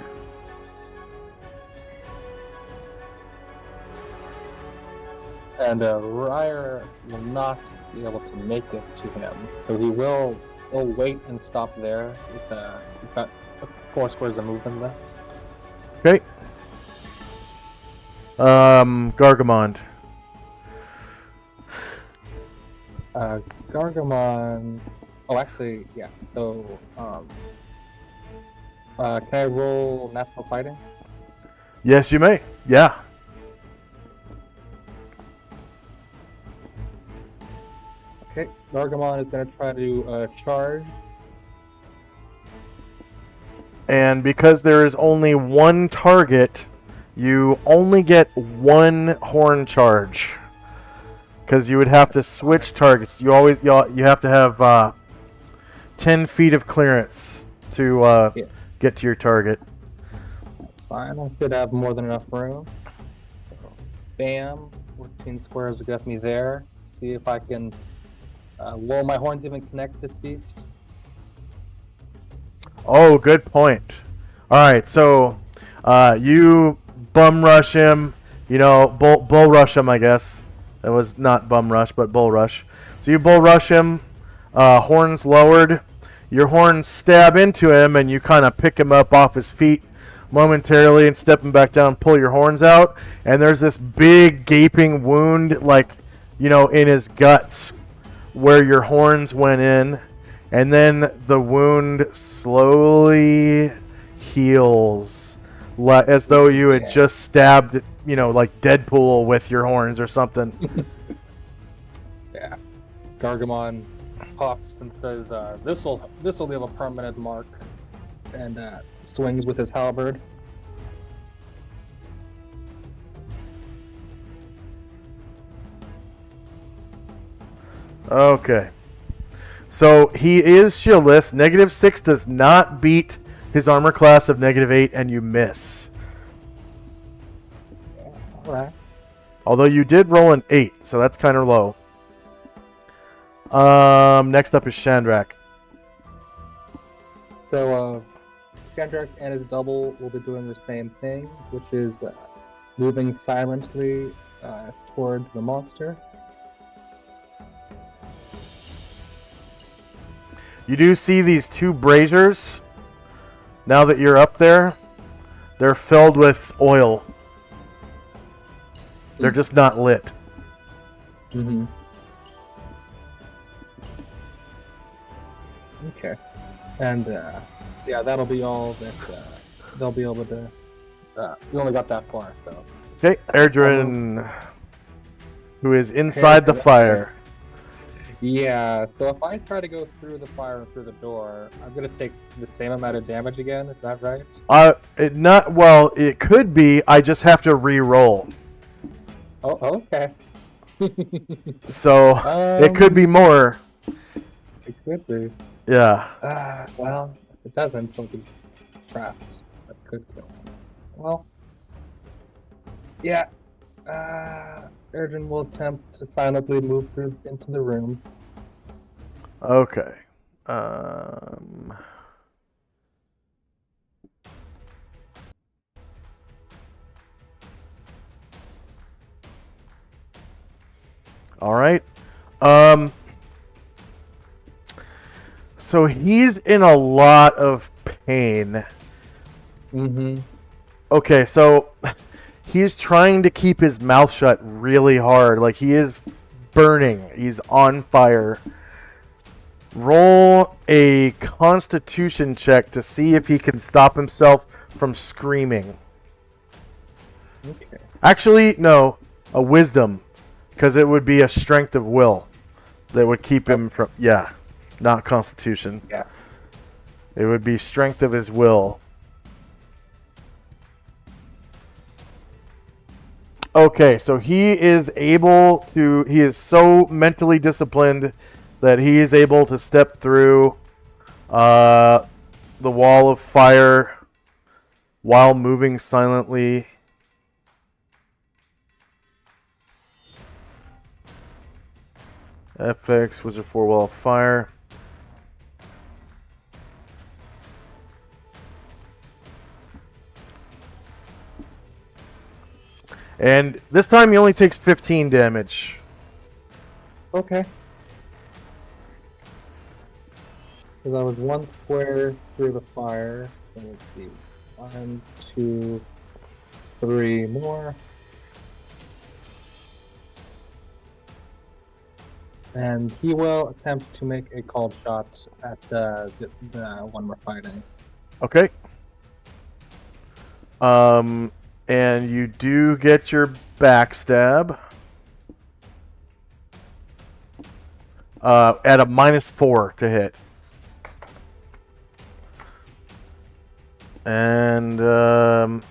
And Ryer will not be able to make it to him, so he'll wait and stop there. He's got 4 squares of movement left.
Okay. Gargamond.
Gargamon. Oh, actually, yeah. So, can I roll natural fighting?
Yes, you may. Yeah.
Okay, Gargamon is going to try to charge.
And because there is only one target, you only get 1 horn charge. Because you would have to switch targets. You have to have 10 feet of clearance to get to your target.
Fine, I should have more than enough room. So, bam, 14 squares got me there. See if I can will my horns even connect this beast?
Oh, good point. Alright, so you bum rush him, bull rush him, I guess. That was not bum rush, but bull rush. So you bull rush him, horns lowered. Your horns stab into him, and you kind of pick him up off his feet momentarily and step him back down, pull your horns out. And there's this big gaping wound, in his guts where your horns went in. And then the wound slowly heals, as though you had just stabbed, like Deadpool with your horns or something.
Yeah. Gargamon pops and says, "This'll leave a permanent mark," and swings with his halberd.
Okay. So he is shieldless. -6 does not beat his armor class of -8, and you miss.
Alright.
Although you did roll an 8, so that's kind of low. Next up is Shandrak.
So, Kendrick and his double will be doing the same thing, which is moving silently toward the monster.
You do see these two braziers. Now that you're up there, they're filled with oil. They're just not lit.
Mm-hmm. Okay. And yeah, that'll be all that they'll be able to. We only got that far, so.
Okay, Erdrin, who is inside the fire.
Yeah, so if I try to go through the fire and through the door, I'm gonna take the same amount of damage again. Is that right?
It could be. I just have to re-roll.
Oh, okay.
So it could be more.
It could be.
Yeah.
Well, if it doesn't, something trapped. That could kill him. Well, yeah. Erdrin will attempt to silently move through into the room.
Okay. All right. So he's in a lot of pain.
Mm-hmm.
Okay, so he's trying to keep his mouth shut really hard. Like he is burning. He's on fire. Roll a constitution check to see if he can stop himself from screaming.
Okay.
Actually, no. A wisdom. Because it would be a strength of will that would keep him from... Yeah. Not constitution.
Yeah.
It would be strength of his will. Okay, so he is able to... He is so mentally disciplined that he is able to step through the wall of fire while moving silently. FX, Wizard 4 Wall of Fire. And this time he only takes 15 damage.
Okay. So that was one square through the fire. So let's see. 1, 2, 3 more. And he will attempt to make a called shot at the one we're fighting.
Okay. And you do get your backstab. At a -4 to hit. And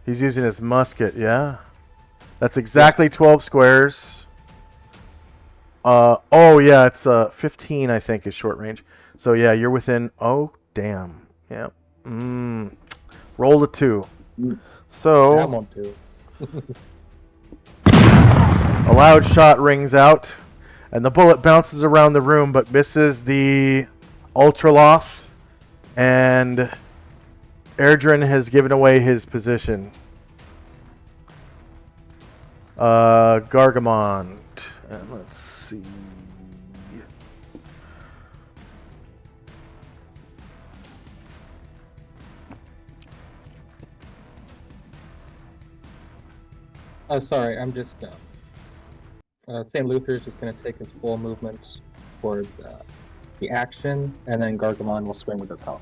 he's using his musket, yeah? That's exactly 12 squares. Oh yeah, it's 15 I think is short range. So yeah, you're within... Oh, damn. Yep. Roll a 2. So...
I'm on 2.
A loud shot rings out, and the bullet bounces around the room but misses the Ultraloth, and Erdrin has given away his position. Gargamond. And let's see.
Oh, sorry, I'm just... St. Luther is just going to take his full movement towards the action, and then Gargamon will swing with his halberd.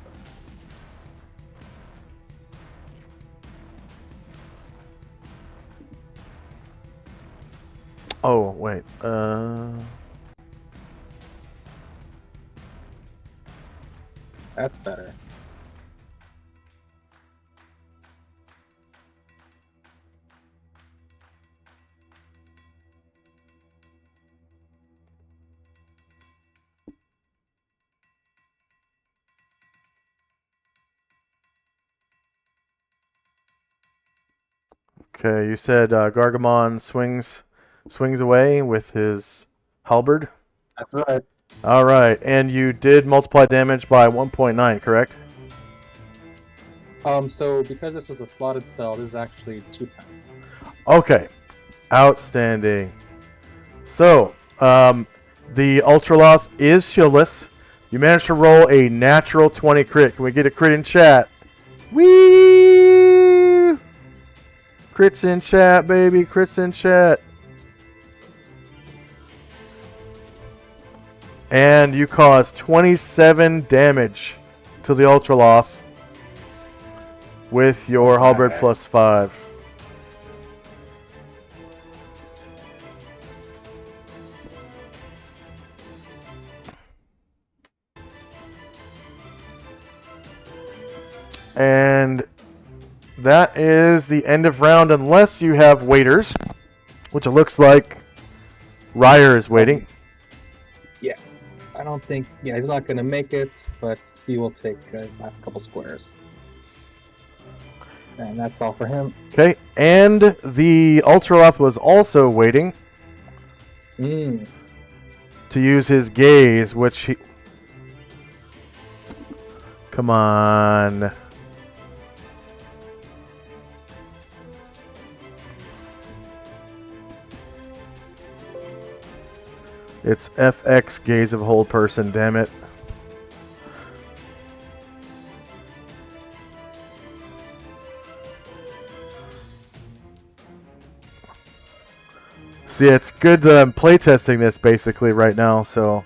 Oh, wait.
That's better.
Okay, you said Gargamon swings away with his halberd.
That's right.
All right, and you did multiply damage by 1.9, correct?
So because this was a slotted spell, this is actually 2 times.
Okay, outstanding. So, the Ultraloth is shieldless. You managed to roll a natural 20 crit. Can we get a crit in chat? Whee! Crits in chat, baby. Crits in chat. And you cause 27 damage to the Ultraloth with your Halberd +5. And that is the end of round, unless you have waiters, which it looks like Ryer is waiting.
Yeah. I don't think... Yeah, he's not going to make it, but he will take his last couple squares. And that's all for him.
Okay, and the Ultraloth was also waiting to use his gaze, which he... Come on. It's FX gaze of whole person, damn it. See, it's good that I'm playtesting this basically right now, so...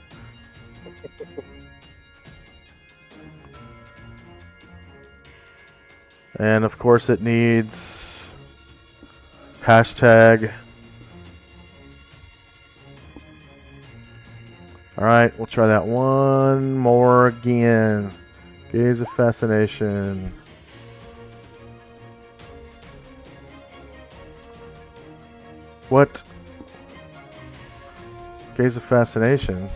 And of course it needs... hashtag... Alright, we'll try that one more again. Gaze of Fascination. What? Gaze of Fascination?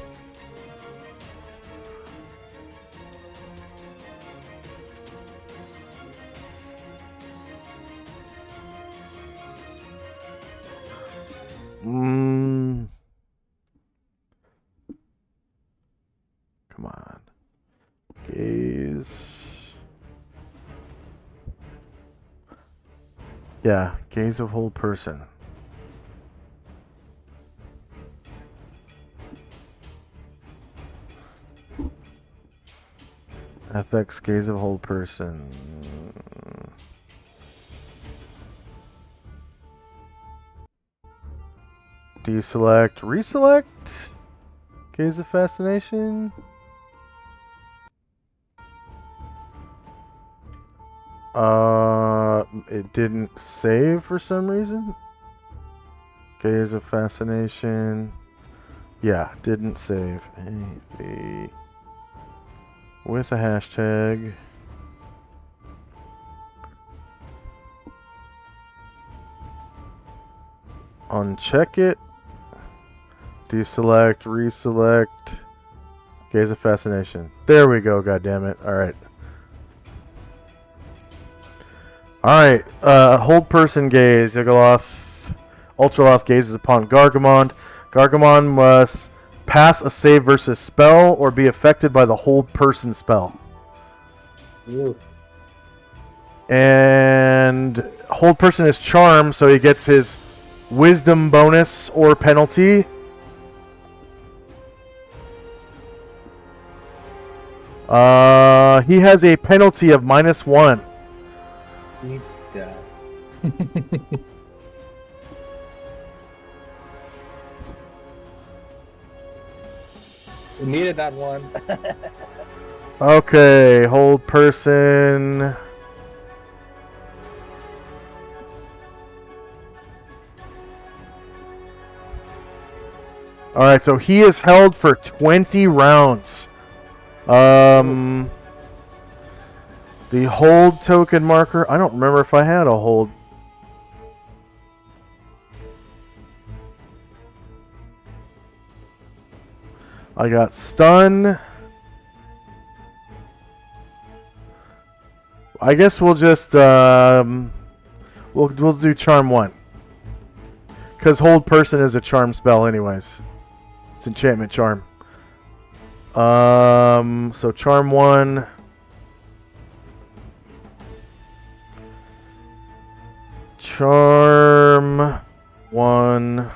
Come on. Gaze. Yeah, gaze of whole person. FX gaze of whole person. Deselect, reselect. Gaze of Fascination. It didn't save for some reason. Gaze of Fascination. Yeah, didn't save. A with a hashtag. Uncheck it. Deselect, reselect. Gaze of Fascination. There we go, goddammit. Alright. Alright, hold person gaze. Yogoloth, Ultraloth gazes upon Gargamon. Gargamon must pass a save versus spell or be affected by the hold person spell.
Ooh.
And hold person is charmed, so he gets his wisdom bonus or penalty. He has a penalty of -1.
Yeah. We needed that one.
Okay, hold person. Alright, so he is held for 20 rounds. The hold token marker. I don't remember if I had a hold. I got stun. I guess we'll just we'll do charm 1. Because hold person is a charm spell anyways. It's enchantment charm. So charm 1. Charm 1.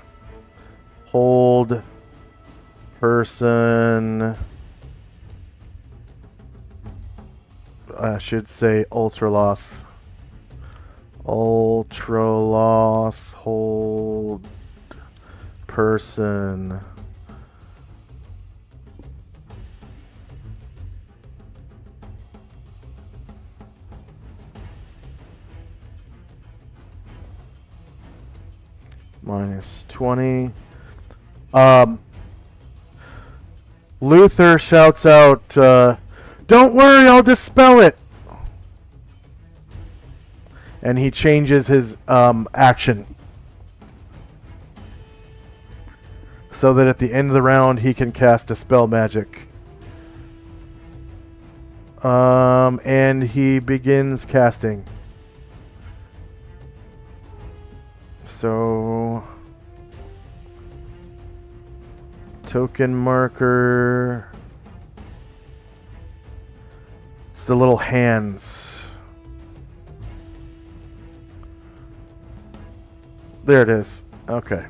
Hold person. I should say Ultraloth. Ultraloth hold person. Minus 20. Luther shouts out, "Don't worry, I'll dispel it." And he changes his action so that at the end of the round he can cast Dispel Magic. And he begins casting. So token marker. It's the little hands. There it is. Okay.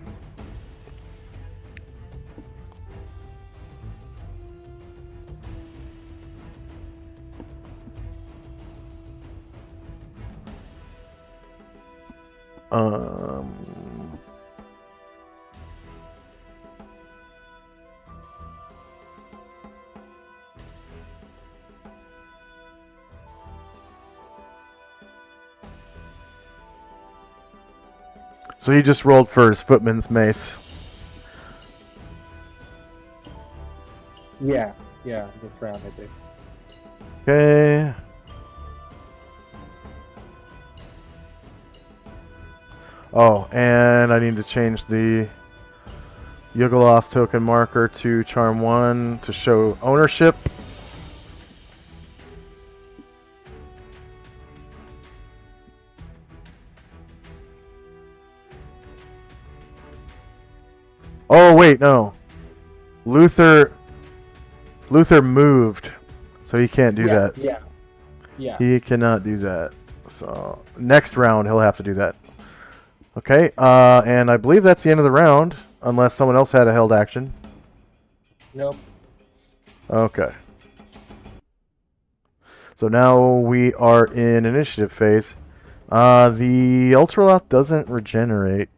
So he just rolled for his footman's mace.
Yeah, this round I did.
Okay. Oh, and I need to change the Yugoloth token marker to Charm 1 to show ownership. Oh, wait, no. Luther moved, so he can't do that.
Yeah.
He cannot do that. So next round he'll have to do that. Okay, and I believe that's the end of the round, unless someone else had a held action.
Nope.
Okay. So now we are in initiative phase. The Ultraloth doesn't regenerate.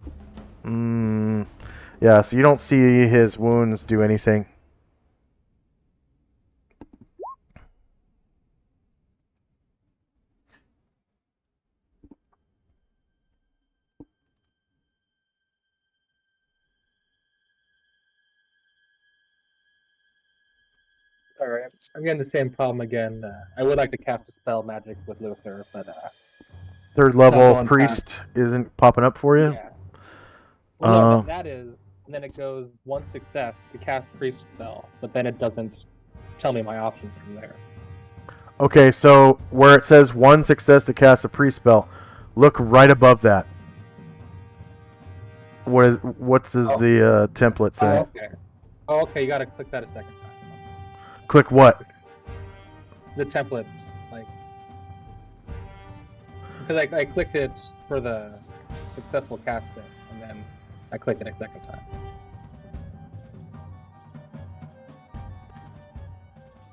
Yeah, so you don't see his wounds do anything.
Alright, I'm getting the same problem again. I would like to cast a spell magic with Luther, but
Third
not
level
going
priest isn't popping up for you?
yeah. Well, no, that is, and then it goes 1 success to cast priest spell, but then it doesn't tell me my options from there.
Okay, so where it says 1 success to cast a priest spell, look right above that. What does the template say?
Oh, okay, you gotta click that a second time.
Click what?
The template, because I clicked it for the successful casting, and then I click it a second time.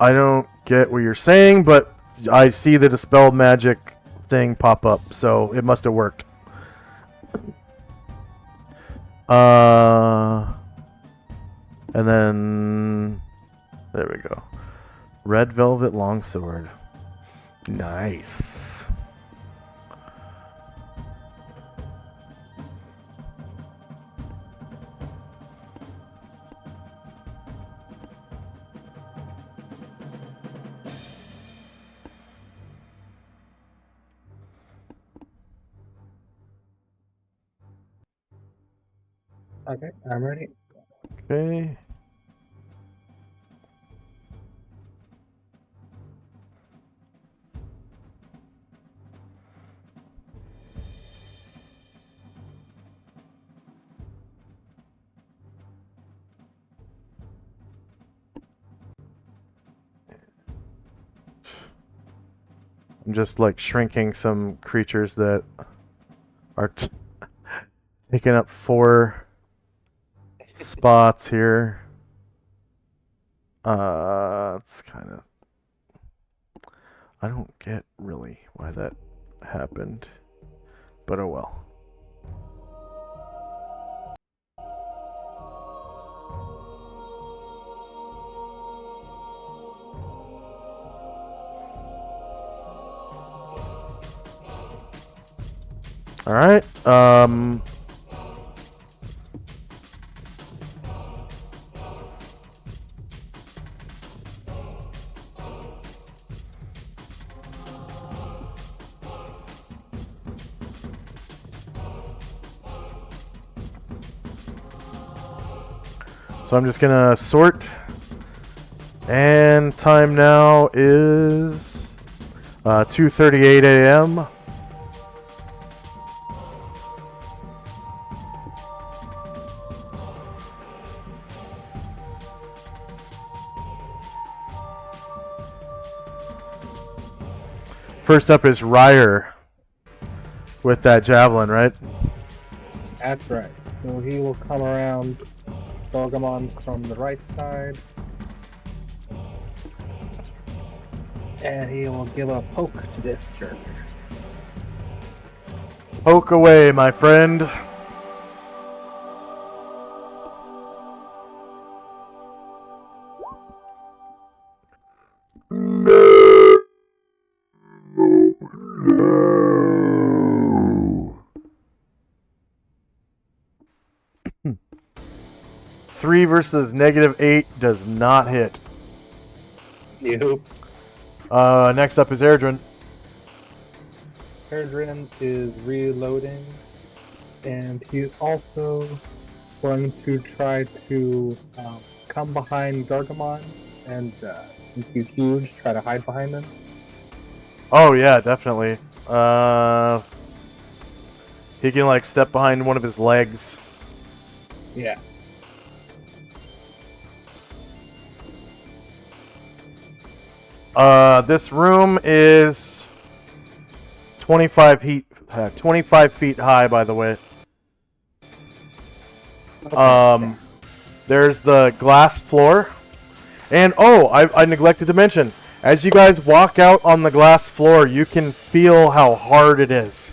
I don't get what you're saying, but I see the Dispel Magic thing pop up, so it must have worked. And then there we go. Red Velvet Longsword. Nice.
Okay, I'm ready.
Okay. I'm just like shrinking some creatures that are taking up 4 spots here. It's kind of... I don't get really why that happened, but oh well. All right. So I'm just gonna sort, and time now is 2:38 a.m. First up is Ryer with that javelin, right?
That's right. So he will come around Gargamon from the right side. And he will give a poke to this jerk.
Poke away, my friend.
No.
3 versus -8 does not hit.
Nope.
Next up is Erdrin.
Erdrin is reloading, and he's also going to try to come behind Gargamon, and since he's huge, try to hide behind him.
Oh yeah, definitely. He can like step behind one of his legs.
Yeah.
This room is 25 feet high, by the way.
Okay.
There's the glass floor. And oh, I neglected to mention, as you guys walk out on the glass floor, you can feel how hard it is.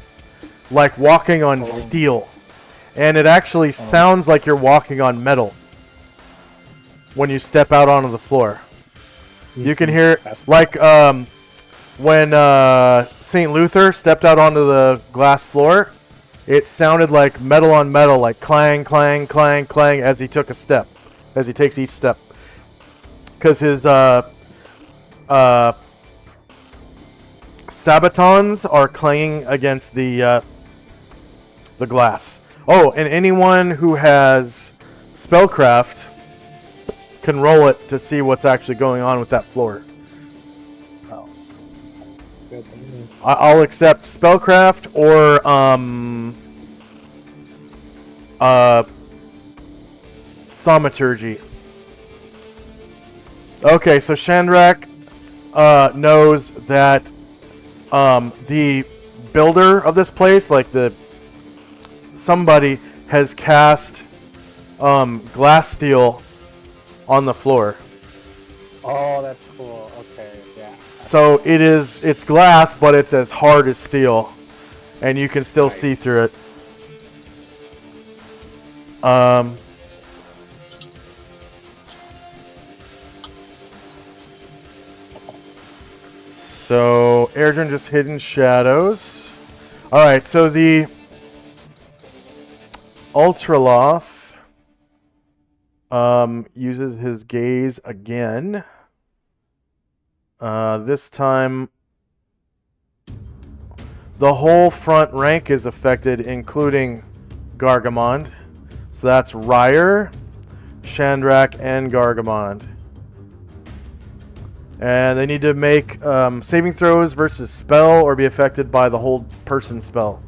Like walking on steel. And it actually sounds like you're walking on metal when you step out onto the floor. You can hear, like, when St. Luther stepped out onto the glass floor, it sounded like metal on metal, like clang, clang, clang, clang, as he took a step, as he takes each step. Because his sabatons are clanging against the glass. Oh, and anyone who has spellcraft can roll it to see what's actually going on with that floor.
Oh, that's good.
I'll accept spellcraft or thaumaturgy. Okay, so Shandrak knows that the builder of this place, like somebody has cast glass steel on the floor.
Oh, that's cool. Okay, yeah.
So it's glass, but it's as hard as steel, and you can still see through it. So Erdrin just hidden shadows. All right, so the Ultraloth uses his gaze again. This time, the whole front rank is affected, including Gargamond. So that's Ryer, Shandrak, and Gargamond. And they need to make saving throws versus spell or be affected by the hold person spell.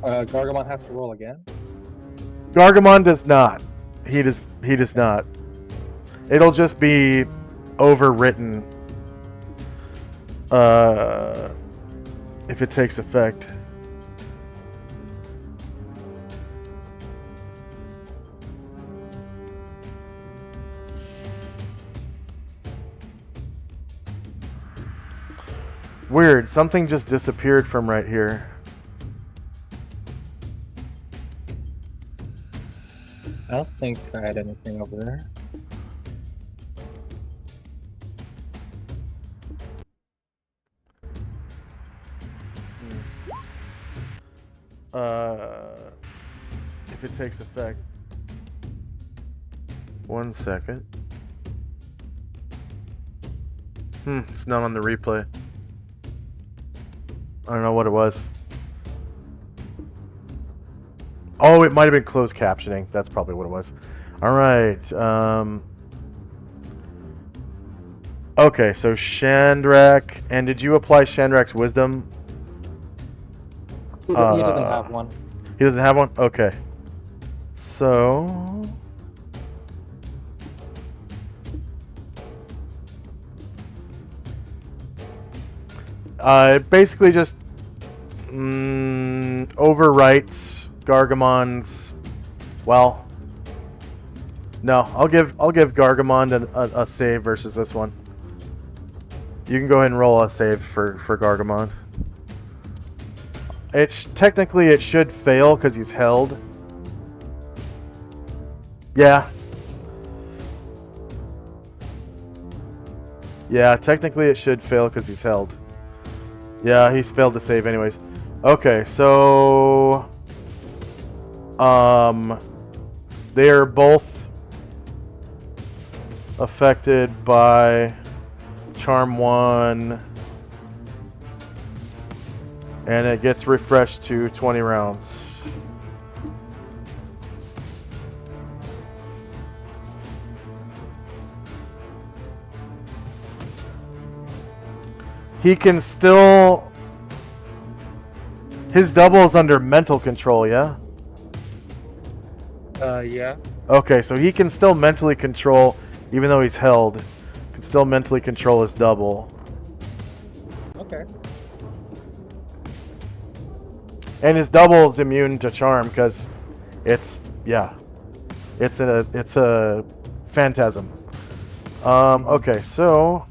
Gargamon has to roll again.
Gargamon does not. He does not. It'll just be overwritten if it takes effect. Weird, something just disappeared from right here.
I don't think I had anything over there.
If it takes effect. 1 second. It's not on the replay. I don't know what it was. Oh, it might have been closed captioning. That's probably what it was. Alright, okay, so Shandrak, and did you apply Shandrak's wisdom?
He doesn't have one.
He doesn't have one? Okay. So... it basically just overwrites Gargamon's... Well... No, I'll give Gargamon a save versus this one. You can go ahead and roll a save for Gargamon. Technically it should fail because he's held. Yeah. Yeah, technically it should fail because he's held. Yeah, he's failed to save anyways. Okay, so... they are both affected by Charm 1. And it gets refreshed to 20 rounds. He can still... His double is under mental control, yeah?
Yeah.
Okay, so he can still mentally control, even though he's held. Can still mentally control his double.
Okay.
And his double is immune to charm because it's a phantasm. Okay, so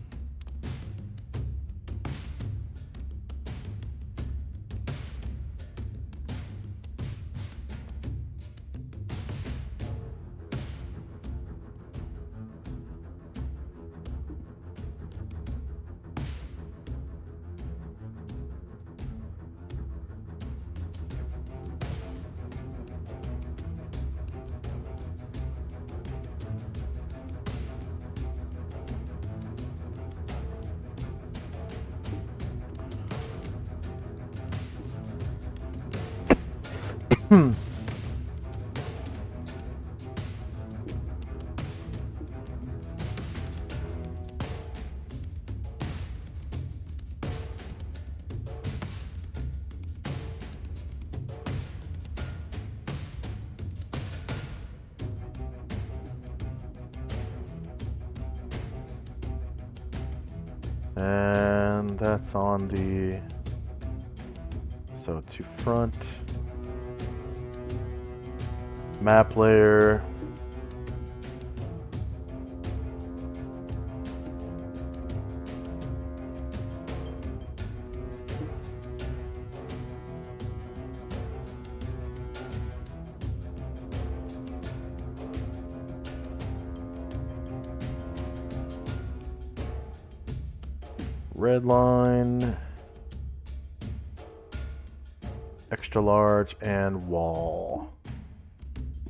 and that's on the to front map layer. Red line, extra large, and wall.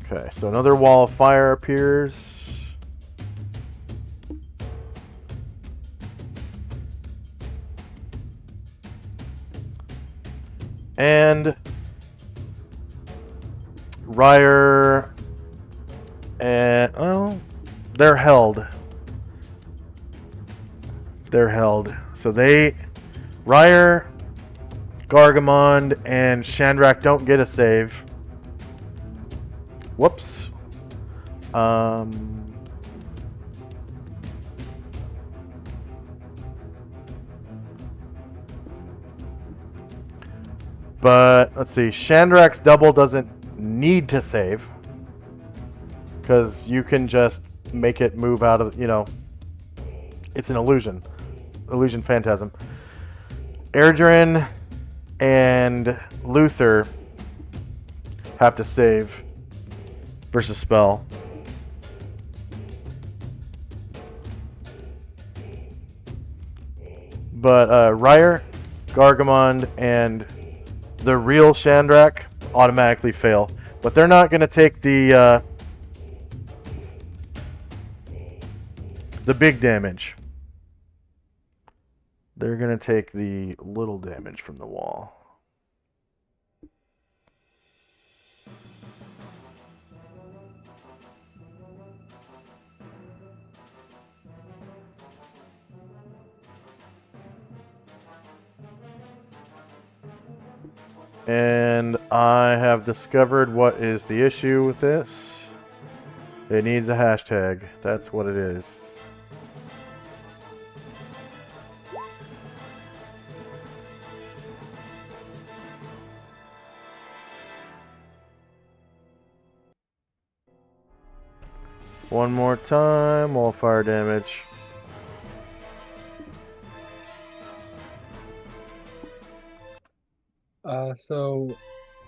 Okay, so another wall of fire appears. And Ryer and they're held. They're held. So Ryer, Gargamond, and Shandrak don't get a save. Whoops. But let's see. Shandrak's double doesn't need to save because you can just make it move out of. It's an illusion phantasm. Erdrin and Luther have to save versus spell. But Ryer, Gargamond, and the real Shandrak automatically fail. But they're not going to take the big damage. They're going to take the little damage from the wall. And I have discovered what is the issue with this. It needs a hashtag. That's what it is. One more time, wall fire damage.
So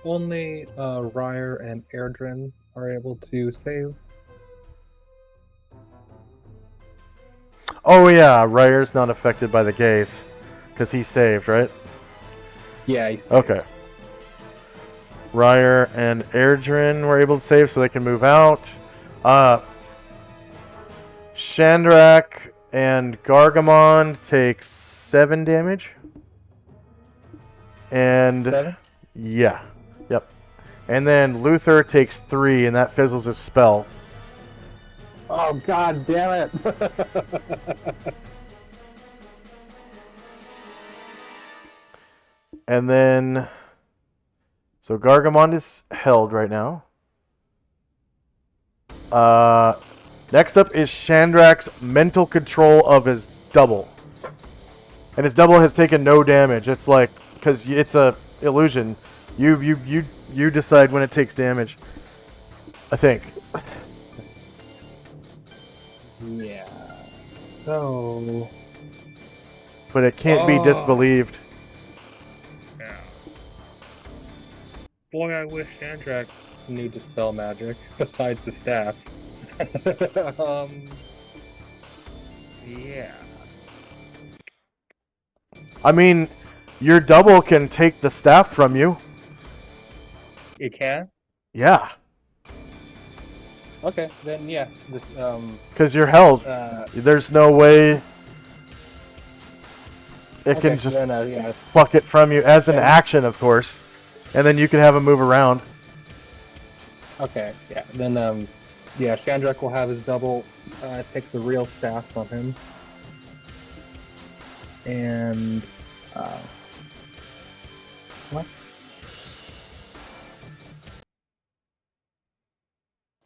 only Ryer and Erdrin are able to save.
Oh yeah, Ryer's not affected by the gaze because he saved, right?
Yeah. He saved.
Okay. Ryer and Erdrin were able to save, so they can move out. Shandrak and Gargamond take 7 damage. And
7?
yeah, yep. And then Luther takes 3, and that fizzles his spell.
Oh god damn it!
And then, so Gargamond is held right now. Next up is Shandrak's mental control of his double. And his double has taken no damage. It's like, because it's a illusion, you decide when it takes damage. I think.
Yeah. So.
But it can't be disbelieved.
Yeah. Boy, I wish Shandrak knew dispel magic besides the staff. Yeah.
I mean, your double can take the staff from you.
It can?
Yeah.
Okay, then yeah. This
Because you're held. There's no way it can just
yeah.
pluck it from you as an action, of course. And then you can have him move around.
Okay, yeah. Then yeah, Shandrak will have his double take the real staff from him. And what?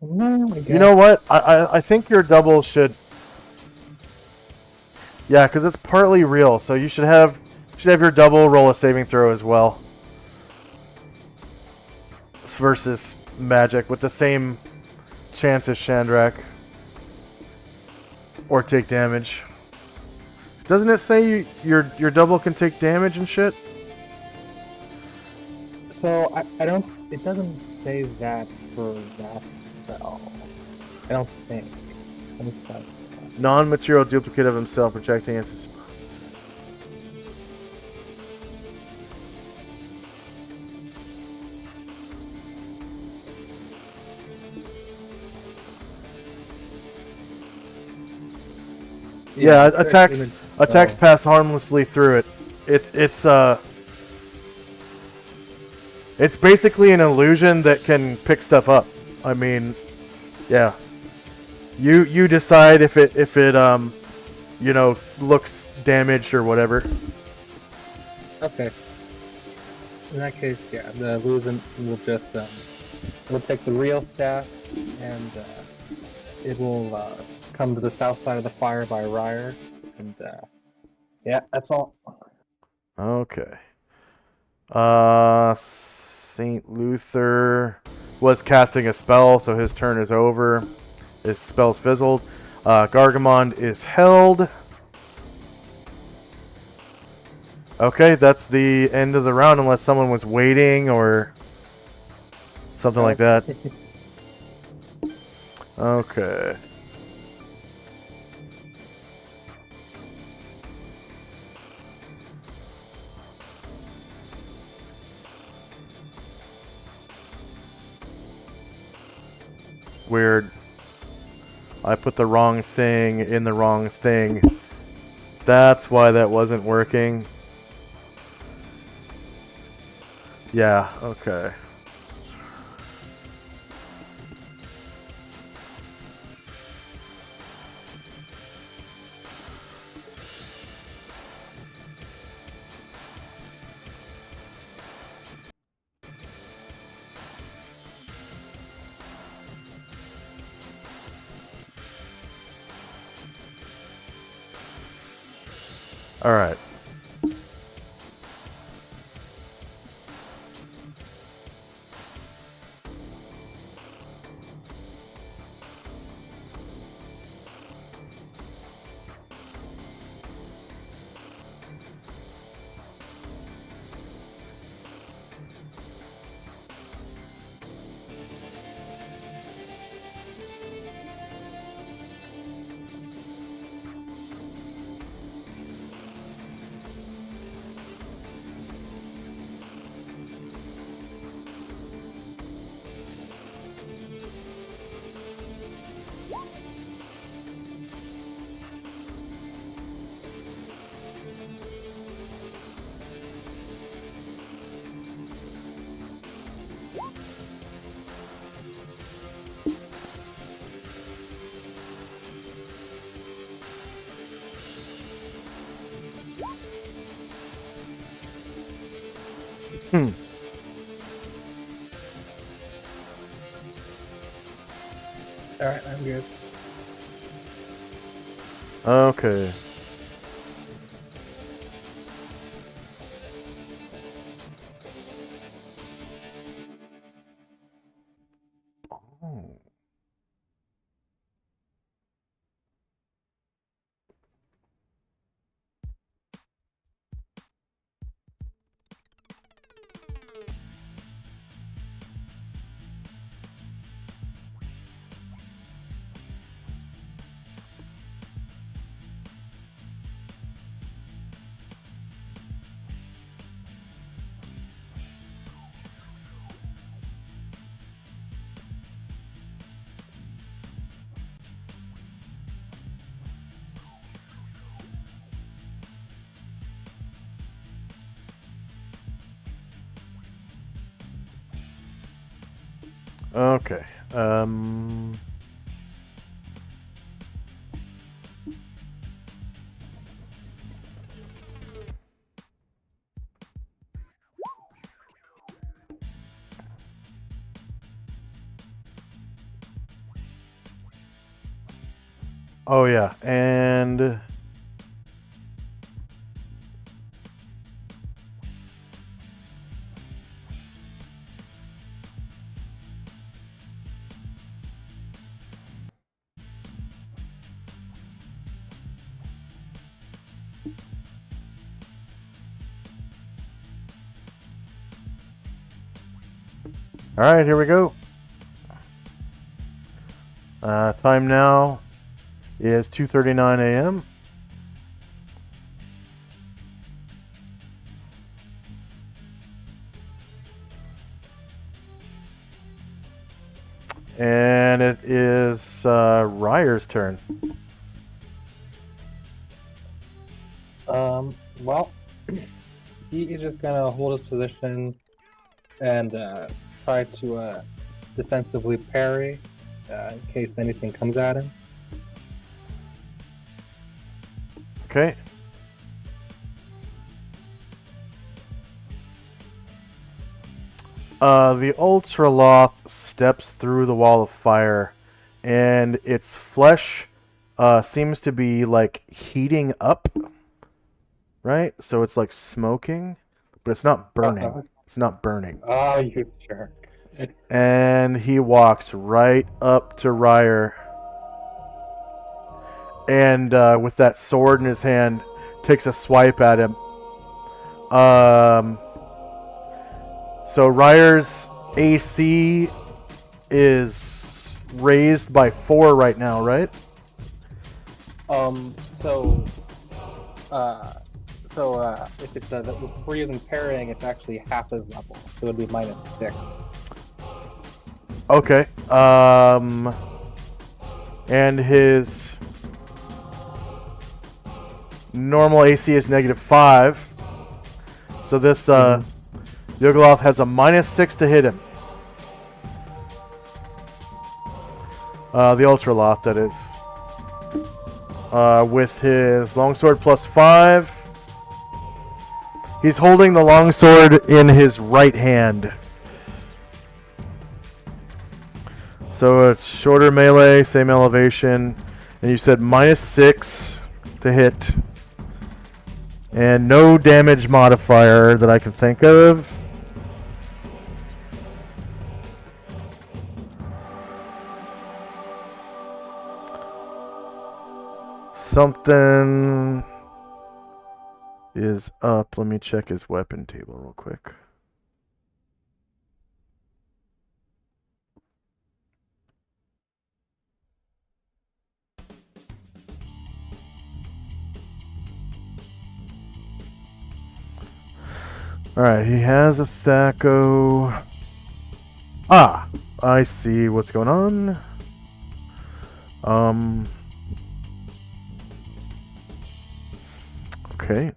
No, I guess.
You know what? I think your double should. Yeah, because it's partly real, so you should have your double roll a saving throw as well. Versus magic with the same chance as Shandrak. Or take damage. Doesn't it say your double can take damage and shit?
So I don't. It doesn't say that for that spell. I don't think. Let me spell it.
Non-material duplicate of himself projecting against his. Yeah, attacks pass harmlessly through it. It's basically an illusion that can pick stuff up. I mean, yeah. You decide if it looks damaged or whatever.
Okay. In that case, yeah, the illusion will just will take the real staff and it will come to the south side of the fire by Ryer, and yeah, that's all.
Okay. Saint Luther was casting a spell, so his turn is over. His spell's fizzled. Gargamond is held. Okay, that's the end of the round unless someone was waiting or something like that. Okay. Weird. I put the wrong thing in the wrong thing. That's why that wasn't working. Yeah, okay. All right. Hmm.
Alright, I'm good.
Okay. Oh. Okay. Oh yeah, and all right, here we go. Time now is 2:39 a.m. And it is Ryer's turn.
Well, he is just gonna hold his position and try to defensively parry in case anything comes at him.
Okay. The Ultraloth steps through the wall of fire, and its flesh seems to be like heating up, right? So it's like smoking, but it's not burning. It's not burning.
Oh, you jerk.
And he walks right up to Ryer. And with that sword in his hand, takes a swipe at him. So Ryer's AC is raised by 4 right now, right?
If it's with freezing parrying, it's actually half his level, so it would be -6.
Okay. And his normal AC is -5. So this Yogoloth has a -6 to hit him. The Ultraloth, that is. With his longsword +5. He's holding the longsword in his right hand. So it's shorter melee, same elevation. And you said -6 to hit. And no damage modifier that I can think of. Something is up. Let me check his weapon table real quick. Alright, he has a Thaco. Ah! I see what's going on. Okay.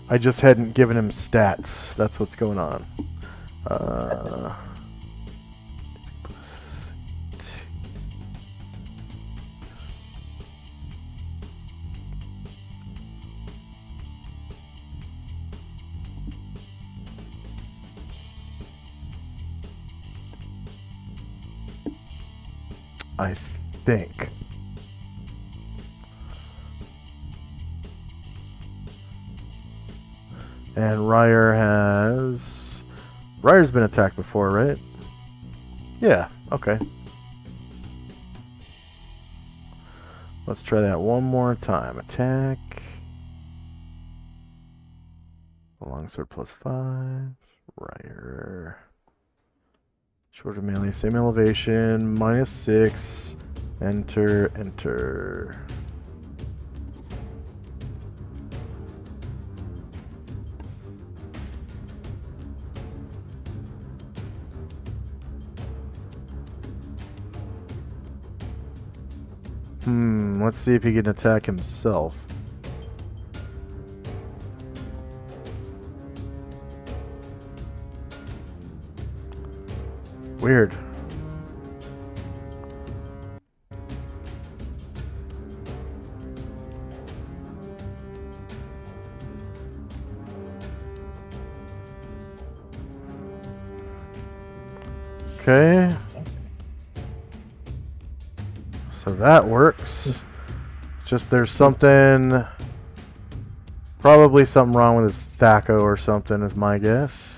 I just hadn't given him stats. That's what's going on. I think. And Ryer's been attacked before, right? Yeah, okay. Let's try that one more time. Attack. Longsword +5. Ryer. Shorter melee, same elevation, -6. Enter, enter. Let's see if he can attack himself. Weird. Okay. So that works. Just there's something, probably something wrong with his Thaco or something is my guess.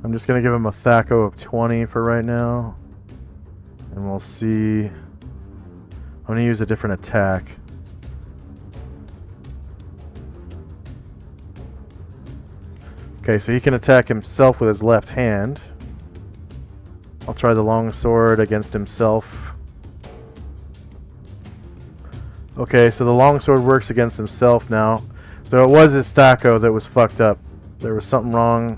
I'm just going to give him a Thaco of 20 for right now. And we'll see. I'm going to use a different attack. Okay, so he can attack himself with his left hand. I'll try the longsword against himself. Okay, so the longsword works against himself now. So it was his Thaco that was fucked up. There was something wrong.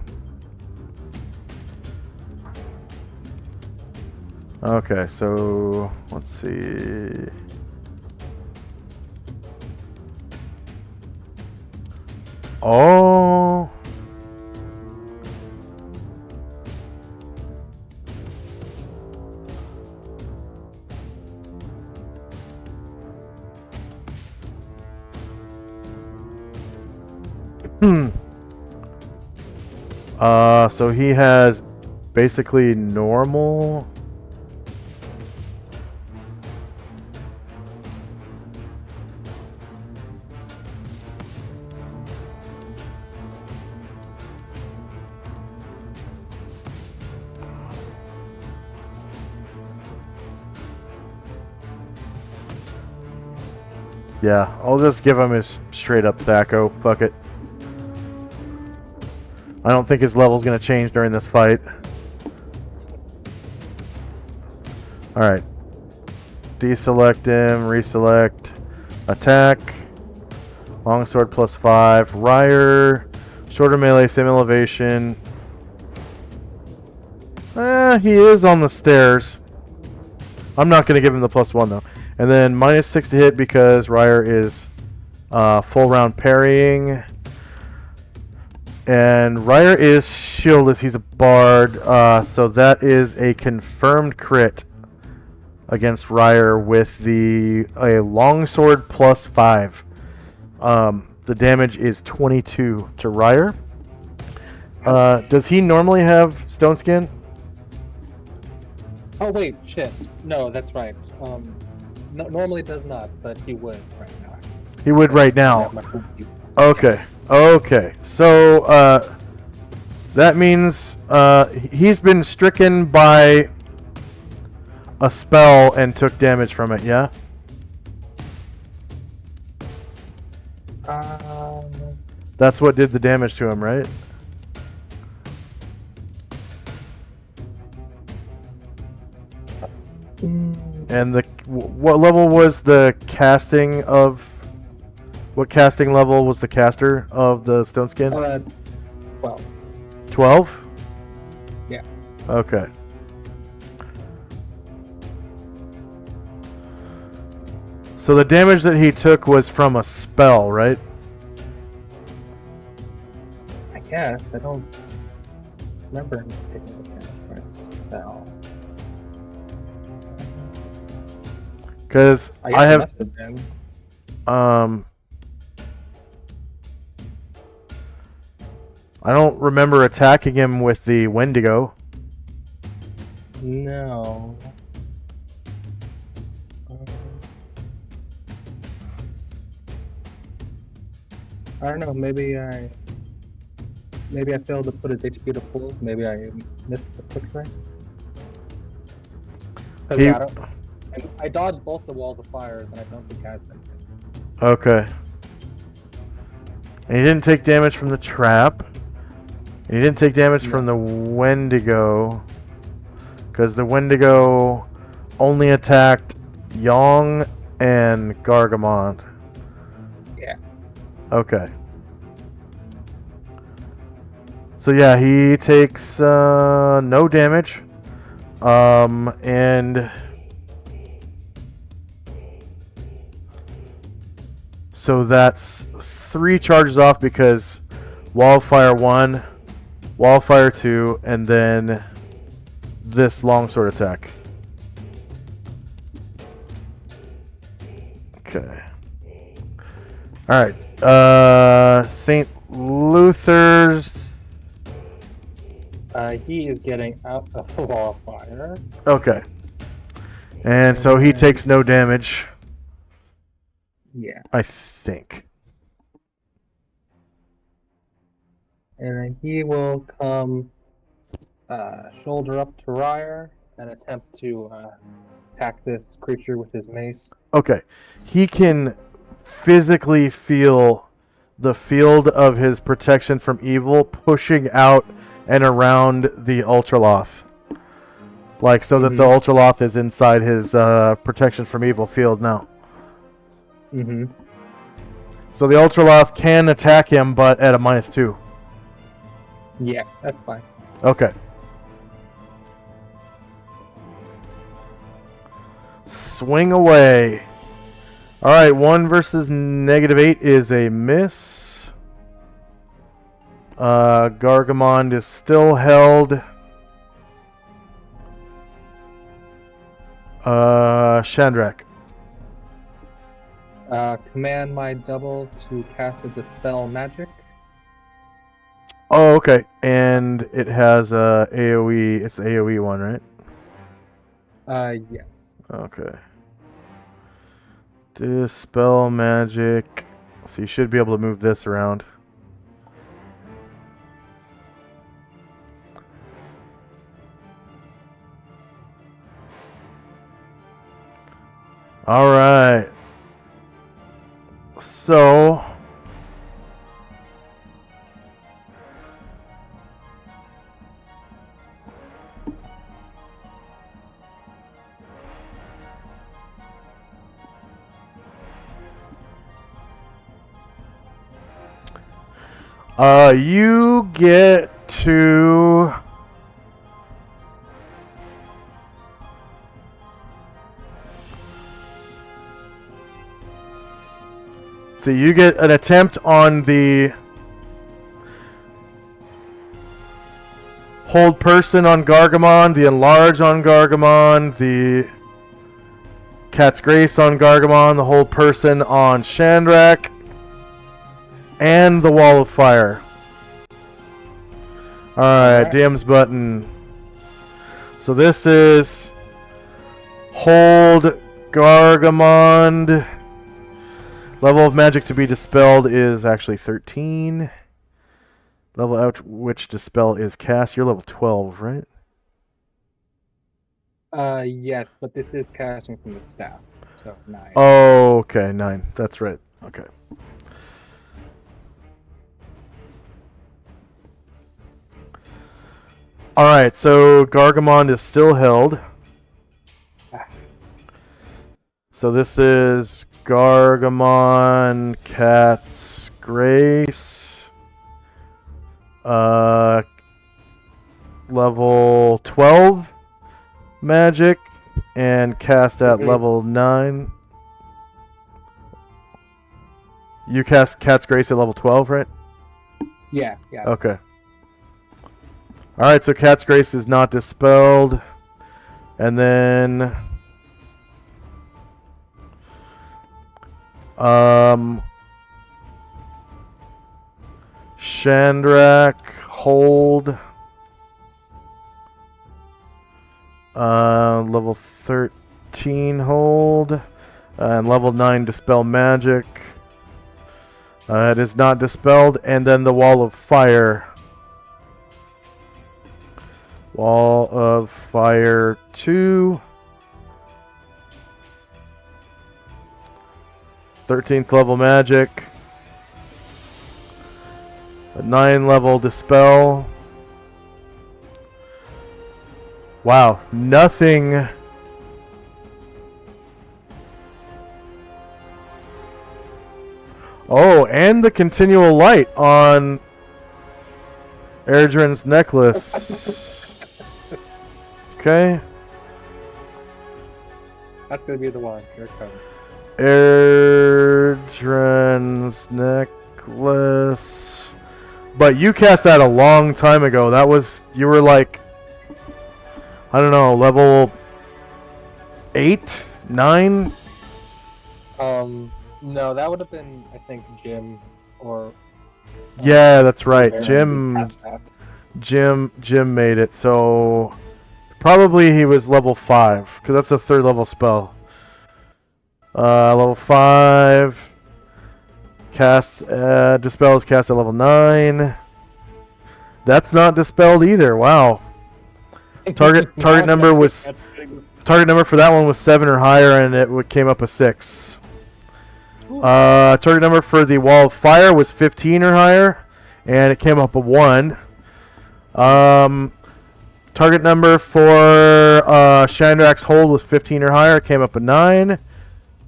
Okay, so let's see. Oh. Hmm. So he has basically normal. Yeah, I'll just give him his straight up Thaco. Fuck it. I don't think his level's gonna change during this fight. Alright. Deselect him, reselect, attack. Longsword +5. Ryer. Shorter melee, same elevation. He is on the stairs. I'm not gonna give him the +1 though. And then -6 to hit because Ryer is full round parrying. And Ryer is shieldless. He's a bard. So that is a confirmed crit against Ryer with a longsword +5. The damage is 22 to Ryer. Does he normally have stone skin?
Oh wait, shit. No, that's right. Normally does not, but he would right now.
He would right now.
Yeah,
Okay. Okay. So that means he's been stricken by a spell and took damage from it, yeah? That's what did the damage to him, right? And what level was the casting of... What casting level was the caster of the stone skin?
12.
12?
Yeah.
Okay. So the damage that he took was from a spell, right?
I guess. I don't remember him taking the damage for a spell.
Because I have...
must have been.
I don't remember attacking him with the Wendigo.
No. I don't know. Maybe I failed to put his HP to full. Maybe I missed the quick play. I dodged both the walls of fire, and I don't think I had them.
Okay. And he didn't take damage from the trap. And he didn't take damage from the Wendigo. Because the Wendigo only attacked Yong and Gargamont.
Yeah.
Okay. So yeah, he takes no damage. And... So that's 3 charges off because Wildfire 1, Wildfire 2, and then this longsword attack. Okay. Alright. St. Luther's...
He is getting out of the wall of fire.
Okay. And so he takes no damage.
Yeah.
I think.
And then he will come shoulder up to Ryer and attempt to attack this creature with his mace.
Okay. He can physically feel the field of his protection from evil pushing out and around the Ultraloth. Like, so that the Ultraloth is inside his protection from evil field now.
Mm-hmm.
So the Ultraloth can attack him, but at a -2.
Yeah, that's fine.
Okay. swing away. All right, 1 versus -8 is a miss. Gargamond is still held. Shandrak.
Command my double to cast a Dispel Magic.
Oh, okay. And it has a AoE. It's the AoE one, right?
Yes.
Okay. Dispel Magic. So you should be able to move this around. All right. So you get to so you get an attempt on the hold person on Gargamon, the enlarge on Gargamon, the Cat's Grace on Gargamon, the hold person on Shandrak, and the Wall of Fire. Alright, DM's button. So this is hold Gargamon. Level of magic to be dispelled is actually 13. Level at which dispel is cast. You're level 12, right?
Yes, but this is casting from the staff, so 9.
Oh, okay, 9. That's right. Okay. Alright, so Gargamon is still held. So this is Gargamon, Cat's Grace, level 12 magic, and cast at level 9. You cast Cat's Grace at level 12, right?
Yeah.
Okay. Alright, so Cat's Grace is not dispelled. And then Shandrak, hold. Level 13 hold. And level 9 dispel magic. It is not dispelled. And then the Wall of Fire. Wall of Fire 2. 13th level magic. A 9 level dispel. Wow, nothing. Oh, and the continual light on Erdrin's necklace. Okay.
That's gonna be the one. Here it comes.
Erdrin's necklace. But you cast that a long time ago. That was, you were like, I don't know, level 8, 9?
No, that would have been, I think, Jim or.
Yeah, that's right. Jim made it. So probably he was level 5, because that's a 3rd level spell. Level 5. Cast dispel is cast at level 9. That's not dispelled either. Wow. Target number was target number for that one was 7 or higher, and it came up a 6. Target number for the Wall of Fire was 15 or higher, and it came up a 1. Target number for Shandrak's hold was 15 or higher, it came up a 9.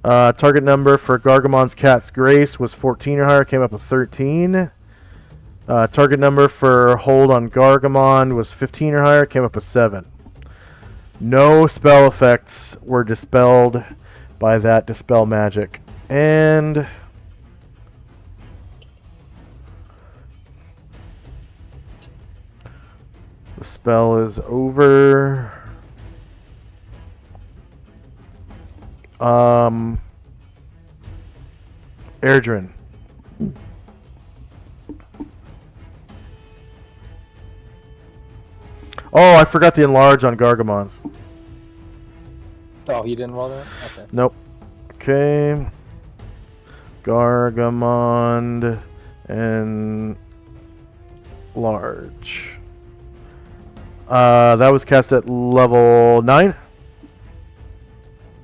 Target number for Gargamon's Cat's Grace was 14 or higher, came up a 13. Target number for hold on Gargamon was 15 or higher, came up a 7. No spell effects were dispelled. by that dispel magic. And the spell is over. Erdrin. Oh, I forgot to enlarge on Gargamon.
Oh, he didn't roll that? Okay.
Nope. Okay. Gargamon and large. That was cast at level 9?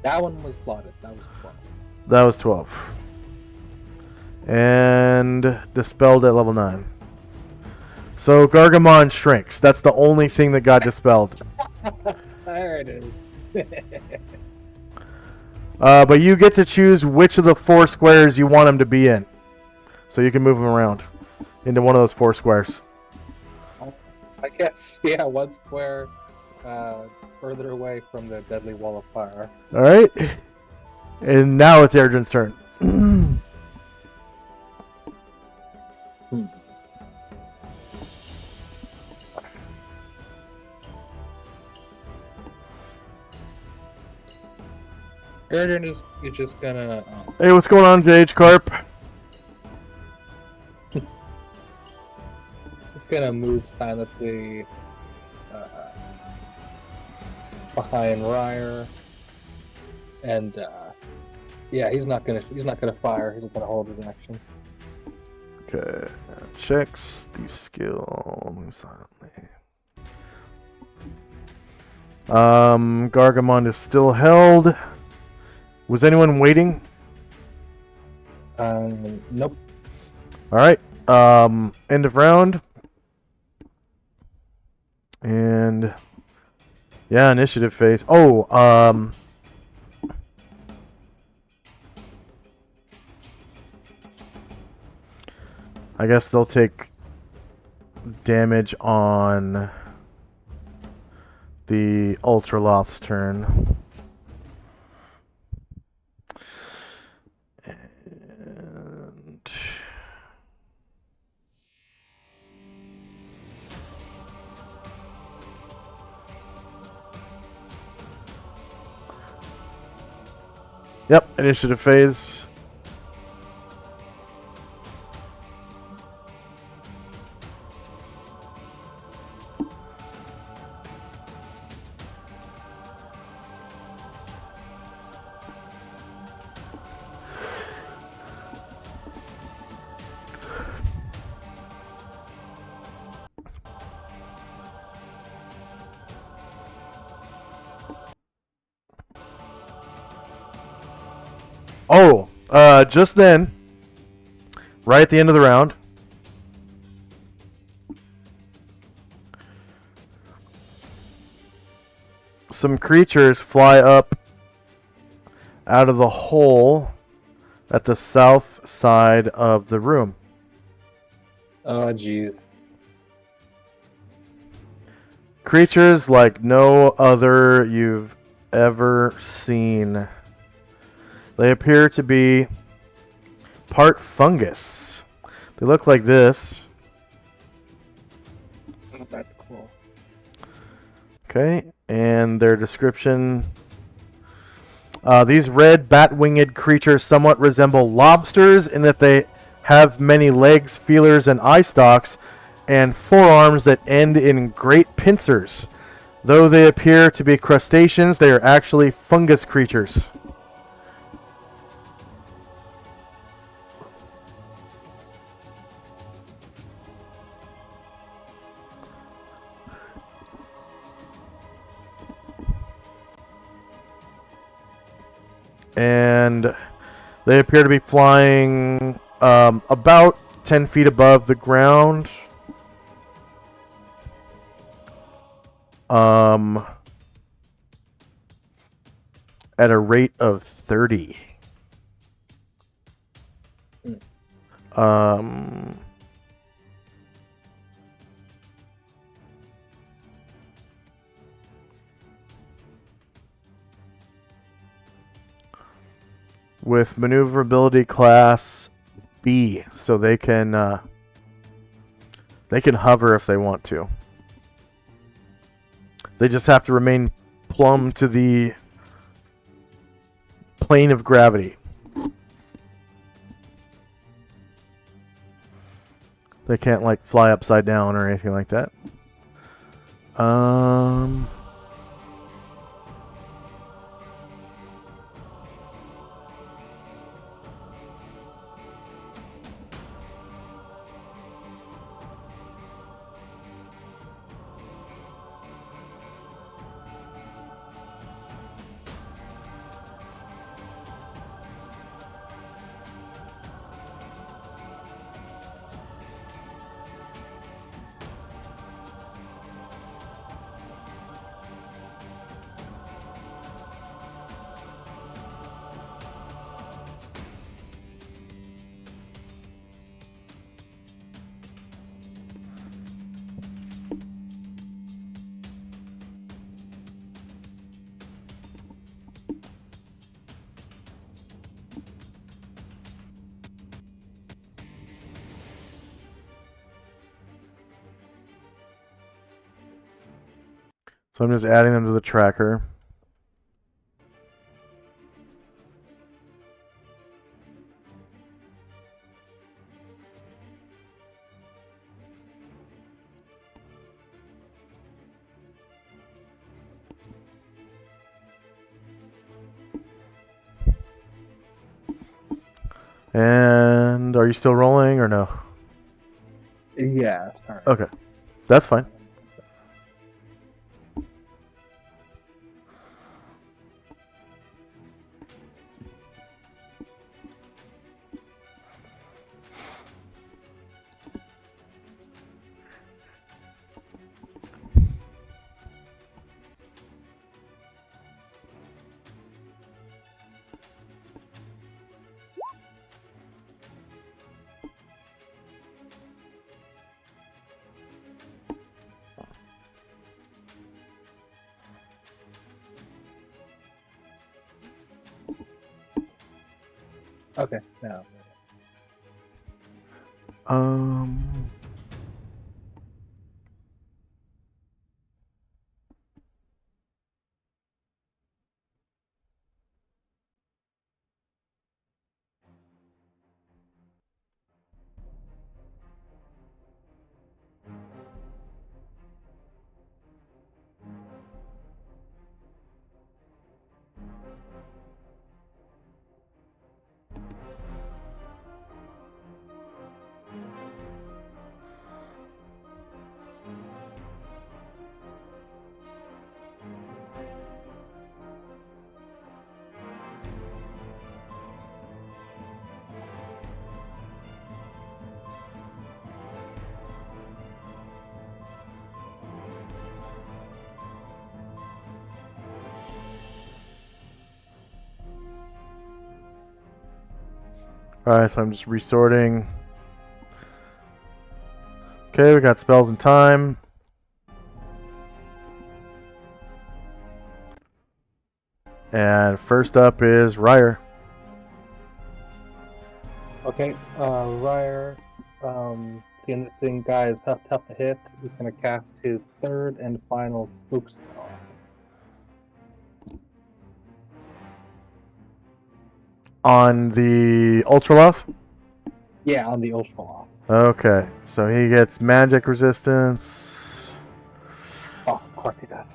That one was slotted. That was 12.
That was 12. And dispelled at level 9. So Gargamon shrinks. That's the only thing that got dispelled.
There it is.
But you get to choose which of the 4 squares you want him to be in. So you can move him around into one of those 4 squares.
I guess, yeah, one square further away from the deadly wall of fire.
Alright. And now it's Erdrin's turn.
Erdrin is just gonna...
Hey, what's going on, JH Carp?
Just gonna move silently behind Ryer, and yeah, he's not gonna fire. He's gonna hold his action.
Okay. Checks the skill. Move silently. Gargamon is still held. Was anyone waiting?
Nope.
Alright. End of round. And yeah, initiative phase. Oh, I guess they'll take damage on the Ultraloth's turn. And yep, initiative phase. Oh, just then, right at the end of the round, some creatures fly up out of the hole at the south side of the room.
Oh, jeez.
Creatures like no other you've ever seen. They appear to be part fungus. They look like this.
Oh, that's cool.
Okay, and their description. These red bat-winged creatures somewhat resemble lobsters in that they have many legs, feelers, and eye stalks, and forearms that end in great pincers. Though they appear to be crustaceans, they are actually fungus creatures. And they appear to be flying about 10 feet above the ground. At a rate of 30. with maneuverability class B, so they can hover if they want to. They just have to remain plumb to the plane of gravity. They can't like fly upside down or anything like that. So I'm just adding them to the tracker. And are you still rolling or no?
Yeah, sorry.
Okay, that's fine.
Okay, no.
Um. Alright, so I'm just resorting. Okay, we got spells and time. And first up is Ryer.
Okay, Ryer, seeing this thing guy is tough to hit, he's gonna cast his third and final spook spell.
On the Ultraloth?
Yeah, on the Ultraloth.
Okay, so he gets magic resistance.
Oh, of course he does.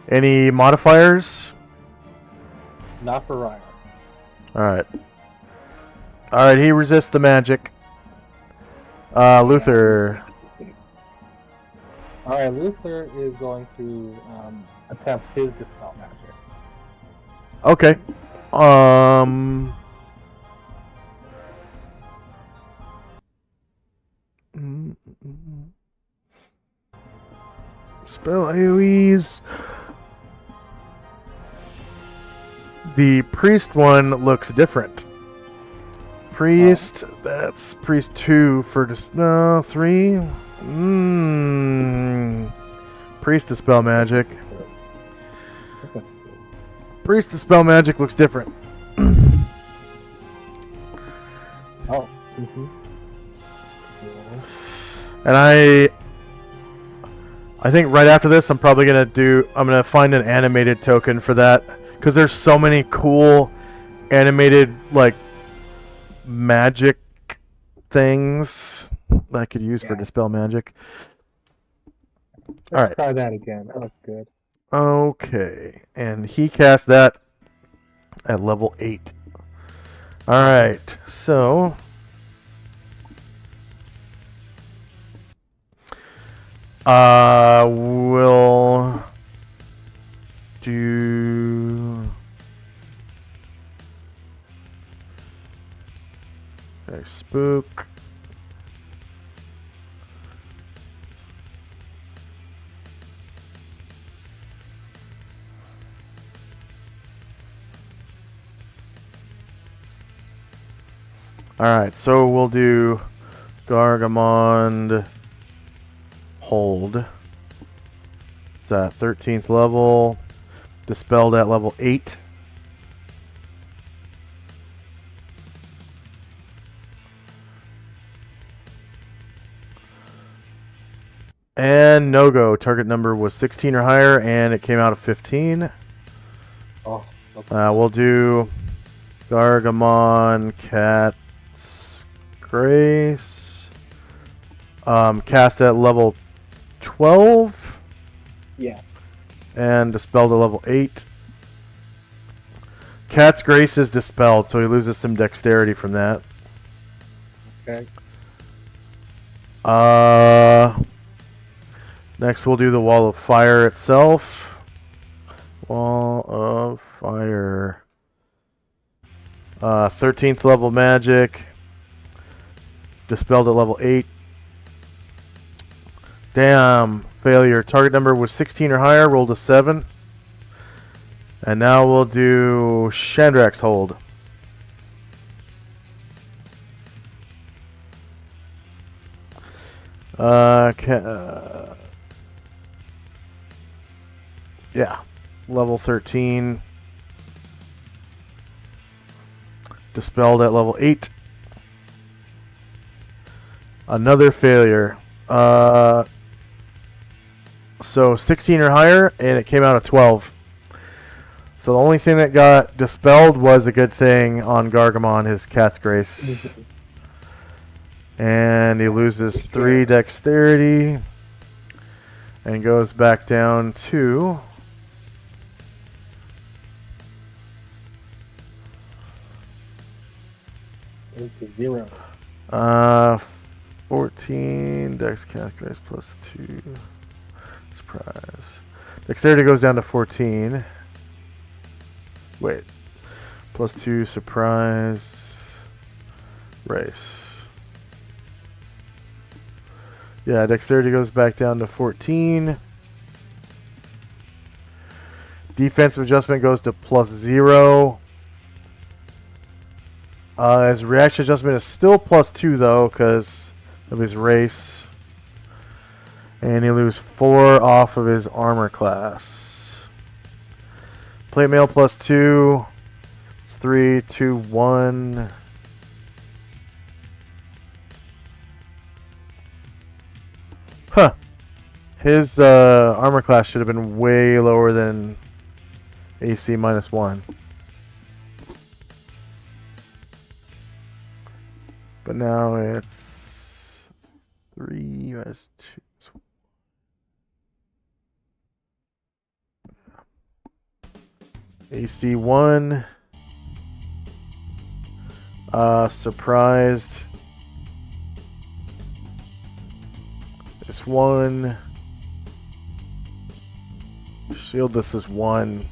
Any modifiers?
Not for Ryer.
Alright. Alright, he resists the magic. Luther.
Alright, Luther is going to attempt his dispel magic.
Okay. Spell AoEs. The priest one looks different. Priest, that's priest 2 for 3. Priest dispel magic. Priest Dispel Magic looks different.
Oh. Mm-hmm.
And I think right after this, I'm gonna find an animated token for that, because there's so many cool animated like magic things that I could use for Dispel Magic.
Let's try that again. That looks good.
Okay, and he cast that at level 8. Alright, so we'll do a spook. Alright, so we'll do Gargamond Hold. It's at 13th level. Dispelled at level 8. And no go. Target number was 16 or higher, and it came out of 15.
Oh,
We'll do Gargamon Cat's Grace. Cast at level 12.
Yeah.
And dispelled at level 8. Cat's Grace is dispelled, so he loses some dexterity from that.
Okay.
Next we'll do the Wall of Fire itself. Wall of Fire. 13th level magic. Dispelled at level 8. Damn, failure. Target number was 16 or higher, rolled a 7. And now we'll do Shandrak's Hold. Yeah, level 13. Dispelled at level 8. Another failure. So 16 or higher, and it came out of 12. So the only thing that got dispelled was a good thing on Gargamon, his Cat's Grace. And he loses 3 dexterity and goes back down to
0.
14 dex Cat's Grace plus 2 surprise. Dexterity goes down to 14. Wait. Plus 2 surprise race. Yeah, dexterity goes back down to 14. Defensive adjustment goes to plus 0. His reaction adjustment is still plus 2 though, because of his race. And he loses 4 off of his armor class. Plate mail plus 2. It's 3, 2, 1. Huh. His armor class should have been way lower than AC minus 1. But now it's 3 minus 2. AC 1. Surprised. It's 1. Shield this is 1.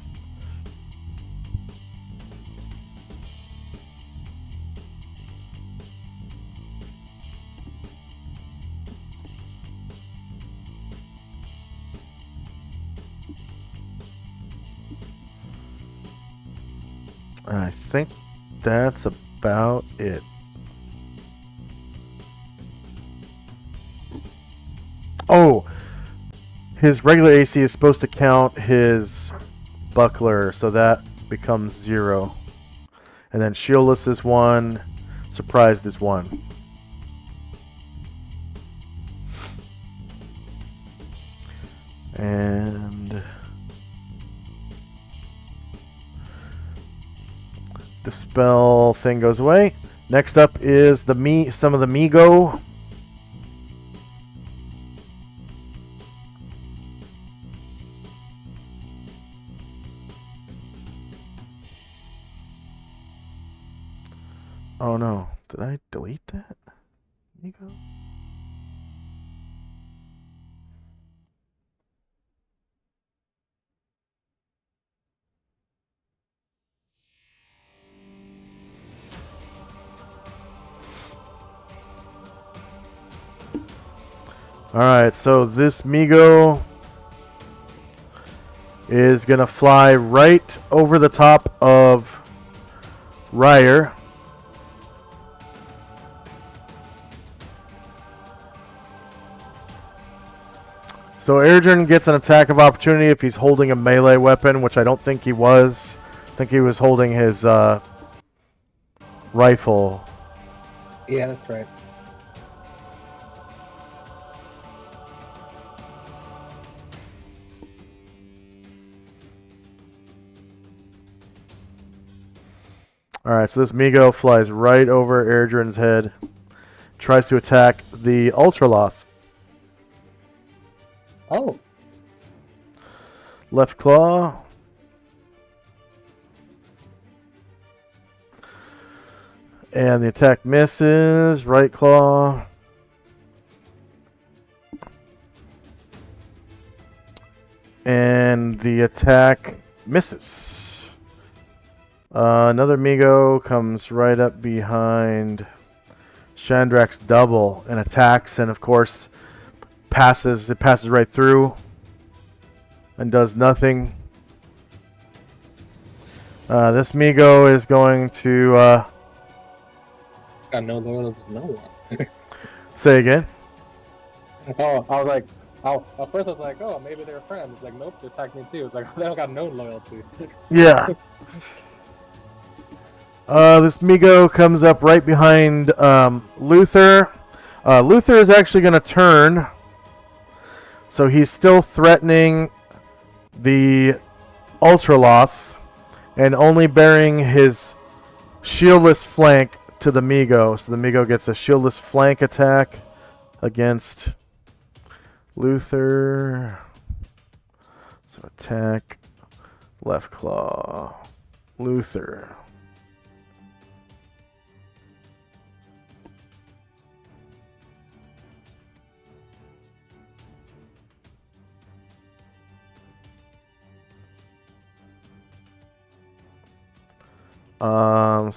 I think that's about it. Oh, his regular AC is supposed to count his buckler, so that becomes 0. And then shieldless is 1. Surprised is 1. And the spell thing goes away. Next up is some of the Migo. Oh no, did I delete that? Migo? Alright, so this Migo is going to fly right over the top of Ryer. So Erdrin gets an attack of opportunity if he's holding a melee weapon, which I don't think he was. I think he was holding his rifle.
Yeah, that's right.
Alright, so this Migo flies right over Erdrin's head. Tries to attack the Ultraloth.
Oh.
Left claw. And the attack misses. Right claw. And the attack misses. Another Migo comes right up behind Shandrak's double and attacks, and of course passes right through and does nothing. This Migo is going to
Got no loyalty to no one.
say again.
Oh, I was like, at first I was like, oh, maybe they're friends. It's like, nope, they attacked me too. It's like, they don't got no loyalty.
Yeah. This Migo comes up right behind Luther. Luther is actually going to turn. So he's still threatening the Ultraloth and only bearing his shieldless flank to the Migo. So the Migo gets a shieldless flank attack against Luther. So attack, left claw, Luther.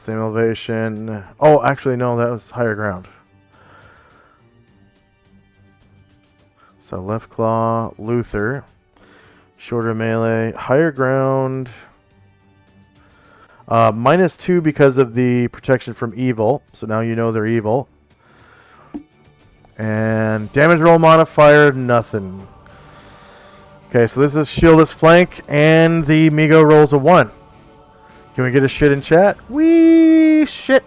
Same elevation. Oh, actually, no, that was higher ground. So left claw, Luther. Shorter melee, higher ground. -2 because of the protection from evil. So now you know they're evil. And damage roll modifier, nothing. Okay, so this is shieldless flank, and the Migo rolls a 1. Can we get a shit in chat? Wee shit.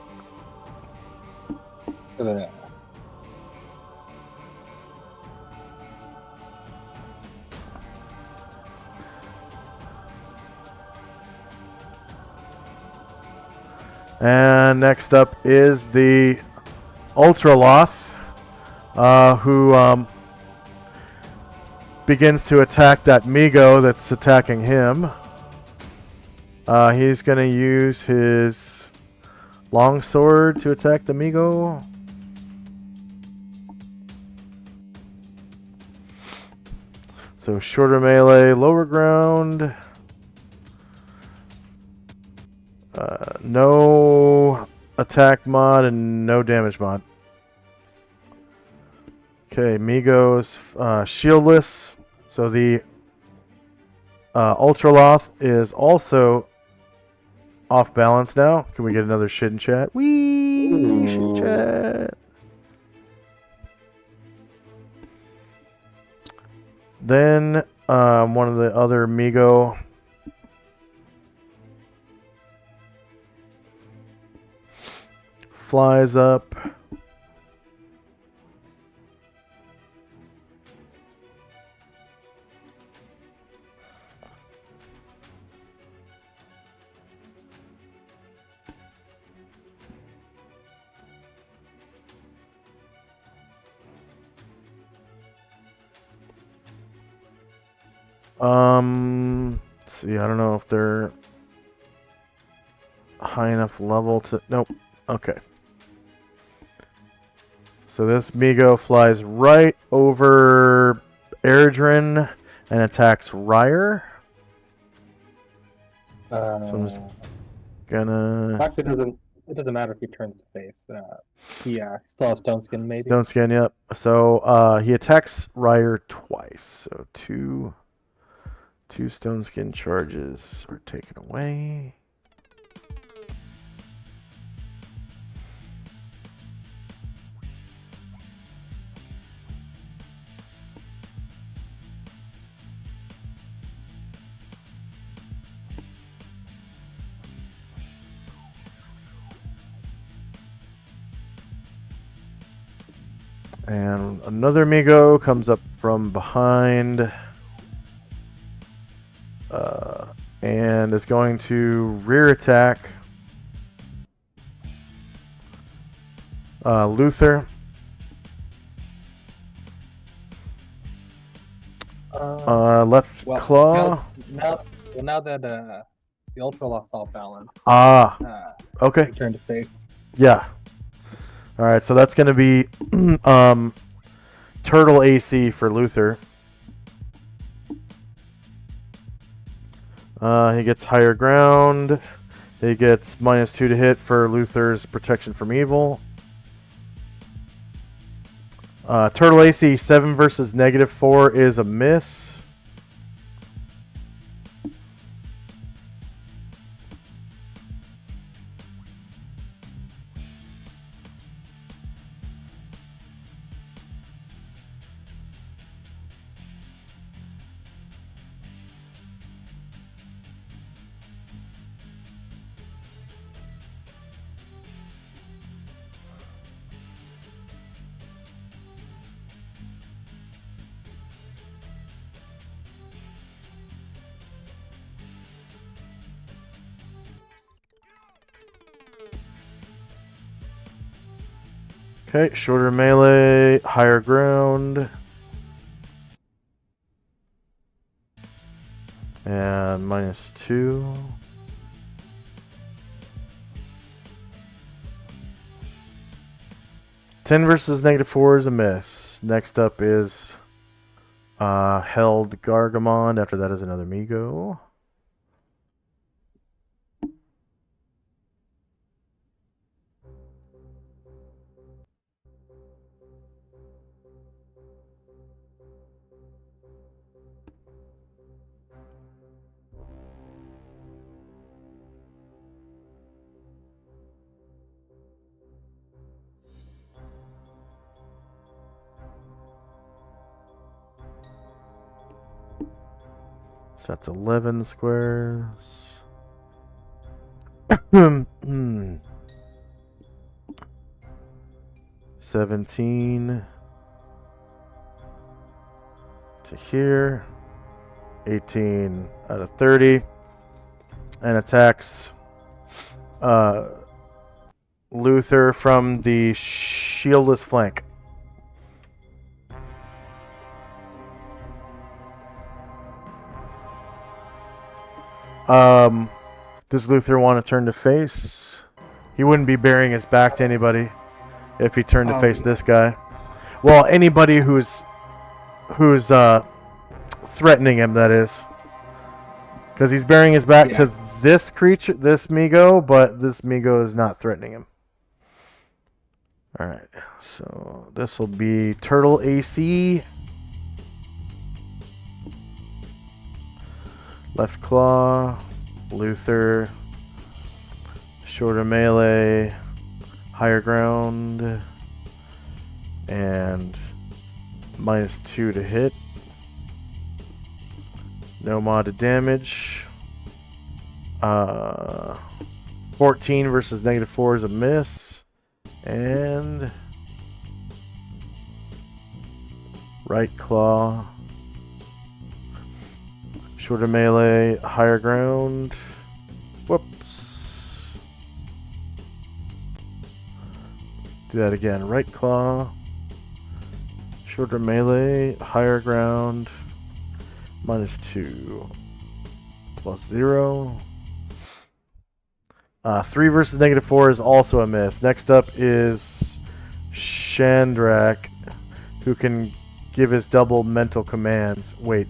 And next up is the Ultraloth, who begins to attack that Migo that's attacking him. He's going to use his longsword to attack the Migo. So shorter melee, lower ground. No attack mod and no damage mod. Okay, Migo's shieldless. So the Ultraloth is also off balance now. Can we get another shit in chat? Wee shit in chat. Then one of the other Migo flies up. Let's see, I don't know if they're high enough level to... Nope. Okay. So this Migo flies right over Erdrin and attacks Ryer. So I'm just gonna...
Actually, it doesn't matter if he turns to face. He still has stone skin, maybe.
Stone skin, yep. So he attacks Ryer twice. So two stone skin charges are taken away. And another Migo comes up from behind. And is going to rear attack Luther. Left claw.
Now that the Ultra lost all balance.
Okay.
Turn to face.
Yeah. All right, so that's going to be Turtle AC for Luther. He gets higher ground. He gets -2 to hit for Luther's protection from evil. Turtle AC 7 versus -4 is a miss. Okay, shorter melee, higher ground. And -2. Ten versus -4 is a miss. Next up is Held Gargamon. After that is another Migo. So that's 11 squares. 17 to here. 18 out of 30. And attacks Luther from the shieldless flank. Does Luther want to turn to face? He wouldn't be bearing his back to anybody if he turned to face this guy. Well, anybody who's threatening him, that is. Because he's bearing his back to this creature, this Migo, but this Migo is not threatening him. Alright, so this will be Turtle AC. Left claw, Luther, shorter melee, higher ground, and -2 to hit. No modded damage. 14 versus -4 is a miss. And right claw. Shorter melee, higher ground. Whoops. Do that again. Right claw. Shorter melee, higher ground. -2. +0. 3 versus -4 is also a miss. Next up is Chandrak, who can give his double mental commands. Wait.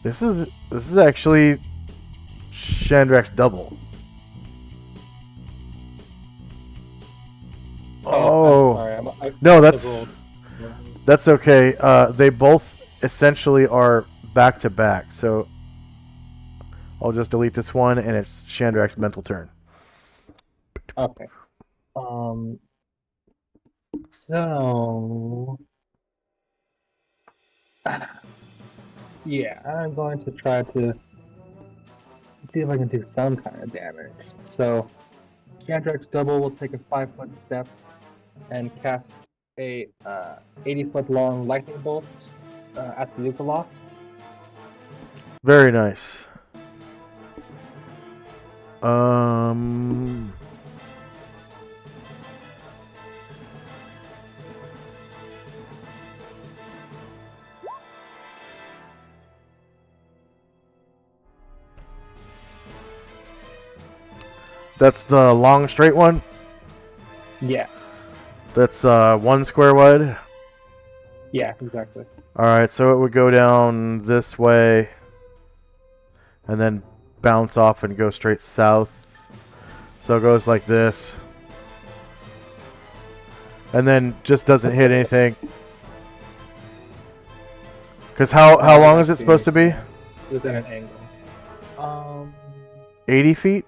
This is actually Chandrak's double. Oh.
I'm sorry.
No, that's okay. They both essentially are back to back. So I'll just delete this one, and it's Chandrak's mental turn.
Okay. So yeah, I'm going to try to see if I can do some kind of damage. So Chandrak's double will take a 5-foot step and cast a 80-foot long lightning bolt at the Yugoloth.
Very nice. That's the long straight one?
Yeah.
That's 1 square wide?
Yeah, exactly.
Alright, so it would go down this way and then bounce off and go straight south. So it goes like this. And then just doesn't hit anything. Because how long is it supposed to be?
Within an angle.
80 feet?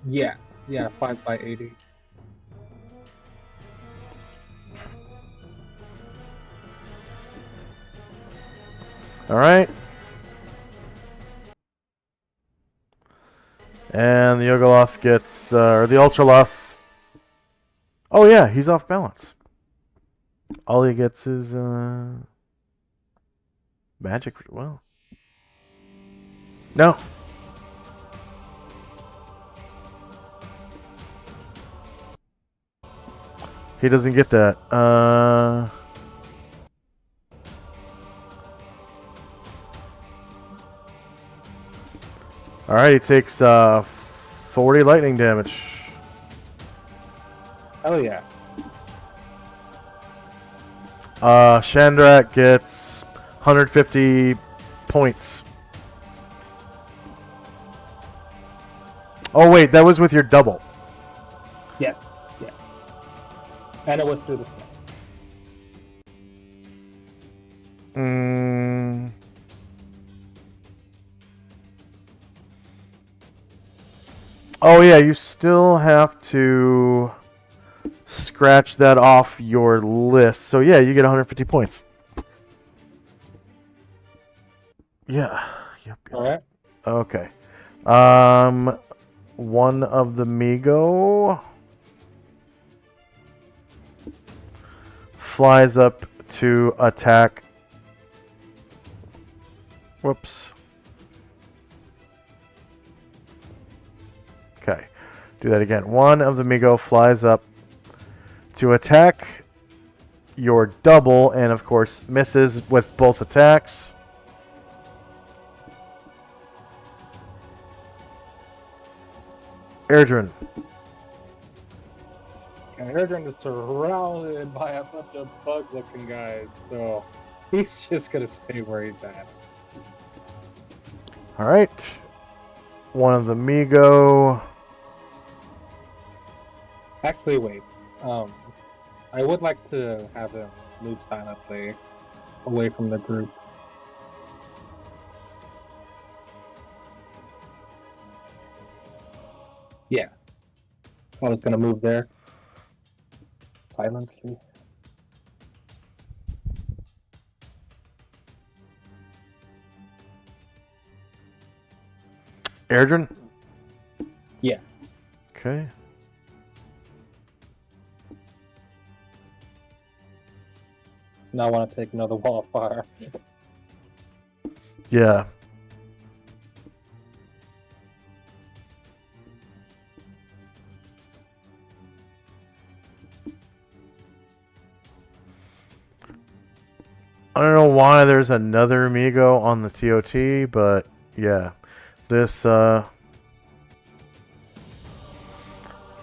Yeah, 5 by 80.
Alright. And the Yogoloth gets, or the Ultraloth. Oh yeah, he's off balance. All he gets is, magic. Well. No. He doesn't get that. Alright, he takes 40 lightning damage.
Oh yeah.
Chandrak gets 150 points. Oh wait, that was with your double.
Yes. And it was through the snow.
Oh yeah, you still have to scratch that off your list. So yeah, you get 150 points. Yeah. Yep.
Alright.
Okay. One of the Migo flies up to attack. Whoops. Okay. Do that again. One of the Migo flies up to attack your double and of course misses with both attacks. Erdrin.
And Erdrin is surrounded by a bunch of bug-looking guys, so he's just gonna stay where he's at.
Alright. One of the Migo.
Actually, wait. I would like to have him move silently away from the group. Yeah. I was gonna move there. Silently.
Erdrin?
Yeah.
Okay.
Now I want to take another wall of fire.
Yeah. I don't know why there's another amigo on the TOT, but yeah. This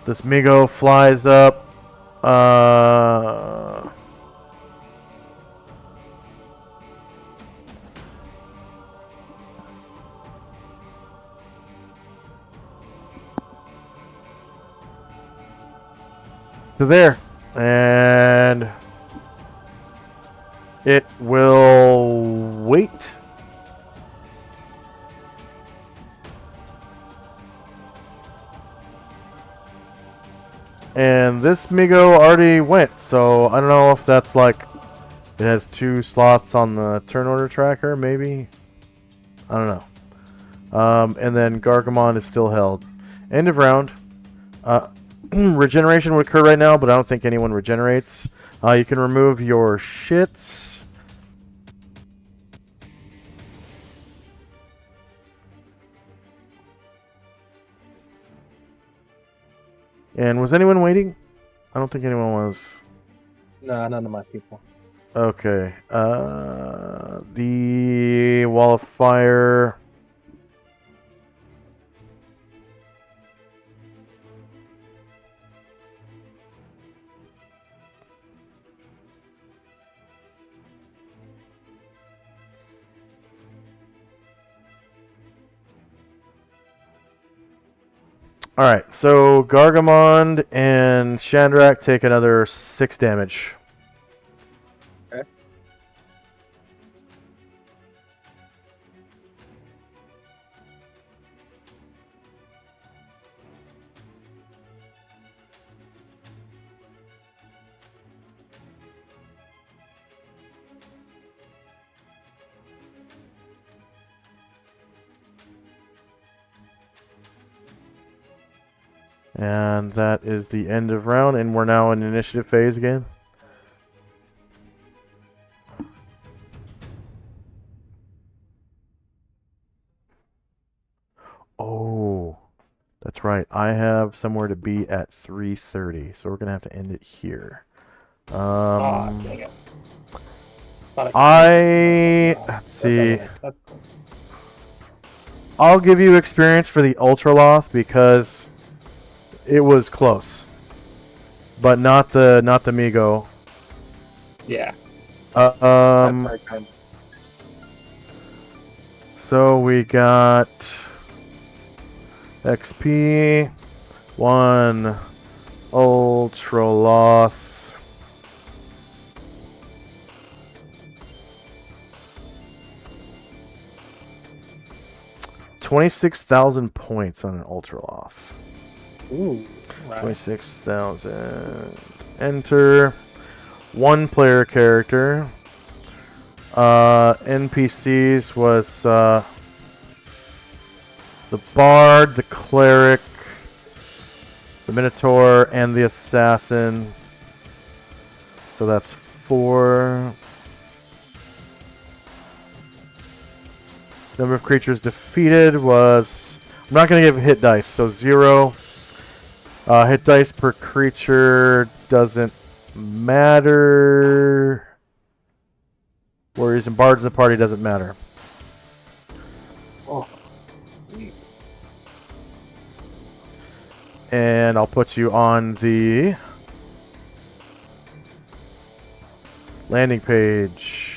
this Migo flies up. To there, and it will wait. And this Migo already went, so I don't know if that's like it has 2 slots on the turn order tracker, maybe. I don't know. And then Gargamon is still held. End of round. Regeneration would occur right now, but I don't think anyone regenerates. You can remove your shits. And was anyone waiting? I don't think anyone was.
No, none of my people.
Okay. The wall of fire. Alright, so Gargamond and Chandrak take another 6 damage.
Okay.
And that is the end of round, and we're now in initiative phase again. Oh, that's right. I have somewhere to be at 3:30, so we're gonna have to end it here.
Dang it.
Let's see.
That's cool.
I'll give you experience for the Ultraloth because it was close, but not the Migo.
Yeah. That's very good.
So we got XP, 1 Ultraloth. $26,000 points on an Ultraloth.
Ooh. Right.
26,000. Enter. 1 player character. NPCs was the Bard, the Cleric, the Minotaur, and the Assassin. So that's 4. Number of creatures defeated was... I'm not going to give hit dice, so 0. Hit dice per creature doesn't matter. Warriors and bards in the party doesn't matter.
Oh. Neat.
And I'll put you on the landing page.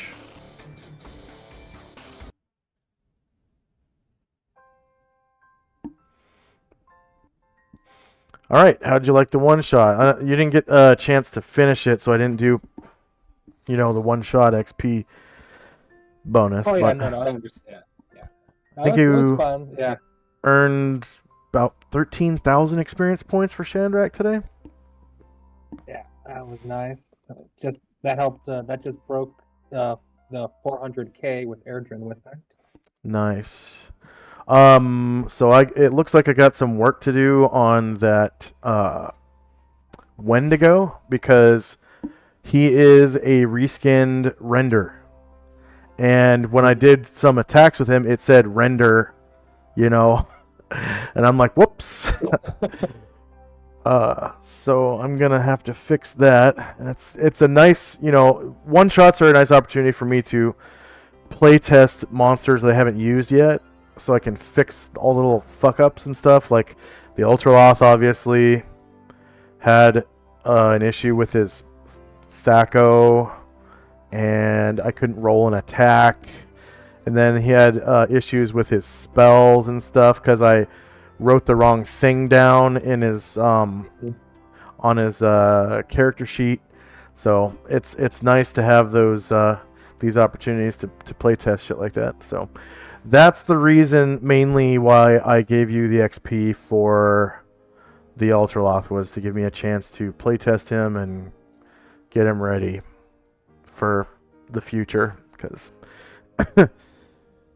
All right, how'd you like the one shot? You didn't get a chance to finish it, so I didn't do, the one shot XP bonus.
Oh yeah,
but
no, I understand. Yeah.
I think
It
you
was fun. Yeah.
earned about 13,000 experience points for Chandrak today.
Yeah, that was nice. Just that helped. That just broke the 400K with Airdrin with it.
Nice. So it looks like I got some work to do on that Wendigo because he is a reskinned render. And when I did some attacks with him, it said render, you know, and I'm like, whoops. So I'm gonna have to fix that. And it's a nice, you know, one shots are a nice opportunity for me to play test monsters that I haven't used yet, so I can fix all the little fuck ups and stuff. Like the Ultraloth obviously had an issue with his Thaco, and I couldn't roll an attack. And then he had issues with his spells and stuff because I wrote the wrong thing down in his on his character sheet. So it's nice to have those these opportunities to play test shit like that. So that's the reason mainly why I gave you the XP for the Ultraloth, was to give me a chance to play test him and get him ready for the future, because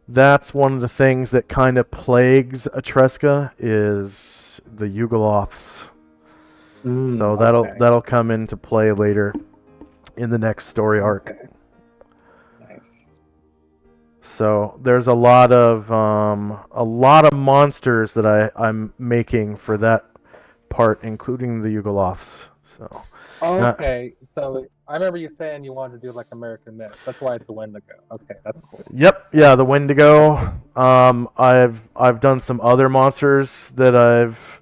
that's one of the things that kind of plagues Etreska is the Yugoloths. So that'll come into play later in the next story arc.
Okay. Nice.
So there's a lot of monsters that I'm making for that part, including the Yugoloths. So
Okay, so I remember you saying you wanted to do like American Myth. That's why it's a Wendigo. Okay, that's cool.
Yep, yeah, the Wendigo. I've done some other monsters that I've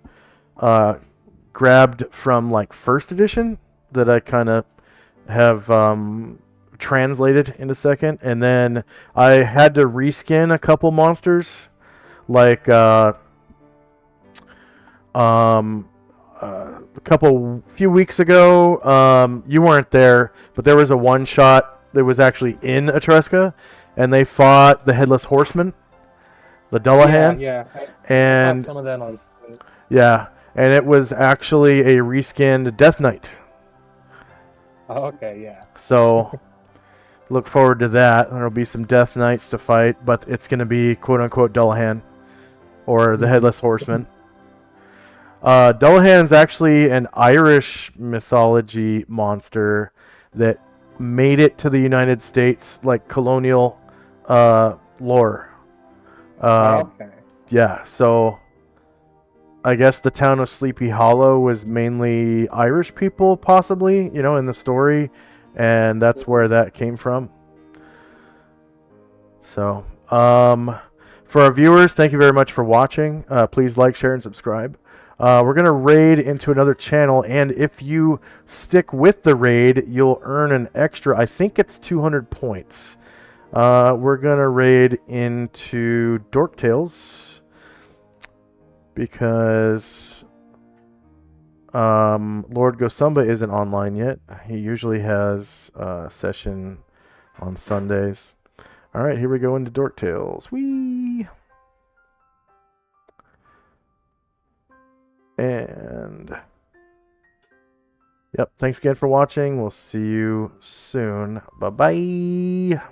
grabbed from like first edition that I kind of have translated into second, and then I had to reskin a couple monsters, like a few weeks ago. You weren't there, but there was a one shot that was actually in Etreska, and they fought the Headless Horseman, the Dullahan.
Yeah.
And
some of that on.
yeah, and it was actually a reskinned Death Knight.
Oh, okay, yeah.
So look forward to that. There'll be some Death Knights to fight, but it's going to be quote unquote Dullahan or the Headless Horseman. Dullahan's actually an Irish mythology monster that made it to the United States, like colonial lore.
Okay.
Yeah, so I guess the town of Sleepy Hollow was mainly Irish people, possibly, you know, in the story, and that's where that came from. So, for our viewers, thank you very much for watching. Please like, share, and subscribe. We're going to raid into another channel, and if you stick with the raid, you'll earn an extra, I think it's 200 points. We're going to raid into Dork Tales, because Lord Gosumba isn't online yet. He usually has a session on Sundays. All right, here we go into Dork Tales. Whee! And yep, thanks again for watching. We'll see you soon. Bye-bye.